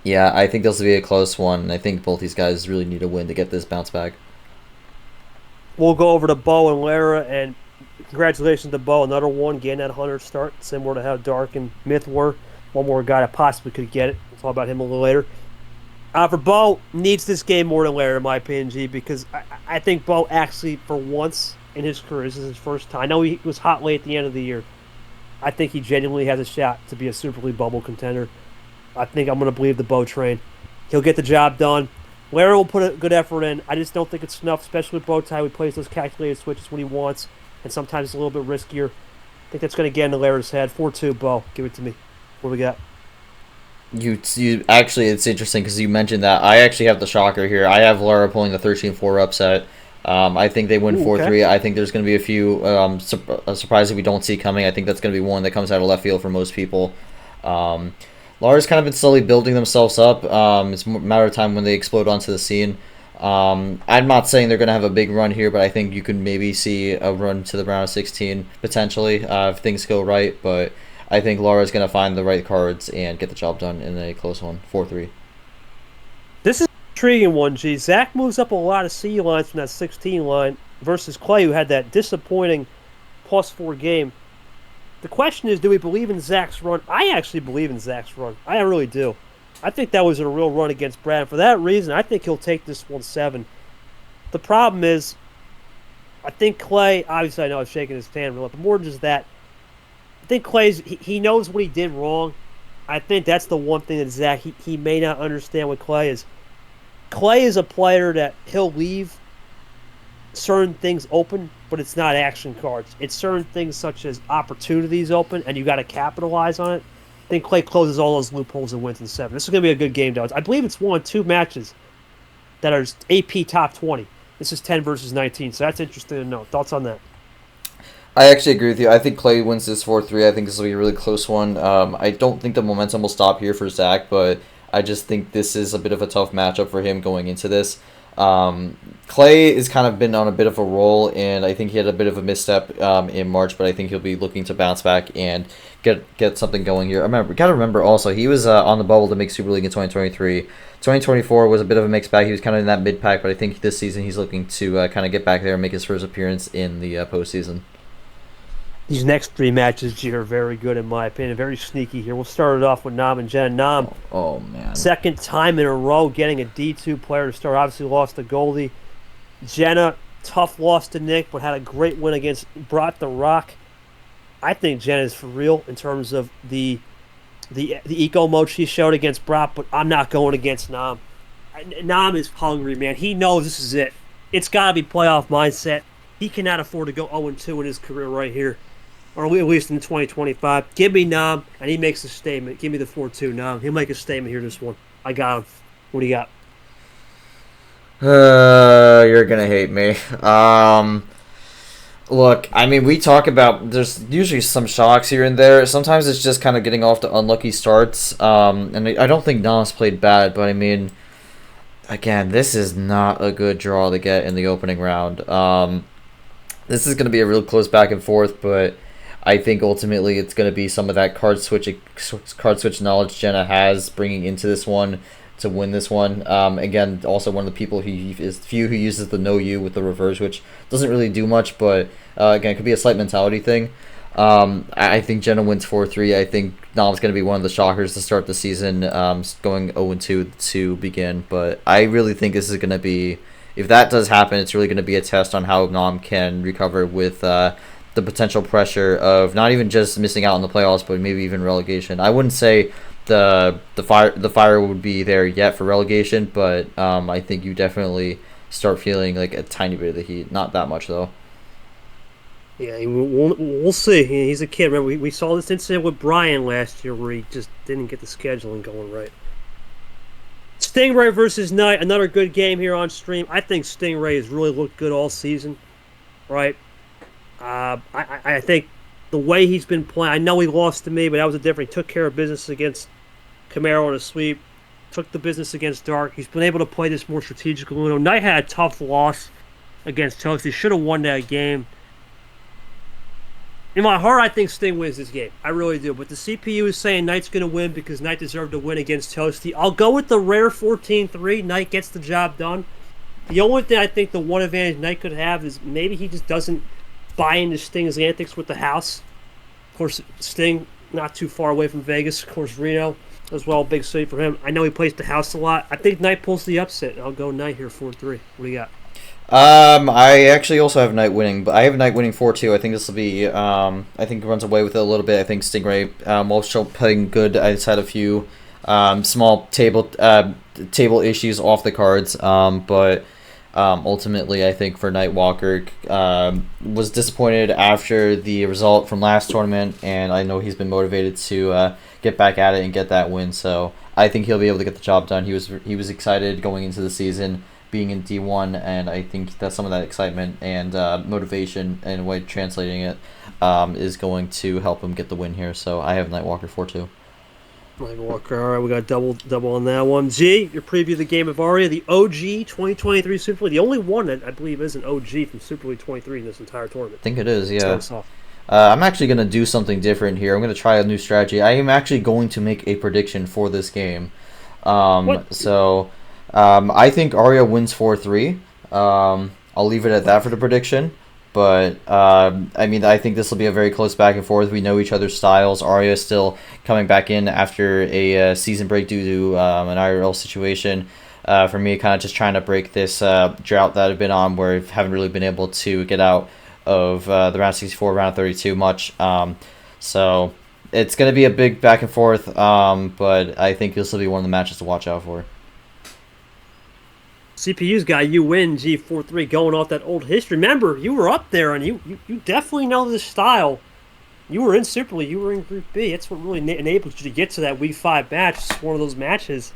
B: yeah, I think this will be a close one. I think both these guys really need a win to get this bounce back.
A: We'll go over to Bo and Lara, and congratulations to Bo. Another one, getting that 100 start, similar to how Dark and Myth were. One more guy that possibly could get it. We'll talk about him a little later. For Bo, needs this game more than Lara, in my opinion, G, because I think Bo actually, for once in his career, this is his first time. I know he was hot late at the end of the year. I think he genuinely has a shot to be a Super League bubble contender. I think I'm going to believe the Bo train. He'll get the job done. Lara will put a good effort in. I just don't think it's enough, especially with Bowtie. He plays those calculated switches when he wants, and sometimes it's a little bit riskier. I think that's going to get into Lara's head. 4-2, Bo. Give it to me. What do we got?
B: You actually, it's interesting because you mentioned that. I actually have the shocker here. I have Lara pulling the 13-4 upset. I think they win 4-3. Okay. I think there's going to be a few surprises we don't see coming. I think that's going to be one that comes out of left field for most people. Lara's kind of been slowly building themselves up. It's a matter of time when they explode onto the scene. I'm not saying they're going to have a big run here, but I think you could maybe see a run to the round of 16 potentially if things go right. But I think Lara's going to find the right cards and get the job done in a close one, 4-3.
A: This is an intriguing one, G. Zach moves up a lot of C lines from that 16 line versus Clay, who had that disappointing +4 game. The question is, do we believe in Zach's run? I actually believe in Zach's run. I really do. I think that was a real run against Brad. For that reason, I think he'll take this 1-7. The problem is, I think Clay, obviously I know I was shaking his hand, but more than just that, I think Clay's, he knows what he did wrong. I think that's the one thing that Zach, he may not understand what Clay is. Clay is a player that he'll leave certain things open, but it's not action cards. It's certain things such as opportunities open, and you got to capitalize on it. I think Clay closes all those loopholes and wins in 7. This is going to be a good game, though. I believe it's 1-2 matches that are AP top 20. This is 10 versus 19, so that's interesting to know. Thoughts on that?
B: I actually agree with you. I think Clay wins this 4-3. I think this will be a really close one. I don't think the momentum will stop here for Zach, but I just think this is a bit of a tough matchup for him going into this. Clay has kind of been on a bit of a roll, and I think he had a bit of a misstep in March, but I think he'll be looking to bounce back and get something going here. Gotta remember also, he was on the bubble to make Super League in 2023. 2024 was a bit of a mixed bag. He was kind of in that mid-pack, but I think this season he's looking to kind of get back there and make his first appearance in the postseason.
A: These next 3 matches, G, are very good in my opinion. Very sneaky here. We'll start it off with Nam and Jen. Nam,
B: oh man,
A: second time in a row getting a D2 player to start. Obviously lost to Goldie. Jenna, tough loss to Nick, but had a great win against Brought the Rock. I think Jen is for real in terms of the eco mode she showed against Brock, but I'm not going against Nam. Nam is hungry, man. He knows this is it. It's got to be playoff mindset. He cannot afford to go 0-2 in his career right here, or at least in 2025. Give me Nam, and he makes a statement. Give me the 4-2 Nam. He'll make a statement here this one. I got him. What do you got?
B: You're gonna hate me. Look, I mean, we talk about there's usually some shocks here and there. Sometimes it's just kind of getting off to unlucky starts. And I don't think Nas played bad, but I mean, again, this is not a good draw to get in the opening round. This is going to be a real close back and forth, but I think ultimately it's going to be some of that card switch knowledge Jenna has bringing into this one to win this one. Again, also one of the people who uses the no you with the reverse, which doesn't really do much, but again, it could be a slight mentality thing. I think Jenna wins 4-3. I think Nam's going to be one of the shockers to start the season, going 0-2 to begin. But I really think this is going to be, if that does happen, it's really going to be a test on how Nam can recover with the potential pressure of not even just missing out on the playoffs, but maybe even relegation. I wouldn't say the fire would be there yet for relegation, but I think you definitely start feeling like a tiny bit of the heat. Not that much though.
A: Yeah, we'll see. He's a kid. Remember, we saw this incident with Brian last year where he just didn't get the scheduling going right. Stingray versus Knight, another good game here on stream. I think Stingray has really looked good all season, right? I think the way he's been playing, I know he lost to me, but that was a different. He took care of business against Camaro in a sweep, took the business against Dark. He's been able to play this more strategical. Knight had a tough loss against Toast. He should have won that game. In my heart, I think Sting wins this game. I really do. But the CPU is saying Knight's going to win because Knight deserved to win against Toasty. I'll go with the rare 14-3. Knight gets the job done. The only thing I think the one advantage Knight could have is maybe he just doesn't buy into Sting's antics with the house. Of course, Sting, not too far away from Vegas. Of course, Reno as well, big city for him. I know he plays the house a lot. I think Knight pulls the upset. I'll go Knight here 4-3. What do you got?
B: I actually also have Knight winning, but I have Knight winning 4-2. I think this will be, I think he runs away with it a little bit. I think Stingray, also playing good. I just had a few, small table issues off the cards, but ultimately I think for Knight Walker, was disappointed after the result from last tournament, and I know he's been motivated to, get back at it and get that win, so I think he'll be able to get the job done. He was excited going into the season, being in D1, and I think that some of that excitement and motivation and way translating it is going to help him get the win here. So I have Nightwalker 4-2.
A: Nightwalker, all right, we got double on that one. G, your preview of the game of Aria, the OG 2023 Super League, the only one that I believe is an OG from Super League 23 in this entire tournament.
B: I think it is, yeah. I'm actually going to do something different here. I'm going to try a new strategy. I am actually going to make a prediction for this game. I think Arya wins 4-3. I'll leave it at that for the prediction. But, I mean, I think this will be a very close back and forth. We know each other's styles. Arya is still coming back in after a season break due to an IRL situation. For me, kind of just trying to break this drought that I've been on where I haven't really been able to get out of the round 64, round 32 much. So it's going to be a big back and forth, but I think this will be one of the matches to watch out for.
A: CPU's got you win G4-3 going off that old history. Remember, you were up there, and you definitely know this style. You were in Super League. You were in Group B. That's what really enabled you to get to that Week 5 match. It's one of those matches.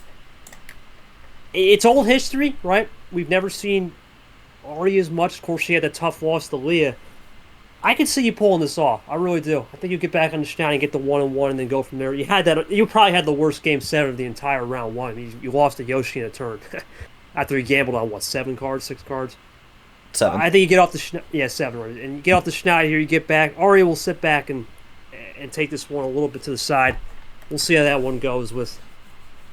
A: It's old history, right? We've never seen Arya as much. Of course, she had that tough loss to Leah. I can see you pulling this off. I really do. I think you get back on the stand and get the 1-1 and then go from there. You probably had the worst game 7 of the entire round 1. You lost to Yoshi in a turn. After he gambled on, 6 cards?
B: 7.
A: I think you get off the 7. Right? And you get off the schneid here, you get back. Arya will sit back and take this one a little bit to the side. We'll see how that one goes with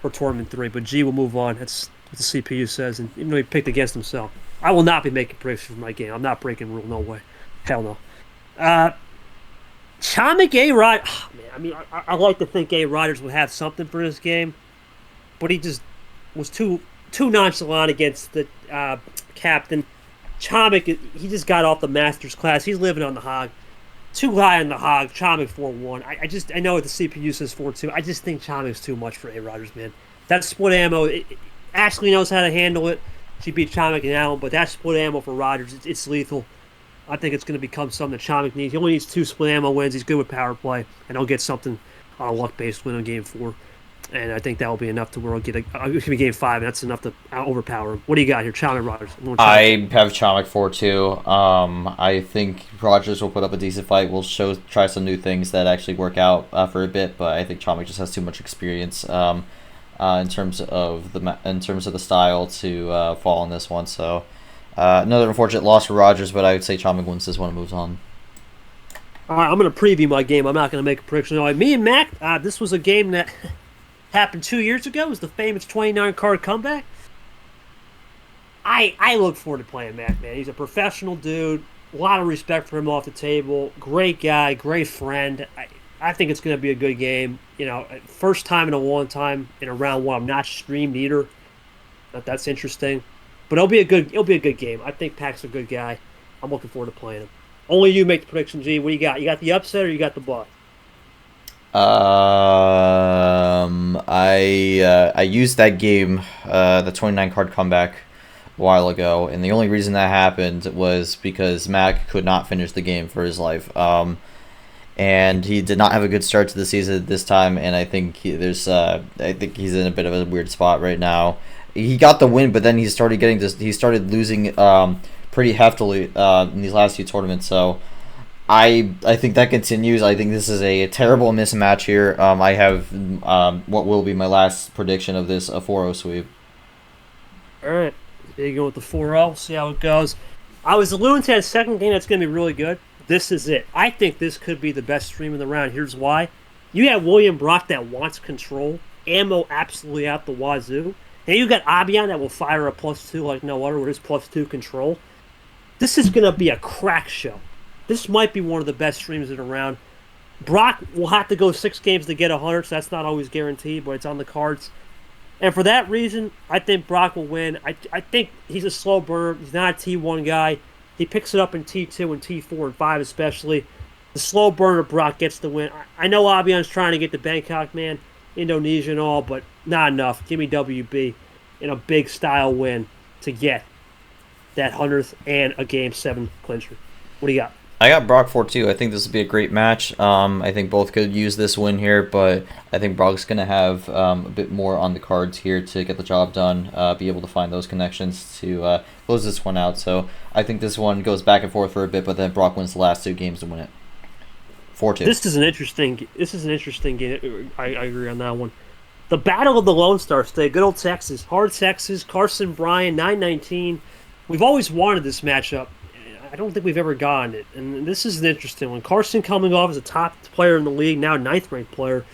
A: her tournament 3. But G will move on. That's what the CPU says. And even though he picked against himself. I will not be making predictions for my game. I'm not breaking rule. No way. Hell no. Chomik A-Rod. Oh, man, I mean, I like to think A-Riders would have something for this game. But he just was too nonchalant against the captain. Chomik, he just got off the Masters class. He's living on the hog. Too high on the hog. Chomik 4-1. I know the CPU says 4-2. I just think Chomik's too much for A. Rogers, man. That split ammo, Ashley knows how to handle it. She beat Chomik and Allen, but that split ammo for Rogers, it's lethal. I think it's going to become something that Chomik needs. He only needs 2 split ammo wins. He's good with power play, and he'll get something on a luck-based win in Game 4. And I think that will be enough to where he'll get it could be Game 5, and that's enough to overpower him. What do you got here, Chomik Rogers?
B: I have Chomik 4-2. I think Rogers will put up a decent fight. We'll try some new things that actually work out for a bit, but I think Chomik just has too much experience in terms of the style to fall on this one. So another unfortunate loss for Rogers, but I would say Chomik wins this one and moves on.
A: All right, I'm going to preview my game. I'm not going to make a prediction. All right, me and Mac, this was a game that happened 2 years ago. It was the famous 29-card comeback. I look forward to playing Mac, man. He's a professional dude. A lot of respect for him off the table. Great guy, great friend. I think it's going to be a good game. You know, first time in a long time in a round one. I'm not streamed either. That's interesting. But it'll be a good game. I think Pac's a good guy. I'm looking forward to playing him. Only you make the prediction, G. What do you got? You got the upset or you got the buff?
B: I used that game, the 29-card comeback, a while ago, and the only reason that happened was because Mac could not finish the game for his life. And he did not have a good start to the season this time, and I think he's in a bit of a weird spot right now. He got the win, but then he started losing pretty heftily in these last few tournaments. So I think that continues. I think this is a terrible mismatch here. I have what will be my last prediction of this, a 4-0 sweep.
A: All right. There you go with the 4-0. See how it goes. I was alluding to that second game that's going to be really good. This is it. I think this could be the best stream in the round. Here's why. You have William Brock that wants control. Ammo absolutely out the wazoo. And you got Abian that will fire a +2 like no other with his +2 control. This is going to be a crack show. This might be one of the best streams in the round. Brock will have to go 6 games to get 100, so that's not always guaranteed, but it's on the cards. And for that reason, I think Brock will win. I think he's a slow burner. He's not a T1 guy. He picks it up in T2 and T4 and 5 especially. The slow burner Brock gets the win. I know Abian's trying to get the Bangkok man, Indonesia and all, but not enough. Give me WB in a big style win to get that 100th and a Game 7 clincher. What do you got?
B: I got Brock 4-2. I think this will be a great match. I think both could use this win here, but I think Brock's going to have a bit more on the cards here to get the job done, be able to find those connections to close this one out. So I think this one goes back and forth for a bit, but then Brock wins the last 2 games to win it. 4-2.
A: This is an interesting game. I agree on that one. The Battle of the Lone Star State, good old Texas. Hard Texas, Carson Bryan, 919. We've always wanted this matchup. I don't think we've ever gotten it. And this is an interesting one. Carson coming off as a top player in the league, now 9th-ranked player.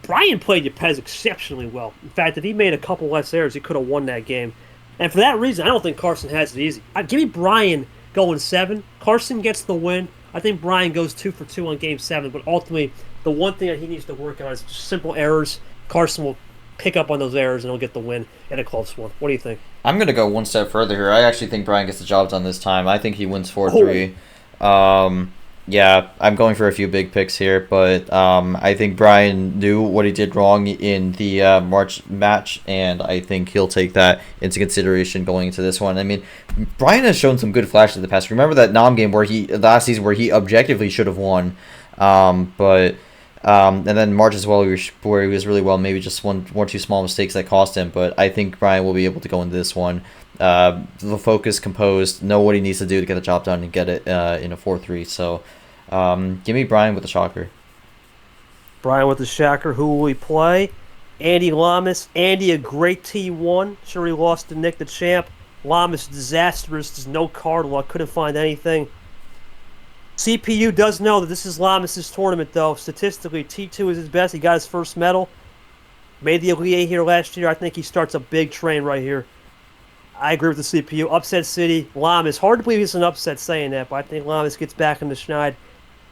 A: Bryan played Yepes exceptionally well. In fact, if he made a couple less errors, he could have won that game. And for that reason, I don't think Carson has it easy. Give me Bryan going 7. Carson gets the win. I think Bryan goes 2 for 2 on Game 7. But ultimately, the one thing that he needs to work on is just simple errors. Carson will pick up on those errors and he'll get the win in a close one. What do you think?
B: I'm going to go one step further here. I actually think Bryan gets the job done this time. I think he wins 4-3. Yeah, I'm going for a few big picks here, but I think Bryan knew what he did wrong in the March match, and I think he'll take that into consideration going into this one. I mean, Bryan has shown some good flashes in the past. Remember that Nam game last season where he objectively should have won, and then March as well, where he was really well, maybe just one or two small mistakes that cost him. But I think Bryan will be able to go into this one, the focus, composed, know what he needs to do to get the job done and get it in a 4-3. So give me Bryan with the shocker.
A: Bryan with the shocker. Who will he play? Andy Lamas. Andy, a great T1. Sure, he lost to Nick the champ. Lamas, disastrous. There's no card luck. Couldn't find anything. CPU does know that this is Lamas' tournament, though. Statistically, T2 is his best. He got his first medal. Made the Elite 8 here last year. I think he starts a big train right here. I agree with the CPU. Upset City, Lamas. Hard to believe he's an upset saying that, but I think Lamas gets back in the schneid.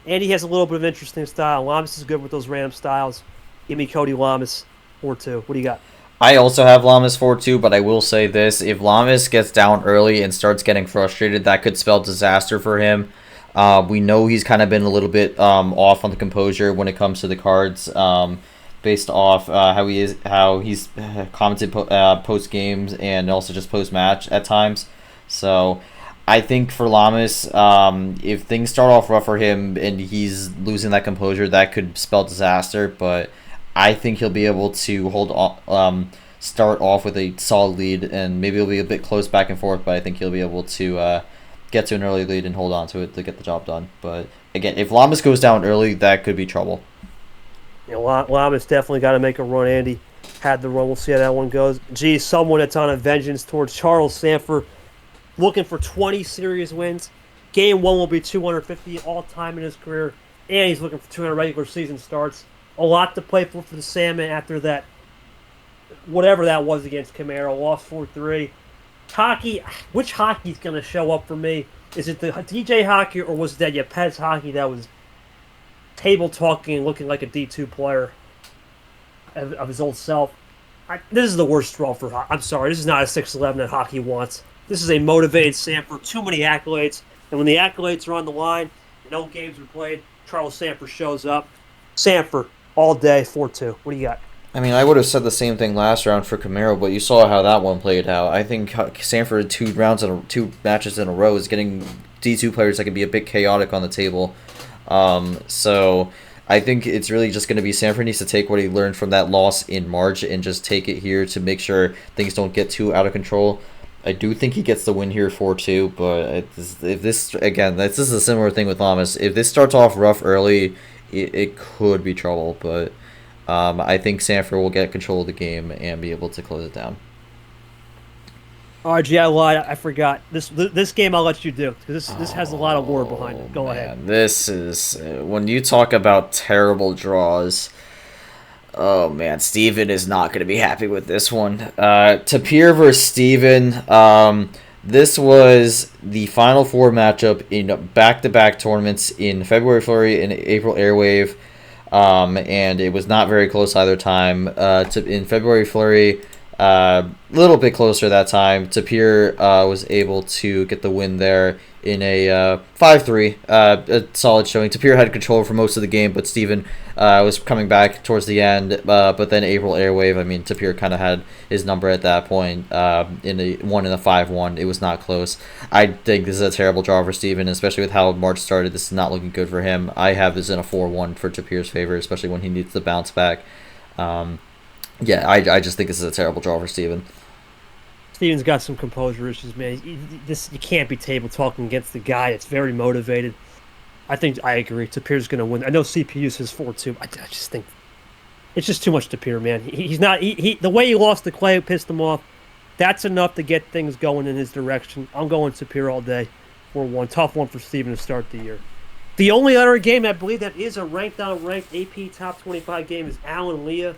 A: And he has a little bit of interesting style. Lamas is good with those random styles. Give me Cody Lamas, 4-2. What do you got?
B: I also have Lamas 4-2, but I will say this. If Lamas gets down early and starts getting frustrated, that could spell disaster for him. We know he's kind of been a little bit off on the composure when it comes to the cards, based off how he's commented post games and also just post match at times. So I think for Lamas, if things start off rough for him and he's losing that composure, that could spell disaster. But I think he'll be able to start off with a solid lead, and maybe it'll be a bit close back and forth. But I think he'll be able to get to an early lead and hold on to it to get the job done. But again, if Lamas goes down early, that could be trouble.
A: Lamas definitely got to make a run. Andy had the run. We'll see how that one goes. Geez, someone that's on a vengeance towards Charles Sanford, looking for 20 series wins. Game 1 will be 250 all-time in his career, and he's looking for 200 regular season starts. A lot to play for the Salmon after that, whatever that was against Camaro, lost 4-3. Hockey, which hockey's going to show up for me? Is it the DJ hockey, or was it that Yepez hockey that was table talking and looking like a D2 player of his old self? This is the worst draw for hockey. I'm sorry, this is not a 6-11 that hockey wants. This is a motivated Sanford, too many accolades, and when the accolades are on the line, no games are played, Charles Sanford shows up. Sanford, all day, 4-2. What do you got?
B: I mean, I would have said the same thing last round for Camaro, but you saw how that one played out. I think Sanford, two matches in a row, is getting D2 players that can be a bit chaotic on the table. So I think it's really just going to be Sanford needs to take what he learned from that loss in March and just take it here to make sure things don't get too out of control. I do think he gets the win here 4-2, but if this, again, this is a similar thing with Lamas. If this starts off rough early, it could be trouble, but I think Sanford will get control of the game and be able to close it down.
A: RG, I lied. I forgot. This game I'll let you do, because this has a lot of lore behind it. Go ahead.
B: This is, when you talk about terrible draws, oh man, Steven is not going to be happy with this one. Tapir versus Steven. This was the Final Four matchup in back-to-back tournaments in February Flurry and April Airwave. And it was not very close either time. In February Flurry, a little bit closer that time. Tapir was able to get the win there in a 5-3, a solid showing. Tapir had control for most of the game, but Steven was coming back towards the end. But then April Airwave, I mean, Tapir kind of had his number at that point. In the 5-1, it was not close. I think this is a terrible draw for Steven, especially with how March started. This is not looking good for him. I have this in a 4-1 for Tapir's favor, especially when he needs to bounce back. Yeah, I just think this is a terrible draw for Steven.
A: Steven's got some composure issues, man. You can't be table talking against the guy that's very motivated. I agree. Tapir's going to win. I know CPU says 4-2. I just think it's just too much Tapir, man. He's not. The way he lost to Clay pissed him off. That's enough to get things going in his direction. I'm going Tapir all day. 4-1. Tough one for Steven to start the year. The only other game I believe that is a ranked-on-ranked AP Top 25 game is Alan Leah.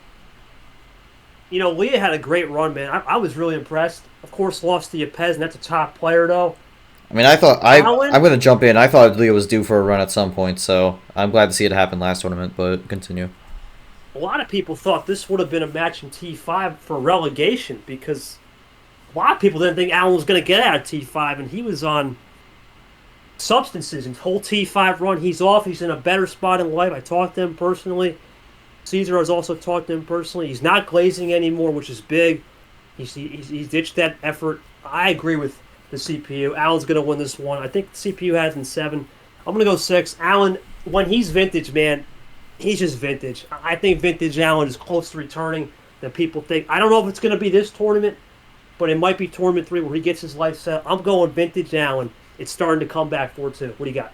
A: You know, Leah had a great run, man. I was really impressed. Of course, lost to Yepez, and that's a top player, though.
B: I mean, I'm going to jump in. I thought Leah was due for a run at some point, so I'm glad to see it happen last tournament, but continue.
A: A lot of people thought this would have been a match in T5 for relegation, because a lot of people didn't think Alan was going to get out of T5, and he was on substances. His whole T5 run, he's off. He's in a better spot in life. I talked to him personally. Caesar has also talked to him personally. He's not glazing anymore, which is big. He's ditched that effort. I agree with the CPU. Alan's going to win this one. I think the CPU has in 7. I'm going to go 6. Alan, when he's vintage, man, he's just vintage. I think vintage Alan is close to returning than people think. I don't know if it's going to be this tournament, but it might be tournament 3 where he gets his life set. I'm going vintage Alan. It's starting to come back 4-2. What do you got?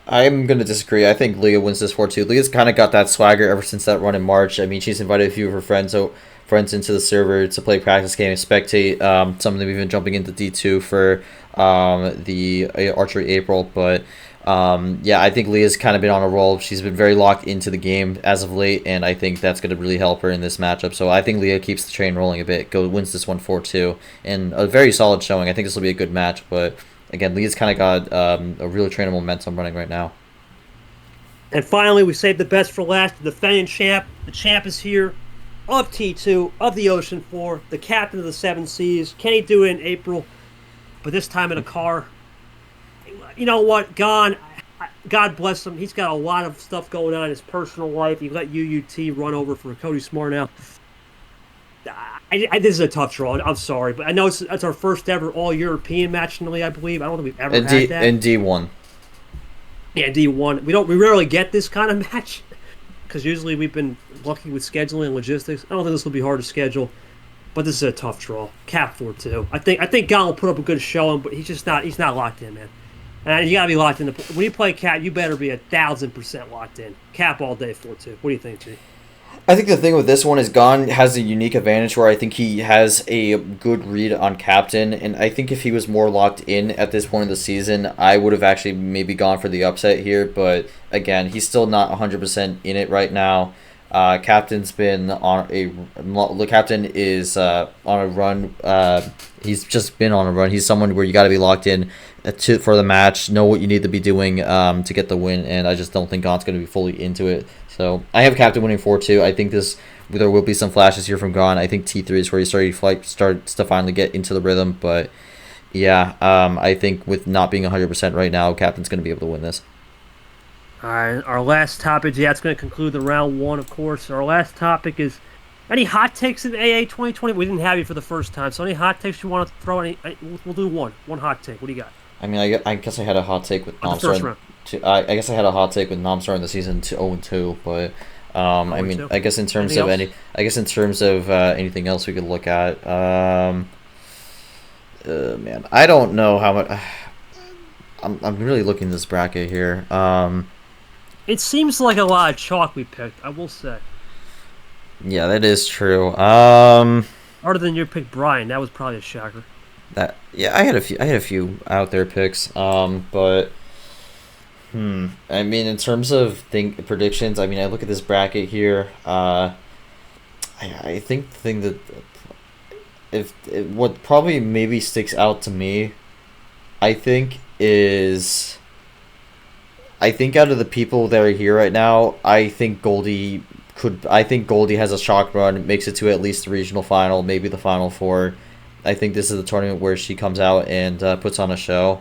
B: I'm going to disagree. I think Leah wins this 4-2. Leah's kind of got that swagger ever since that run in March. I mean, she's invited a few of her friends into the server to play practice game and spectate. Some of them even jumping into D2 for the Archery April. But, yeah, I think Leah's kind of been on a roll. She's been very locked into the game as of late, and I think that's going to really help her in this matchup. So I think Leah keeps the train rolling a bit, wins this one 4-2, and a very solid showing. I think this will be a good match, but again, Leah's kind of got a real train of momentum running right now.
A: And finally, we saved the best for last. The defending champ. The champ is here of T2, of the Ocean Floor, the captain of the 7 Seas. Can he do it in April? But this time in a car. You know what, Gone. God bless him. He's got a lot of stuff going on in his personal life. He let UUT run over for Cody Smart now. This is a tough draw. I'm sorry, but I know it's our first ever All-European match in the league, I believe. I don't think we've ever had that.
B: In D1.
A: Yeah, D1. We rarely get this kind of match because usually we've been lucky with scheduling and logistics. I don't think this will be hard to schedule, but this is a tough draw. Cap 4-2. I think Gal will put up a good showing, but he's not locked in, man. And you gotta be locked in. When you play Cap, you better be 1,000% locked in. Cap all day 4-2. What do you think, G?
B: I think the thing with this one is Gon has a unique advantage where I think he has a good read on Captain, and I think if he was more locked in at this point of the season, I would have actually maybe gone for the upset here, but again, he's still not 100% in it right now. Captain's been on the captain is on a run. He's just been on a run. He's someone where you got to be locked in for the match, know what you need to be doing to get the win, and I just don't think Gon's going to be fully into it. So I have Captain winning 4-2. I think there will be some flashes here from Gon. I think T3 is where he starts to finally get into the rhythm, but yeah, I think with not being 100% right now, Captain's going to be able to win this.
A: All right, our last topic, it's going to conclude the round one, of course. Our last topic is any hot takes in AA 2020? We didn't have you for the first time, so any hot takes you want to throw? We'll do one hot take. What do you got?
B: I mean, I guess I had a hot take with
A: Nomstar.
B: I guess I had a hot take with Nomstar in the season 0-2, but I mean, I guess in terms of anything else we could look at, man, I don't know how much. I'm really looking at this bracket here.
A: It seems like a lot of chalk we picked, I will say.
B: Yeah, that is true.
A: Other than your pick, Brian, that was probably a shocker.
B: I had a few out there picks. But I mean, in terms of predictions, I mean, I look at this bracket here. I think the thing that what probably maybe sticks out to me, I think out of the people that are here right now, I think Goldie has a shock run, makes it to at least the regional final, maybe the final four. I think this is the tournament where she comes out and puts on a show.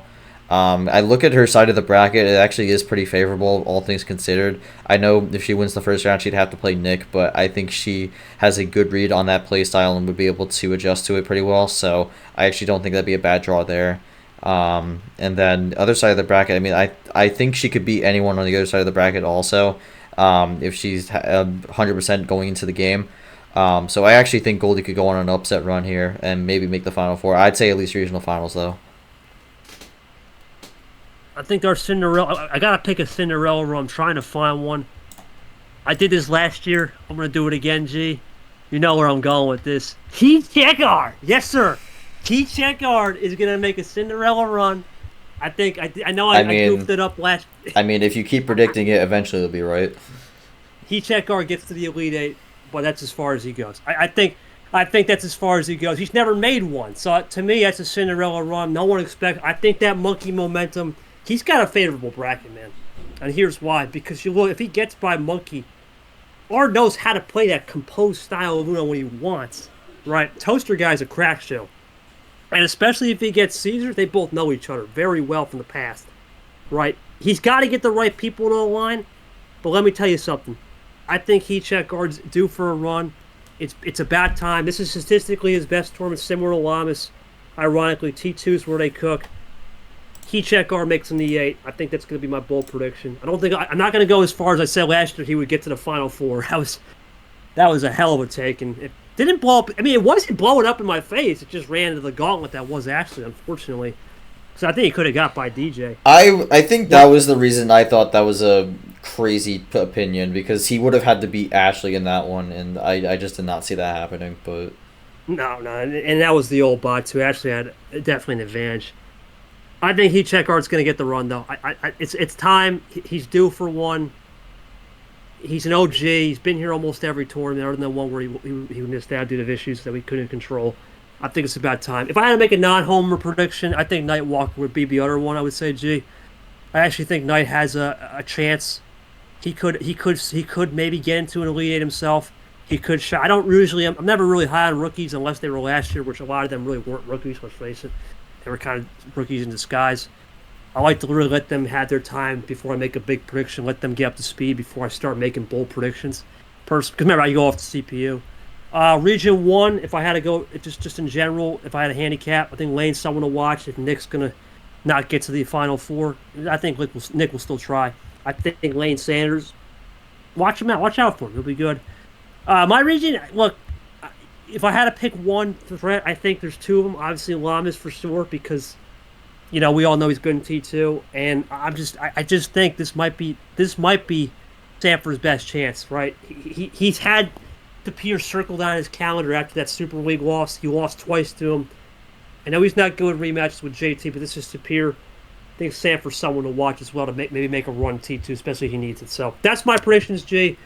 B: I look at her side of the bracket, it actually is pretty favorable, all things considered. I know if she wins the first round, she'd have to play Nick, but I think she has a good read on that play style and would be able to adjust to it pretty well, so I actually don't think that'd be a bad draw there. And then other side of the bracket, I mean, I think she could beat anyone on the other side of the bracket also, if she's 100% going into the game. So I actually think Goldie could go on an upset run here and maybe make the final four. I'd say at least regional finals though.
A: I think our Cinderella. I gotta pick a Cinderella run. I'm trying to find one. I did this last year. I'm gonna do it again, G. You know where I'm going with this. Keith Checkard, yes sir. Keith Checkard is gonna make a Cinderella run. I think I know I goofed it up last.
B: I mean, if you keep predicting it, eventually it'll be right.
A: Keith Checkard gets to the Elite Eight, but that's as far as he goes. I think that's as far as he goes. He's never made one, so to me that's a Cinderella run. No one expects. I think that monkey momentum. He's got a favorable bracket, man, and here's why. Because you look, if he gets by Monkey, Ard knows how to play that composed style of Uno when he wants, right? Toaster guy's a crack show. And especially if he gets Caesar, they both know each other very well from the past, right? He's got to get the right people on the line, but let me tell you something. I think Heat Checkard's due for a run. It's about time. This is statistically his best tournament, similar to Lamas. Ironically, T2's where they cook. Heat Checkard makes him the 8. I think that's going to be my bold prediction. I'm not going to go as far as I said last year he would get to the Final Four. That was a hell of a take, and it didn't blow up. I mean, it wasn't blowing up in my face. It just ran into the gauntlet that was Ashley, unfortunately. So I think he could have got by DJ.
B: I think that was the reason I thought that was a crazy opinion, because he would have had to beat Ashley in that one, and I just did not see that happening. But
A: no, and that was the old bot too. Ashley had definitely an advantage. I think Heat Checkard's going to get the run, though. It's time. He's due for one. He's an OG. He's been here almost every tournament, other than the one where he missed out due to issues that we couldn't control. I think it's about time. If I had to make a non-homer prediction, I think Knight Walker would be the other one. I would say, G. I actually think Knight has a chance. He could maybe get into an Elite Eight himself. He could shot. I'm never really high on rookies unless they were last year, which a lot of them really weren't rookies. Let's face it. They were kind of rookies in disguise. I like to really let them have their time before I make a big prediction. Let them get up to speed before I start making bold predictions. Because remember, I go off the CPU. Region 1, if I had to go, just in general, if I had a handicap, I think Lane's someone to watch. If Nick's going to not get to the Final Four, I think Nick will still try. I think Lane Sanders, watch him out. Watch out for him. He'll be good. My region, look, if I had to pick one threat, I think there's two of them. Obviously, Lamas for sure, because we all know he's good in T2, and I just think this might be Sanford's best chance, right? He's had Tapir circled on his calendar after that Super League loss. He lost twice to him. I know he's not good in rematches with JT, but this is Tapir. I think Sanford's someone to watch as well to maybe make a run T2, especially if he needs it. So that's my predictions, G.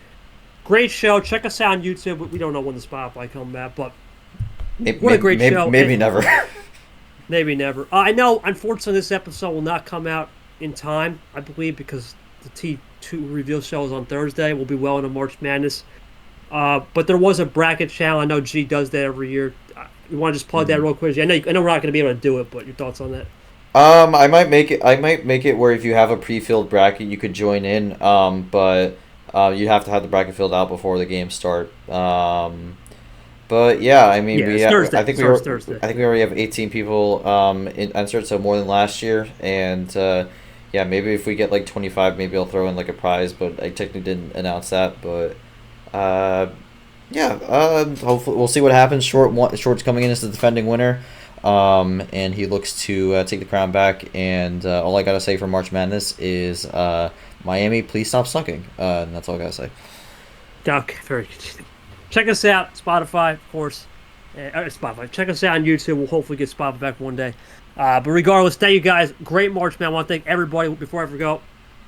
A: Great show. Check us out on YouTube. We don't know when the Spotify comes back, but what a great show.
B: Maybe never.
A: Maybe never. I know, unfortunately, this episode will not come out in time, I believe, because the T2 reveal show is on Thursday. We'll be well into March Madness. But there was a bracket channel. I know G does that every year. You want to just plug that real quick? I know we're not going to be able to do it, but your thoughts on that?
B: I might make it where if you have a pre-filled bracket, you could join in. But you have to have the bracket filled out before the games start. But yeah, I mean,
A: Thursday.
B: I think we already have 18 people entered, so more than last year. And yeah, maybe if we get like 25, maybe I'll throw in like a prize. But I technically didn't announce that. But hopefully we'll see what happens. Short's coming in as the defending winner, and he looks to take the crown back. And all I gotta say for March Madness is Miami, please stop sucking. And that's all I gotta say.
A: Okay, very good. Check us out, Spotify, of course. Spotify. Check us out on YouTube. We'll hopefully get Spotify back one day. But regardless, thank you guys. Great March, man. I want to thank everybody. Before I forget,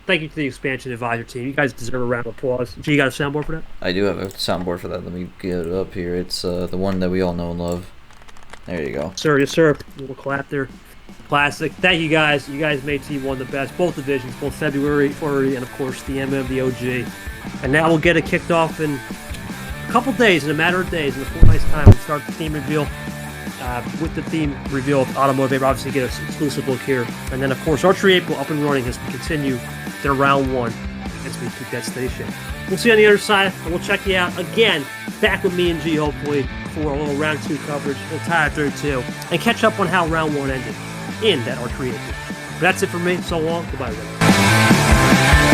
A: thank you to the Expansion Advisor team. You guys deserve a round of applause. G, you got a soundboard for that?
B: I do have a soundboard for that. Let me get it up here. It's the one that we all know and love. There you go.
A: Sir, yes, sir. A little clap there. Classic. Thank you guys. You guys made T1 the best. Both divisions, both February, Flurry, and of course the MM, the OG. And now we'll get it kicked off in a couple days, in a matter of days, in a fortnight's time. We'll start the theme reveal. With the theme reveal of Automotive, April, obviously get an exclusive look here. And then, of course, Archery April up and running as we continue their round one as we keep that station. We'll see you on the other side, and we'll check you out again, back with me and G, hopefully, for a little round 2 coverage. We'll tie it through 2 and catch up on how round 1 ended in that Archery April. But that's it for me. So long. Goodbye, everybody.